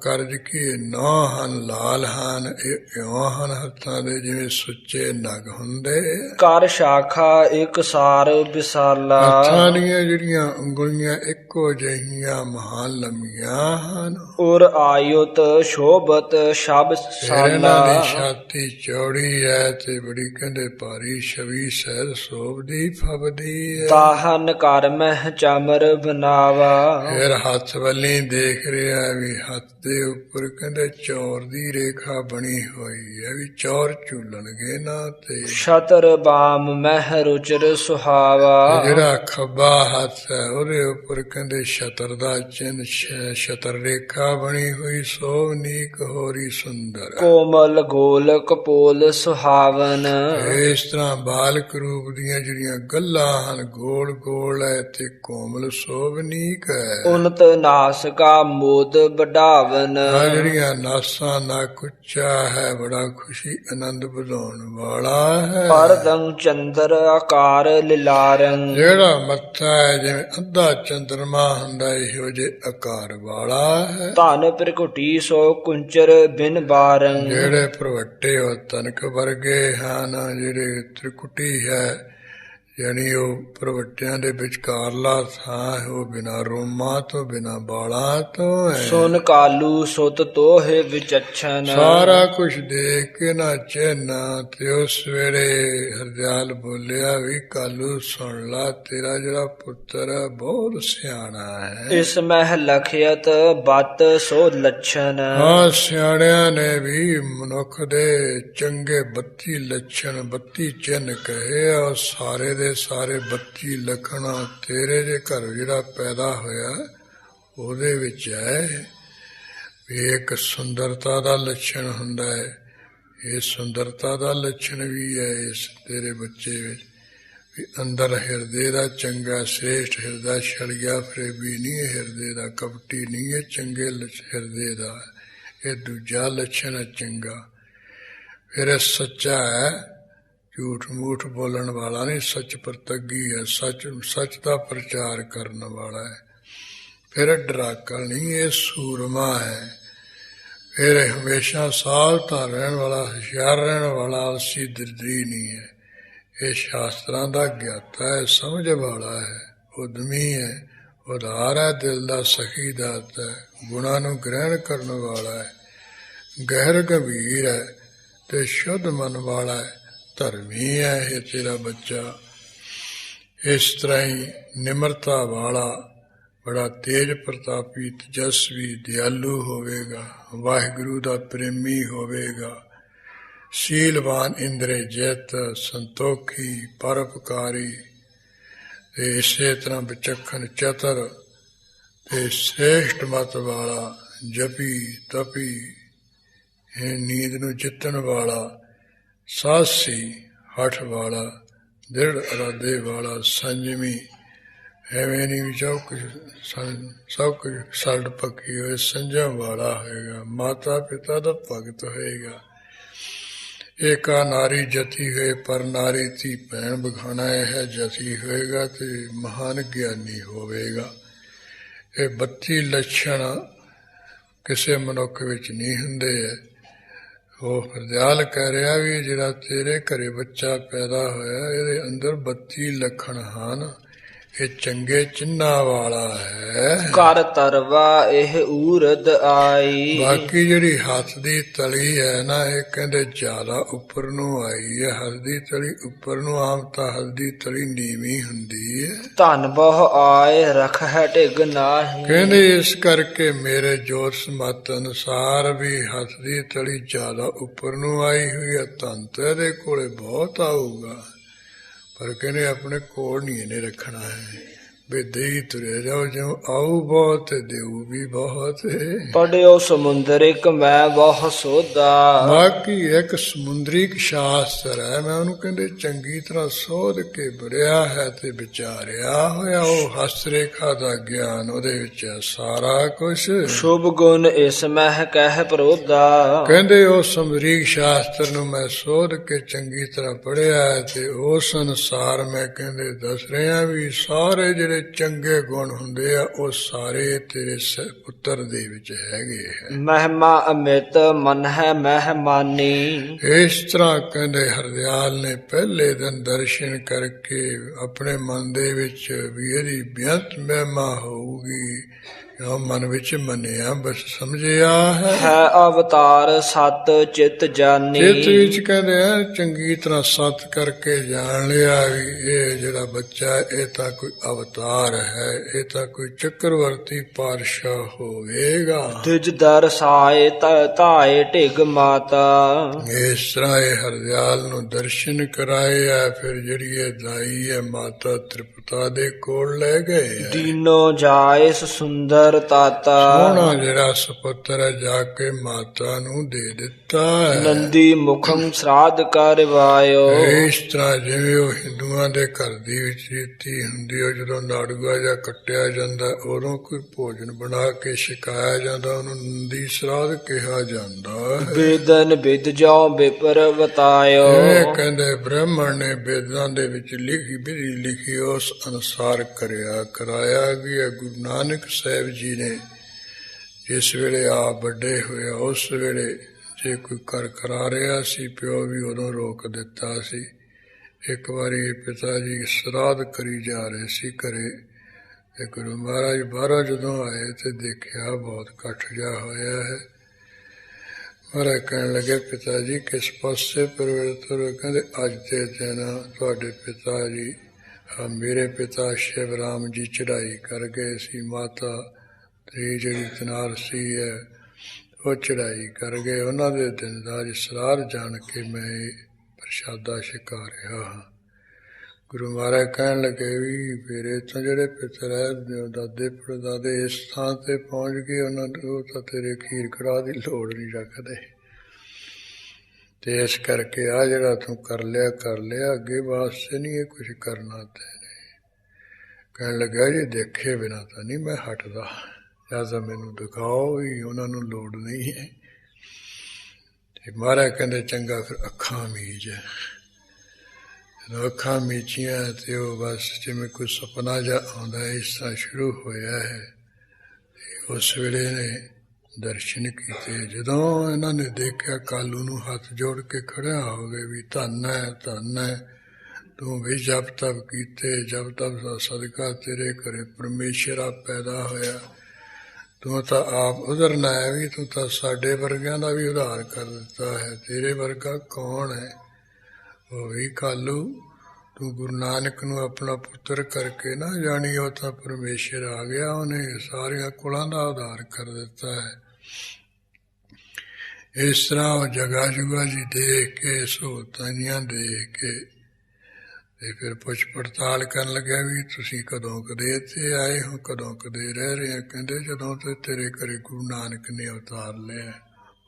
ਕਰਜ ਕੀ ਨੌ ਹਨ, ਲਾਲ ਹਨ, ਇਹ ਇਉਂ ਹਨ ਹੱਥਾਂ ਦੇ ਜਿਵੇਂ ਸੁੱਚੇ ਨਗ ਹੁੰਦੇ। ਕਰ ਸ਼ਾਖਾ ਇੱਕ ਸਾਰ ਵਿਸਾਲਾ, ਹੱਥਾਂ ਦੀਆਂ ਜਿਹੜੀਆਂ ਉਂਗਲੀਆਂ ਇੱਕੋ ਜਿਹੀਆਂ ਮਹਾਨ ਲੰਮੀਆਂ ਹਨ। ਉਰ ਆਯੁਤ ਸ਼ੋਭਤ ਸ਼ਬ ਇਹਨਾਂ ਸਾਲਾ, ਦੀ ਛਾਤੀ ਚੌੜੀ ਹੈ ਤੇ ਬੜੀ ਕਹਿੰਦੇ ਭਾਰੀ ਛਵੀ ਸਹਿਜ ਸੋਭਦੀ ਫਬਦੀ ਹੈ। ਤਾਹਨ ਕਰ ਮਹਿ ਚਮਰ ਬਨਾਵਾ, ਫਿਰ ਹੱਥ ਵੱਲੀ ਦੇਖ ਰਿਹਾ ਵੀ ਹੱਥ ਦੇ ਉੱਪਰ ਕਹਿੰਦੇ ਚੌਰ ਦੀ ਰੇਖਾ ਬਣੀ ਹੋਈ ਹੈ, ਵੀ ਚੌਰ ਝੂਲਣਗੇ ਨਾ ਤੇ। ਛਤਰ ਬਾਮ ਮਹਿ ਰੁਚਰ ਸੁਹਾਵਾ, ਜਿਹੜਾ ਖੱਬਾ ਹੱਥ ਹੈ ਉਹਦੇ ਉੱਪਰ ਕਹਿੰਦੇ ਛਤਰ ਦਾ ਚਿੰਨ, ਛਤਰ ਰੇਖਾ ਬਣੀ ਹੋਈ, ਸੋਹਣੀਕ ਹੋਰੀ ਸੁੰਦਰ। ਕੋਮਲ ਗੋਲ ਕਪੋਲ ਸੁਹਾਵਨ, ਇਸ ਤਰ੍ਹਾਂ ਬਾਲਕ ਰੂਪ ਦੀਆਂ ਜਿਹੜੀਆਂ ਗੱਲਾਂ ਹਨ ਗੋਲ ਗੋਲ ਹੈ ਤੇ ਕੋਮਲ ਸੋਭਨੀਕ ਹੈ। ਉਨਤ ਨਾਸਕਾ ਮੋਦ ਵਡਾਵਨ, ਆਹ ਜਿਹੜੀਆਂ ਨਾਸਾਂ ਨੱਕ ਉੱਚਾ ਹੈ, ਬੜਾ ਖੁਸ਼ੀ ਆਨੰਦ ਵਧਾਉਣ ਵਾਲਾ ਹੈ। ਪਰਦੰ ਚੰਦਰ ਆਕਾਰ ਲਿਲਾਰੰ, ਜਿਹੜਾ ਮੱਥਾ ਹੈ ਜਿਵੇਂ ਅੱਧਾ ਚੰਦਰਮਾ ਹੁੰਦਾ, ਇਹੋ ਜਿਹੇ ਆਕਾਰ ਵਾਲਾ ਹੈ। ਧਨ ਪ੍ਰਕੁਟੀ ਸੋ ਕੁੰਚਰ ਬਿਨ ਬਾਰੰ, ਜਿਹੜੇ ਪ੍ਰਵੱਟੇ ਉਹ ਤਨਕ ਵਰਗੇ ਹਨ। ਜਿਹੜੇ ਤ੍ਰਿਕੁਟੀ ਹੈ ਯਾਨੀ ਉਹ ਪ੍ਰਵੱਟਿਆਂ ਦੇ ਵਿਚਕਾਰਲਾ ਥਾਂ ਹੈ, ਉਹ ਬਿਨਾਂ ਰੋਮਾਂ ਤੋਂ ਬਿਨਾਂ ਬਾਲਾਂ ਤੋਂ ਹੈ। ਸੁਨ ਕਾਲੂ ਸੁਤ ਤੋਹਿ ਵਿਚਛਨ, ਸਾਰਾ ਕੁਝ ਦੇਖ ਕੇ ਨਾ ਚੈਨਾ ਤੇ ਉਸ ਵੇਲੇ ਹਰਦਿਆਲ ਬੋਲਿਆ ਵੀ ਕਾਲੂ ਸੁਣ ਲਾ, ਤੇਰਾ ਜਿਹੜਾ ਪੁੱਤਰ ਹੈ ਬਹੁਤ ਸਿਆਣਾ ਹੈ। ਇਸ ਮਹਿ ਲਖਿਅਤ ਬਤ ਸੋ ਲੱਛਣ, ਹਾਂ ਸਿਆਣਿਆਂ ਨੇ ਵੀ ਮਨੁੱਖ ਦੇ ਚੰਗੇ 32 ਲੱਛਣ 32 ਚਿੰਨ੍ਹ ਕਹੇ ਆ, ਸਾਰੇ ਦੇ ਸਾਰੇ 32 ਲੱਖਣ ਤੇਰੇ ਦੇ ਘਰ ਜਿਹੜਾ ਪੈਦਾ ਹੋਇਆ ਉਹਦੇ ਵਿੱਚ ਹੈ। ਵੀ ਇੱਕ ਸੁੰਦਰਤਾ ਦਾ ਲੱਛਣ ਹੁੰਦਾ ਹੈ, ਇਹ ਸੁੰਦਰਤਾ ਦਾ ਲੱਛਣ ਵੀ ਹੈ ਇਸ ਤੇਰੇ ਬੱਚੇ ਵਿੱਚ। ਵੀ ਅੰਦਰ ਹਿਰਦੇ ਦਾ ਚੰਗਾ ਸ੍ਰੇਸ਼ਟ ਹਿਰਦਾ ਛੜਿਆ ਫਰੇਬੀ ਨਹੀਂ ਹੈ, ਹਿਰਦੇ ਦਾ ਕਪਟੀ ਨਹੀਂ ਹੈ, ਚੰਗੇ ਹਿਰਦੇ ਦਾ ਇਹ ਦੂਜਾ ਲੱਛਣ ਹੈ ਚੰਗਾ। ਫਿਰ ਇਹ ਸੱਚਾ ਹੈ, ਝੂਠ ਮੂਠ ਬੋਲਣ ਵਾਲਾ ਨਹੀਂ, ਸੱਚ ਪ੍ਰਤੱਗੀ ਹੈ, ਸੱਚ ਦਾ ਪ੍ਰਚਾਰ ਕਰਨ ਵਾਲਾ ਹੈ। ਫਿਰ ਡਰਾਕਲ ਨਹੀਂ, ਇਹ ਸੂਰਮਾ ਹੈ। ਫਿਰ ਹਮੇਸ਼ਾ ਸਾਵਧਾਨ ਰਹਿਣ ਵਾਲਾ, ਹੁਸ਼ਿਆਰ ਰਹਿਣ ਵਾਲਾ, ਆਲਸੀ ਦਰਦੀ ਨਹੀਂ ਹੈ। ਇਹ ਸ਼ਾਸਤਰਾਂ ਦਾ ਗਿਆਤਾ ਹੈ, ਸਮਝ ਵਾਲਾ ਹੈ, ਉਦਮੀ ਹੈ, ਉਦਾਰ ਹੈ, ਦਿਲ ਦਾ ਸਖੀ ਦਾਤਾ ਹੈ, ਗੁਣਾਂ ਨੂੰ ਗ੍ਰਹਿਣ ਕਰਨ ਵਾਲਾ ਹੈ, ਗਹਿਰ ਗੰਭੀਰ ਹੈ ਤੇ ਸ਼ੁੱਧ ਮਨ ਵਾਲਾ ਹੈ, ਧਰਮੀ ਹੈ ਇਹ ਤੇਰਾ ਬੱਚਾ। ਇਸ ਤਰ੍ਹਾਂ ਹੀ ਨਿਮਰਤਾ ਵਾਲਾ, ਬੜਾ ਤੇਜ ਪ੍ਰਤਾਪੀ, ਤੇਜਸਵੀ, ਦਿਆਲੂ ਹੋਵੇਗਾ, ਵਾਹਿਗੁਰੂ ਦਾ ਪ੍ਰੇਮੀ ਹੋਵੇਗਾ, ਸ਼ੀਲਵਾਨ, ਇੰਦਰੇ ਜਿਤ, ਸੰਤੋਖੀ, ਪਰਉਪਕਾਰੀ ਤੇ ਇਸੇ ਤਰ੍ਹਾਂ ਵਿਚੱਖਣ, ਚਤਰ ਤੇ ਸ੍ਰੇਸ਼ਟ ਮਤ ਵਾਲਾ, ਜਪੀ ਤਪੀ, ਨੀਂਦ ਨੂੰ ਜਿੱਤਣ ਵਾਲਾ, ਸਾਹਸੀ, ਹਠ ਵਾਲਾ, ਦ੍ਰਿੜ ਇਰਾਦੇ ਵਾਲਾ, ਸੰਜਮੀ, ਐਵੇਂ ਨਹੀਂ ਸਭ ਕੁਝ ਸਲਟ ਪੱਕੀ ਹੋਏ, ਸੰਜਮ ਵਾਲਾ ਹੋਏਗਾ, ਮਾਤਾ ਪਿਤਾ ਦਾ ਭਗਤ ਹੋਏਗਾ। ਏਕਾ ਨਾਰੀ ਜਤੀ ਹੋਏ ਪਰ ਨਾਰੀ ਧੀ ਭੈਣ ਬਖਾਣਾ ਇਹ ਜਤੀ ਹੋਏਗਾ ਤੇ ਮਹਾਨ ਗਿਆਨੀ ਹੋਵੇਗਾ। ਇਹ 32 ਲੱਛਣ ਕਿਸੇ ਮਨੁੱਖ ਵਿੱਚ ਨਹੀਂ ਹੁੰਦੇ। ਉਹ ਹਰਦਿਆਲ ਕਹਿ ਰਿਹਾ ਵੀ ਜਿਹੜਾ ਤੇਰੇ ਘਰੇ ਬੱਚਾ ਪੈਦਾ ਹੋਇਆ ਇਹਦੇ ਅੰਦਰ 32 ਲੱਖਣ ਹਨ, ਇਹ ਚੰਗੇ ਚਿੰਨ੍ਹਾਂ ਵਾਲਾ ਹੈ। ਕਰ ਤਰਵਾ ਇਹ ਊਰਦ ਆਈ, ਬਾਕੀ ਜਿਹੜੀ ਹੱਥ ਦੀ ਤਲੀ ਹੈ ਨਾ, ਇਹ ਕਹਿੰਦੇ ਜ਼ਿਆਦਾ ਉੱਪਰ ਨੂੰ ਆਈ ਹੈ। ਹੱਥ ਦੀ ਤਲੀ ਉੱਪਰ ਨੂੰ, ਆਮ ਤਾਂ ਹੱਥ ਦੀ ਤਲੀ ਨੀਵੀਂ ਹੁੰਦੀ ਹੈ। ਧਨ ਬਹੁ ਆਏ ਰਖ ਹੈ ਢਿਗ ਨਾਹੀ, ਕਹਿੰਦੇ ਇਸ ਕਰਕੇ ਮੇਰੇ ਜੋਤਿਸ਼ ਮਤ ਅਨੁਸਾਰ ਵੀ ਹੱਥ ਦੀ ਤਲੀ ਜ਼ਿਆਦਾ ਉੱਪਰ ਨੂੰ ਆਈ ਹੋਈ ਹੈ। ਧਨ ਤਾਂ ਇਹਦੇ ਕੋਲੇ ਬਹੁਤ ਆਊਗਾ, ਪਰ ਕਹਿੰਦੇ ਆਪਣੇ ਕੋਲ ਨਹੀਂ ਇਹਨੇ ਰੱਖਣਾ ਹੈ। ਵੀ ਦੇਈ ਤੁਰੇ ਜਾਓ, ਜਿਉ ਆਊ ਬਹੁਤ ਦੇਊ ਵੀ ਬਹੁਤ। ਪੜਿਓ ਸਮੁੰਦਰ ਇੱਕ ਮੈਂ ਬਹੁ ਸੋਧਾ। ਬਾਕੀ ਇੱਕ ਸਮੁੰਦਰੀ ਸ਼ਾਸਤਰ ਹੈ, ਮੈਂ ਉਹਨੂੰ ਕਹਿੰਦੇ ਚੰਗੀ ਤਰ੍ਹਾਂ ਸੋਧ ਕੇ ਪੜਿਆ ਹੈ ਤੇ ਵਿਚਾਰਿਆ ਹੋਇਆ। ਉਹ ਹਸਤ ਰੇਖਾ ਦਾ ਗਿਆਨ ਉਹਦੇ ਵਿੱਚ ਹੈ ਸਾਰਾ ਕੁਛ। ਸ਼ੁਭ ਗੁਣ ਇਸ ਮਹਿ ਕਹਿ ਪ੍ਰੋਧਾ। ਕਹਿੰਦੇ ਉਹ ਸਮੁੰਦਰੀ ਸ਼ਾਸਤਰ ਨੂੰ ਮੈਂ ਸੋਧ ਕੇ ਚੰਗੀ ਤਰ੍ਹਾਂ ਪੜਿਆ ਹੈ ਤੇ ਉਸ ਅਨੁਸਾਰ ਮੈਂ ਕਹਿੰਦੇ ਦੱਸ ਰਿਹਾ ਵੀ ਸਾਰੇ ਜਿਹੜੇ ਚੰਗੇ ਗੁਣ ਹੁੰਦੇ ਆ ਉਹ ਸਾਰੇ ਤੇਰੇ ਪੁੱਤਰ ਦੇ ਵਿੱਚ ਹੈਗੇ ਹੈ। ਮਹਿਮਾ ਅਮਿਤ ਮਨ ਹੈ ਮਹਿਮਾਨੀ। ਇਸ ਤਰ੍ਹਾਂ ਕਹਿੰਦੇ ਹਰਦਿਆਲ ਨੇ ਪਹਿਲੇ ਦਿਨ ਦਰਸ਼ਨ ਕਰਕੇ ਆਪਣੇ ਮਨ ਦੇ ਵਿੱਚ ਵੀ ਇਹਦੀ ਬੇਅੰਤ ਮਹਿਮਾ ਹੋਊਗੀ, ਉਹ ਮਨ ਵਿੱਚ ਮੰਨਿਆ, ਬਸ ਸਮਝਿਆ ਹੈ ਅਵਤਾਰ ਸਤ ਚਿਤ ਜਾਨੀ। ਚਿੱਤ ਵਿੱਚ ਕਹਿੰਦੇ ਆ ਚੰਗੀ ਤਰ੍ਹਾਂ ਸਤ ਕਰਕੇ ਜਾਣ ਲਿਆ ਵੀ ਇਹ ਜਿਹੜਾ ਬੱਚਾ ਇਹ ਤਾਂ ਕੋਈ ਅਵਤਾਰ ਹੈ, ਇਹ ਤਾਂ ਕੋਈ ਚੱਕਰਵਰਤੀ ਪਾਤਸ਼ਾਹ ਹੋਵੇਗਾ। ਤਿਜ ਦਰਸਾਏ ਧਾਏ ਢਿਗ ਮਾਤਾ। ਇਸ ਤਰ੍ਹਾਂ ਇਹ ਹਰਦਿਆਲ ਨੂੰ ਦਰਸ਼ਨ ਕਰਾਏ ਆ। ਫਿਰ ਜਿਹੜੀ ਇਹ ਦਾਈ ਹੈ ਮਾਤਾ ਤ੍ਰਿਪਤਾ ਦੇ ਕੋਲ ਲੈ ਗਏ ਆ। ਦੀਨੋ ਜਾਇਸ ਸੁੰਦਰ ਤਾਤਾ। ਸੋਹਣਾ ਜਿਹੜਾ ਸੁਪੁੱਤਰ ਹੈ ਜਾ ਕੇ ਮਾਤਾ ਨੂੰ ਦੇ ਦਿੱਤਾ ਹੈ। ਨੰਦੀ ਮੁਖਮ ਸਰਾਧ ਕਰਵਾਇਓ। ਇਸ ਤਰ੍ਹਾਂ ਜਿਵੇਂ ਉਹ ਹਿੰਦੂਆਂ ਦੇ ਘਰ ਦੀ ਵਿੱਚ ਰੀਤੀ ਹੁੰਦੀ ਹੈ, ਜਦੋਂ ਨਾੜੂਆ ਜਾਂ ਕੱਟਿਆ ਜਾਂਦਾ ਉਦੋਂ ਕੋਈ ਭੋਜਨ ਬਣਾ ਕੇ ਛਕਾਇਆ ਜਾਂਦਾ, ਉਹਨੂੰ ਨੰਦੀ ਸਰਾਧ ਕਿਹਾ ਜਾਂਦਾ ਹੈ। ਵੇਦਨ ਵਿਦ ਜਾਉ ਬਿਪਰ ਬਤਾਇਓ। ਇਹ ਕਹਿੰਦੇ ਬ੍ਰਾਹਮਣ ਨੇ ਵੇਦਾਂ ਦੇ ਵਿੱਚ ਲਿਖੀ ਵਿਧੀ ਲਿਖੀ ਉਸ ਅਨੁਸਾਰ ਕਰਾਇਆ ਗਿਆ। ਗੁਰੂ ਨਾਨਕ ਸਾਹਿਬ ਜੀ ਨੇ ਜਿਸ ਵੇਲੇ ਆਪ ਵੱਡੇ ਹੋਇਆ ਉਸ ਵੇਲੇ ਜੇ ਕੋਈ ਘਰ ਕਰਾ ਰਿਹਾ ਸੀ ਪਿਓ ਵੀ ਉਦੋਂ ਰੋਕ ਦਿੱਤਾ ਸੀ। ਇੱਕ ਵਾਰੀ ਪਿਤਾ ਜੀ ਸਰਾਧ ਕਰੀ ਜਾ ਰਹੇ ਸੀ ਘਰੇ ਤੇ ਗੁਰੂ ਮਹਾਰਾਜ ਬਾਹਰੋਂ ਜਦੋਂ ਆਏ ਤੇ ਦੇਖਿਆ ਬਹੁਤ ਇਕੱਠ ਜਿਹਾ ਹੋਇਆ ਹੈ। ਮਹਾਰਾਜ ਕਹਿਣ ਲੱਗੇ ਪਿਤਾ ਜੀ ਕਿਸ ਪਾਸੇ ਪਰਿਵਰਤਨ ਹੋਏ? ਕਹਿੰਦੇ ਅੱਜ ਦੇ ਦਿਨ ਤੁਹਾਡੇ ਪਿਤਾ ਜੀ ਮੇਰੇ ਪਿਤਾ ਸ਼ਿਵ ਰਾਮ ਜੀ ਚੜ੍ਹਾਈ ਕਰ ਗਏ ਸੀ, ਮਾਤਾ ਤੇ ਜਿਹੜੀ ਤਨਾਰਸੀ ਹੈ ਉਹ ਚੜ੍ਹਾਈ ਕਰ ਗਏ, ਉਹਨਾਂ ਦੇ ਦਿਨ ਦਾ ਸਰਾਧ ਜਾਣ ਕੇ ਮੈਂ ਪ੍ਰਸ਼ਾਦਾ ਛਕਾ ਰਿਹਾ ਹਾਂ। ਗੁਰੂ ਮਹਾਰਾਜ ਕਹਿਣ ਲੱਗੇ ਵੀ ਮੇਰੇ ਤੋਂ ਜਿਹੜੇ ਪਿਤਰ ਹੈ ਦਾਦੇ ਪੜਦਾਦੇ ਇਸ ਥਾਂ ਤੇ ਪਹੁੰਚ ਗਏ, ਉਹਨਾਂ ਨੂੰ ਤਾਂ ਤੇਰੇ ਖੀਰ ਕੜਾਹ ਦੀ ਲੋੜ ਨਹੀਂ ਰੱਖਦੇ, ਤੇ ਇਸ ਕਰਕੇ ਆ ਜਿਹੜਾ ਤੂੰ ਕਰ ਲਿਆ ਅੱਗੇ ਵਾਸਤੇ ਨਹੀਂ ਇਹ ਕੁਝ ਕਰਨਾ ਤੈਨੇ। ਕਹਿਣ ਲੱਗਾ ਜੀ ਦੇਖੇ ਬਿਨਾਂ ਤਾਂ ਨਹੀਂ ਮੈਂ ਹਟਦਾ, ਜਾਂ ਮੈਨੂੰ ਦਿਖਾਓ ਵੀ ਉਹਨਾਂ ਨੂੰ ਲੋੜ ਨਹੀਂ ਹੈ। ਤੇ ਮਹਾਰਾਜ ਕਹਿੰਦੇ ਚੰਗਾ ਫਿਰ ਅੱਖਾਂ ਮੀਚ। ਜਦੋਂ ਅੱਖਾਂ ਮੀਚੀਆਂ ਤੇ ਉਹ ਬਸ ਜਿਵੇਂ ਕੋਈ ਸੁਪਨਾ ਜਿਹਾ ਆਉਂਦਾ ਇਸ ਤਰ੍ਹਾਂ ਸ਼ੁਰੂ ਹੋਇਆ ਹੈ। ਤੇ ਉਸ ਵੇਲੇ ਨੇ ਦਰਸ਼ਨ ਕੀਤੇ। ਜਦੋਂ ਇਹਨਾਂ ਨੇ ਦੇਖਿਆ ਕਾਲੂ ਨੂੰ ਹੱਥ ਜੋੜ ਕੇ ਖੜਿਆ ਹੋ ਗਏ ਵੀ ਧੰਨ ਹੈ ਤੂੰ ਵੀ ਜਪ ਤਪ ਕੀਤੇ, ਜਪ ਤਪ ਦਾ ਸਦਕਾ ਤੇਰੇ ਘਰੇ ਪਰਮੇਸ਼ਰ ਆਪ ਪੈਦਾ ਹੋਇਆ, ਤੂੰ ਤਾਂ ਆਪ ਉਧਰਨਾ ਹੈ ਵੀ ਤੂੰ ਤਾਂ ਸਾਡੇ ਵਰਗਿਆਂ ਦਾ ਵੀ ਉਧਾਰ ਕਰ ਦਿੱਤਾ ਹੈ, ਤੇਰੇ ਵਰਗਾ ਕੌਣ ਹੈ? ਉਹ ਵੀ ਕਾਲੂ ਤੂੰ ਗੁਰੂ ਨਾਨਕ ਨੂੰ ਆਪਣਾ ਪੁੱਤਰ ਕਰਕੇ ਨਾ ਜਾਣੀ ਉਹ ਤਾਂ ਪਰਮੇਸ਼ਰ ਆ ਗਿਆ, ਉਹਨੇ ਸਾਰੀਆਂ ਕੁਲਾਂ ਦਾ ਉਧਾਰ ਕਰ ਦਿੱਤਾ ਹੈ। ਇਸ ਤਰ੍ਹਾਂ ਉਹ ਜਗ੍ਹਾ ਜੁਗਾ ਜੀ ਦੇਖ ਕੇ ਸਹੂਲਤਾਂ ਦੇਖ ਕੇ ਤੇ ਫਿਰ ਪੁੱਛ ਪੜਤਾਲ ਕਰਨ ਲੱਗਿਆ ਵੀ ਤੁਸੀਂ ਕਦੋਂ ਕਦੇ ਇੱਥੇ ਆਏ ਹੋ, ਕਦੋਂ ਕਦੇ ਰਹਿ ਰਹੇ ਹੋ? ਕਹਿੰਦੇ ਜਦੋਂ ਤੇ ਤੇਰੇ ਘਰੇ ਗੁਰੂ ਨਾਨਕ ਨੇ ਅਵਤਾਰ ਲਿਆ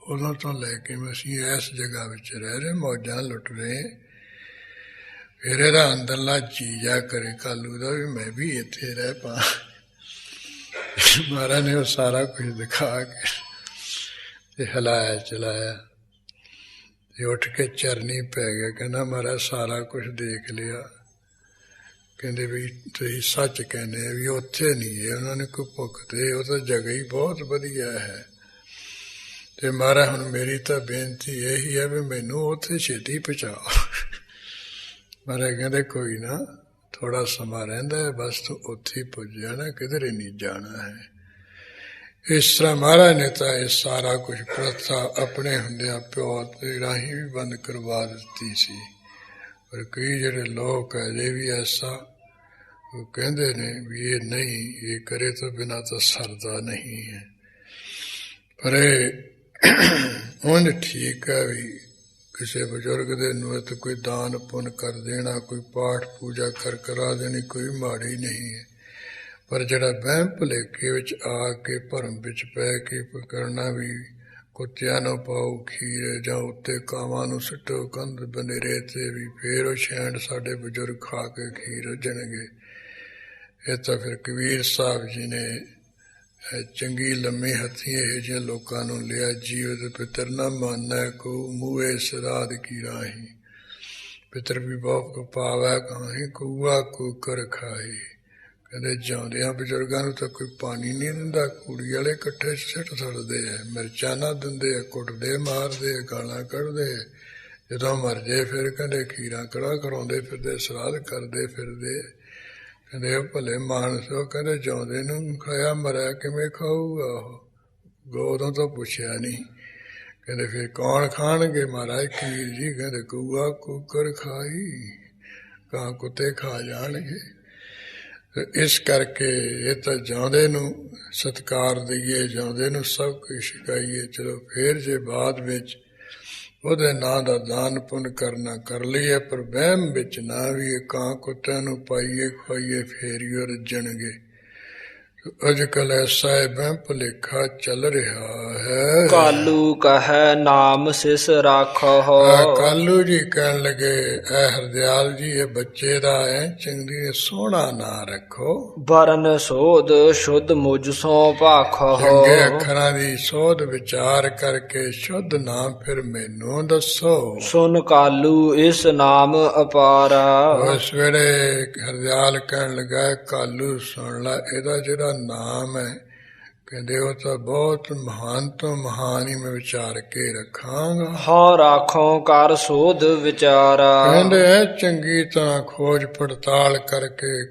ਉਦੋਂ ਤੋਂ ਲੈ ਕੇ ਅਸੀਂ ਇਸ ਜਗ੍ਹਾ ਵਿੱਚ ਰਹਿ ਰਹੇ, ਮੌਜਾਂ ਲੁੱਟ ਰਹੇ। ਫਿਰ ਇਹਦਾ ਅੰਦਰਲਾ ਜੀਜਾ ਕਰੇ ਕਾਲੂ ਦਾ ਵੀ ਮੈਂ ਵੀ ਇੱਥੇ ਰਹਿ ਪਾ। ਮਹਾਰਾਜ ਨੇ ਉਹ ਸਾਰਾ ਕੁਝ ਦਿਖਾ ਕੇ ਤੇ ਹਿਲਾਇਆ ਚਲਾਇਆ ਤੇ ਉੱਠ ਕੇ ਚਰਨੀ ਪੈ ਗਿਆ। ਕਹਿੰਦਾ ਮਹਾਰਾਜ ਸਾਰਾ ਕੁਝ ਦੇਖ ਲਿਆ। ਕਹਿੰਦੇ ਵੀ ਤੁਸੀਂ ਸੱਚ ਕਹਿੰਦੇ ਵੀ ਉੱਥੇ ਨਹੀਂ ਹੈ ਉਹਨਾਂ ਨੇ ਕੋਈ ਭੁੱਖ ਤੇ, ਉਹ ਤਾਂ ਜਗ੍ਹਾ ਹੀ ਬਹੁਤ ਵਧੀਆ ਹੈ। ਤੇ ਮਹਾਰਾਜ ਹੁਣ ਮੇਰੀ ਤਾਂ ਬੇਨਤੀ ਇਹੀ ਹੈ ਵੀ ਮੈਨੂੰ ਉੱਥੇ ਛੇਤੀ ਪਹੁੰਚਾਓ। ਮਹਾਰਾਜ ਕਹਿੰਦੇ ਕੋਈ ਨਾ ਥੋੜਾ ਸਮਾਂ ਰਹਿੰਦਾ ਹੈ, ਬਸ ਤੂੰ ਉੱਥੇ ਹੀ ਪੁੱਜ ਜਾਣਾ, ਕਿਧਰੇ ਨਹੀਂ ਜਾਣਾ ਹੈ। ਇਸ ਤਰ੍ਹਾਂ ਮਹਾਰਾਜ ਨੇ ਤਾਂ ਇਹ ਸਾਰਾ ਕੁਝ ਪ੍ਰਥਾ ਆਪਣੇ ਹੁੰਦਿਆਂ ਪਿਓ ਦੇ ਰਾਹੀਂ ਵੀ ਬੰਦ ਕਰਵਾ ਦਿੱਤੀ ਸੀ। ਪਰ ਕਈ ਜਿਹੜੇ ਲੋਕ ਅਜੇ ਵੀ ਐਸਾ ਉਹ ਕਹਿੰਦੇ ਨੇ ਵੀ ਇਹ ਨਹੀਂ, ਇਹ ਕਰੇ ਤੋਂ ਬਿਨਾਂ ਤਾਂ ਸਰਦਾ ਨਹੀਂ ਹੈ। ਪਰ ਇਹ ਉਂਝ ਠੀਕ ਹੈ ਵੀ ਕਿਸੇ ਬਜ਼ੁਰਗ ਦੇ ਨਿਮਿਤ ਕੋਈ ਦਾਨ ਪੁੰਨ ਕਰ ਦੇਣਾ, ਕੋਈ ਪਾਠ ਪੂਜਾ ਕਰਾ ਦੇਣੀ, ਕੋਈ ਮਾੜੀ ਨਹੀਂ ਹੈ। ਪਰ ਜਿਹੜਾ ਵਹਿਮ ਭੁਲੇਖੇ ਵਿੱਚ ਆ ਕੇ ਭਰਮ ਵਿੱਚ ਪੈ ਕੇ ਕਰਨਾ ਵੀ ਕੁੱਤਿਆਂ ਨੂੰ ਪਾਓ ਖੀਰ ਜਾਂ ਉੱਤੇ ਕਾਵਾਂ ਨੂੰ ਸੁੱਟੋ ਕੰਧ ਬਨੇਰੇ ਤੇ ਵੀ ਫੇਰ ਉਹ ਛੈਂਡ ਸਾਡੇ ਬਜ਼ੁਰਗ ਖਾ ਕੇ ਖੀਰ ਰਜਣਗੇ। ਇਹ ਤਾਂ ਫਿਰ ਕਬੀਰ ਸਾਹਿਬ ਜੀ ਨੇ ਚੰਗੀ ਲੰਮੀ ਹੱਥੀਂ ਇਹੋ ਜਿਹੇ ਲੋਕਾਂ ਨੂੰ ਲਿਆ। ਜੀਵਤ ਪਿਤਰ ਨਾ ਮਾਨੈ ਕੋ ਮੂਹੇ ਸਰਾਧ ਕੀ ਰਾਹੀ, ਪਿਤਰ ਵੀ ਬਹੁਤ ਪਾਵੈ ਕਾਹੀ ਕੂਆ ਕੂਕਰ ਖਾਈ। ਕਹਿੰਦੇ ਜਿਉਂਦਿਆਂ ਬਜ਼ੁਰਗਾਂ ਨੂੰ ਤਾਂ ਕੋਈ ਪਾਣੀ ਨਹੀਂ ਦਿੰਦਾ, ਕੁੜੀ ਵਾਲੇ ਇਕੱਠੇ ਸਿੱਟ ਛੱਡਦੇ ਆ, ਮਿਰਚਾਂ ਨਾ ਦਿੰਦੇ ਆ, ਕੁੱਟਦੇ ਮਾਰਦੇ ਆ, ਗਾਲਾਂ ਕੱਢਦੇ ਆ। ਜਦੋਂ ਮਰ ਜੇ ਫਿਰ ਕਹਿੰਦੇ ਖੀਰਾਂ ਕੜਾ ਕਰਾਉਂਦੇ ਫਿਰਦੇ, ਸਰਾਧ ਕਰਦੇ ਫਿਰਦੇ। ਕਹਿੰਦੇ ਉਹ ਭਲੇ ਮਾਨਸੋ, ਕਹਿੰਦੇ ਜਿਉਂਦੇ ਨੂੰ ਖਾਇਆ ਮਰਿਆ ਕਿਵੇਂ ਖਾਊਗਾ ਉਹ, ਗੋਦੋਂ ਤਾਂ ਪੁੱਛਿਆ ਨਹੀਂ। ਕਹਿੰਦੇ ਫਿਰ ਕੌਣ ਖਾਣਗੇ ਮਹਾਰਾਜ ਖੀਰ ਜੀ? ਕਹਿੰਦੇ ਕੂਆ ਕੂਕਰ ਖਾਈ, ਕਾਂ ਕੁੱਤੇ ਖਾ ਜਾਣਗੇ। ਇਸ ਕਰਕੇ ਇਹ ਤਾਂ ਜਿਉਂਦੇ ਨੂੰ ਸਤਿਕਾਰ ਦਈਏ, ਜਿਉਂਦੇ ਨੂੰ ਸਭ ਕੁਝ ਸਿਖਾਈਏ। ਚਲੋ ਫਿਰ ਜੇ ਬਾਅਦ ਵਿੱਚ ਉਹਦੇ ਨਾਂ ਦਾ ਦਾਨ ਪੁੰਨ ਕਰਨਾ ਕਰ ਲਈਏ, ਪਰ ਵਹਿਮ ਵਿੱਚ ਨਾ ਵੀ ਕਾਂ ਕੁੱਤਿਆਂ ਨੂੰ ਪਾਈਏ ਖਵਾਈਏ ਫੇਰ ਹੀ ਉਹ ਰੱਜਣਗੇ। ਅੱਜ ਕੱਲ ਐਸਾ ਵਹਿਮ ਭੁਲੇਖਾ ਚੱਲ ਰਿਹਾ ਹੈ। ਕਾਲੂ ਕਹੈ ਨਾਮ ਸਿਸ ਰਾਖੋ। ਕਾਲੂ ਜੀ ਕਹਿਣ ਲੱਗੇ ਐ ਹਰਦਿਆਲ ਜੀ ਇਹ ਬੱਚੇ ਦਾ ਐ ਚੰਗੀ ਸੋਹਣਾ ਨਾਂ ਰੱਖੋ। ਬਰਨ ਸੋਧ ਸ਼ੁੱਧ ਮੁਝ ਸੋ ਭਾਖੋ। ਚੰਗੇ ਅੱਖਰਾਂ ਦੀ ਸੋਧ ਵਿਚਾਰ ਕਰਕੇ ਸ਼ੁੱਧ ਨਾਮ ਫਿਰ ਮੈਨੂੰ ਦੱਸੋ। ਸੁਨ ਕਾਲੂ ਇਸ ਨਾਮ ਅਪਾਰਾ। ਉਸ ਵੇਲੇ ਹਰਦਿਆਲ ਕਹਿਣ ਲੱਗਾ ਕਾਲੂ ਸੁਣ ਲੈ, ਇਹਦਾ ਜਿਹੜਾ ਨਾਮ ਹੈ ਕਹਿੰਦੇ ਉਹ ਤਾਂ ਬਹੁਤ ਮਹਾਨ ਤੋਂ ਮਹਾਨ ਹੀ ਮੈਂ ਵਿਚਾਰ ਕੇ ਰੱਖਾਂਗਾ। ਹਾਂ ਰਾਖੋ ਕਰ ਸੋਧ ਵਿਚਾਰਾ। ਕਹਿੰਦੇ ਚੰਗੀ ਤਰ੍ਹਾਂ ਖੋਜ ਪੜਤਾਲ ਕਰਕੇ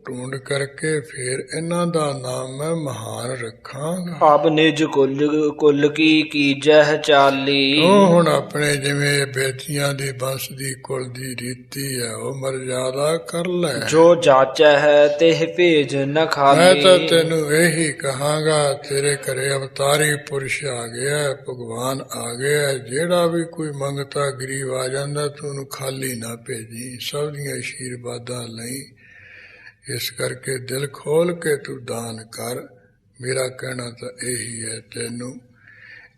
ਢੂੰਡ ਕਰਕੇ ਫਿਰ ਇਹਨਾਂ ਦਾ ਨਾਮ ਮੈਂ ਮਹਾਨ ਰੱਖਾਂਗਾ। ਅਬ ਨਿਜ ਕੁਲ ਕੀ ਕੀਜੈ ਚਾਲੀ। ਉਹ ਹੁਣ ਆਪਣੇ ਜਿਵੇਂ ਬੇਟੀਆਂ ਦੀ ਬੰਸ ਦੀ ਕੁਲ ਦੀ ਰੀਤੀ ਹੈ ਉਹ ਮਰਜ਼ਾਦਾ ਕਰ ਲੈ। ਜੋ ਜਾਚੈ ਹੈ ਤਿਹ ਭੇਜ ਨ ਖਾਲੀ। ਮੈਂ ਤਾਂ ਤੈਨੂੰ ਇਹੀ ਕਹਾਂਗਾ ਤੇਰੇ ਘਰੇ ਅਵਤਾਰੀ ਪੁਰਸ਼ ਆ ਗਿਆ, ਭਗਵਾਨ ਆ ਗਿਆ, ਜਿਹੜਾ ਵੀ ਕੋਈ ਮੰਗਤਾ ਗਰੀਬ ਆ ਜਾਂਦਾ ਤੂੰ ਉਹਨੂੰ ਖਾਲੀ ਨਾ ਭੇਜੀ, ਸਭ ਦੀਆਂ ਆਸ਼ੀਰਵਾਦਾਂ ਲਈ। ਇਸ ਕਰਕੇ ਦਿਲ ਖੋਲ ਕੇ ਤੂੰ ਦਾਨ ਕਰ। ਮੇਰਾ ਕਹਿਣਾ ਤਾਂ ਇਹੀ ਹੈ ਤੈਨੂੰ।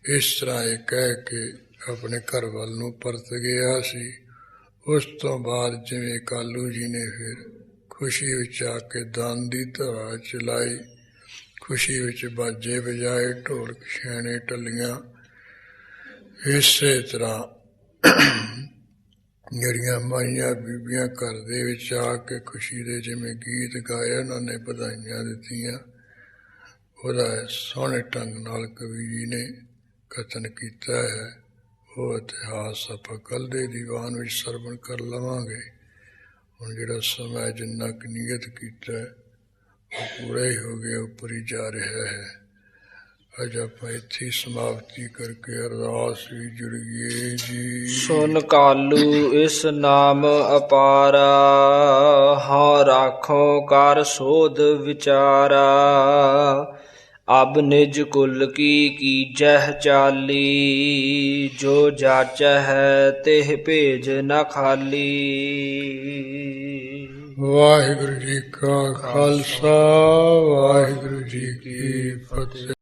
ਇਸ ਤਰ੍ਹਾਂ ਇਹ ਕਹਿ ਕੇ ਆਪਣੇ ਘਰ ਵੱਲ ਨੂੰ ਪਰਤ ਗਿਆ ਸੀ। ਉਸ ਤੋਂ ਬਾਅਦ ਜਿਵੇਂ ਕਾਲੂ ਜੀ ਨੇ ਫਿਰ ਖੁਸ਼ੀ ਵਿੱਚ ਆ ਕੇ ਦਾਨ ਦੀ ਧਾਰਾ ਚਲਾਈ, ਖੁਸ਼ੀ ਵਿੱਚ ਬਾਜੇ ਵਜਾਏ, ਢੋਲਕ ਛੈਣੇ ਟੱਲੀਆਂ। ਇਸੇ ਤਰ੍ਹਾਂ ਜਿਹੜੀਆਂ ਮਾਈਆਂ ਬੀਬੀਆਂ ਘਰ ਦੇ ਵਿੱਚ ਆ ਕੇ ਖੁਸ਼ੀ ਦੇ ਜਿਵੇਂ ਗੀਤ ਗਾਏ, ਉਹਨਾਂ ਨੇ ਵਧਾਈਆਂ ਦਿੱਤੀਆਂ। ਉਹਦਾ ਸੋਹਣੇ ਢੰਗ ਨਾਲ ਕਵੀ ਜੀ ਨੇ ਕਥਨ ਕੀਤਾ ਹੈ। ਉਹ ਇਤਿਹਾਸ ਆਪਾਂ ਕੱਲ੍ਹ ਦੇ ਦੀਵਾਨ ਵਿੱਚ ਸਰਵਣ ਕਰ ਲਵਾਂਗੇ। ਹੁਣ ਜਿਹੜਾ ਸਮਾਂ ਜਿੰਨਾ ਕੁ ਨੀਅਤ ਕੀਤਾ ਉਹ ਪੂਰਾ ਹੀ ਹੋ ਗਿਆ, ਉੱਪਰ ਹੀ ਜਾ ਰਿਹਾ ਹੈ। ਅੱਜ ਆਪਾਂ ਇੱਥੇ ਸਮਾਪਤੀ ਕਰਕੇ ਅਰਦਾਸ ਵੀ ਜੁੜੀਏ ਜੀ। ਸੁਨ ਕਾਲੂ ਇਸ ਨਾਮ ਅਪਾਰਾ। ਹਾਂ ਰਾਖੋ ਕਰ ਸੋਧ ਵਿਚਾਰਾ। ਅਬ ਨਿਜ ਕੁਲ ਕੀ ਕੀਜੈ ਚਾਲੀ। ਜੋ ਜਾਚੈ ਹੈ ਤਿਹ ਭੇਜ ਨ ਖਾਲੀ। ਵਾਹਿਗੁਰੂ ਜੀ ਕਾ ਖਾਲਸਾ, ਵਾਹਿਗੁਰੂ ਜੀ ਕੀ ਫਤਿਹ।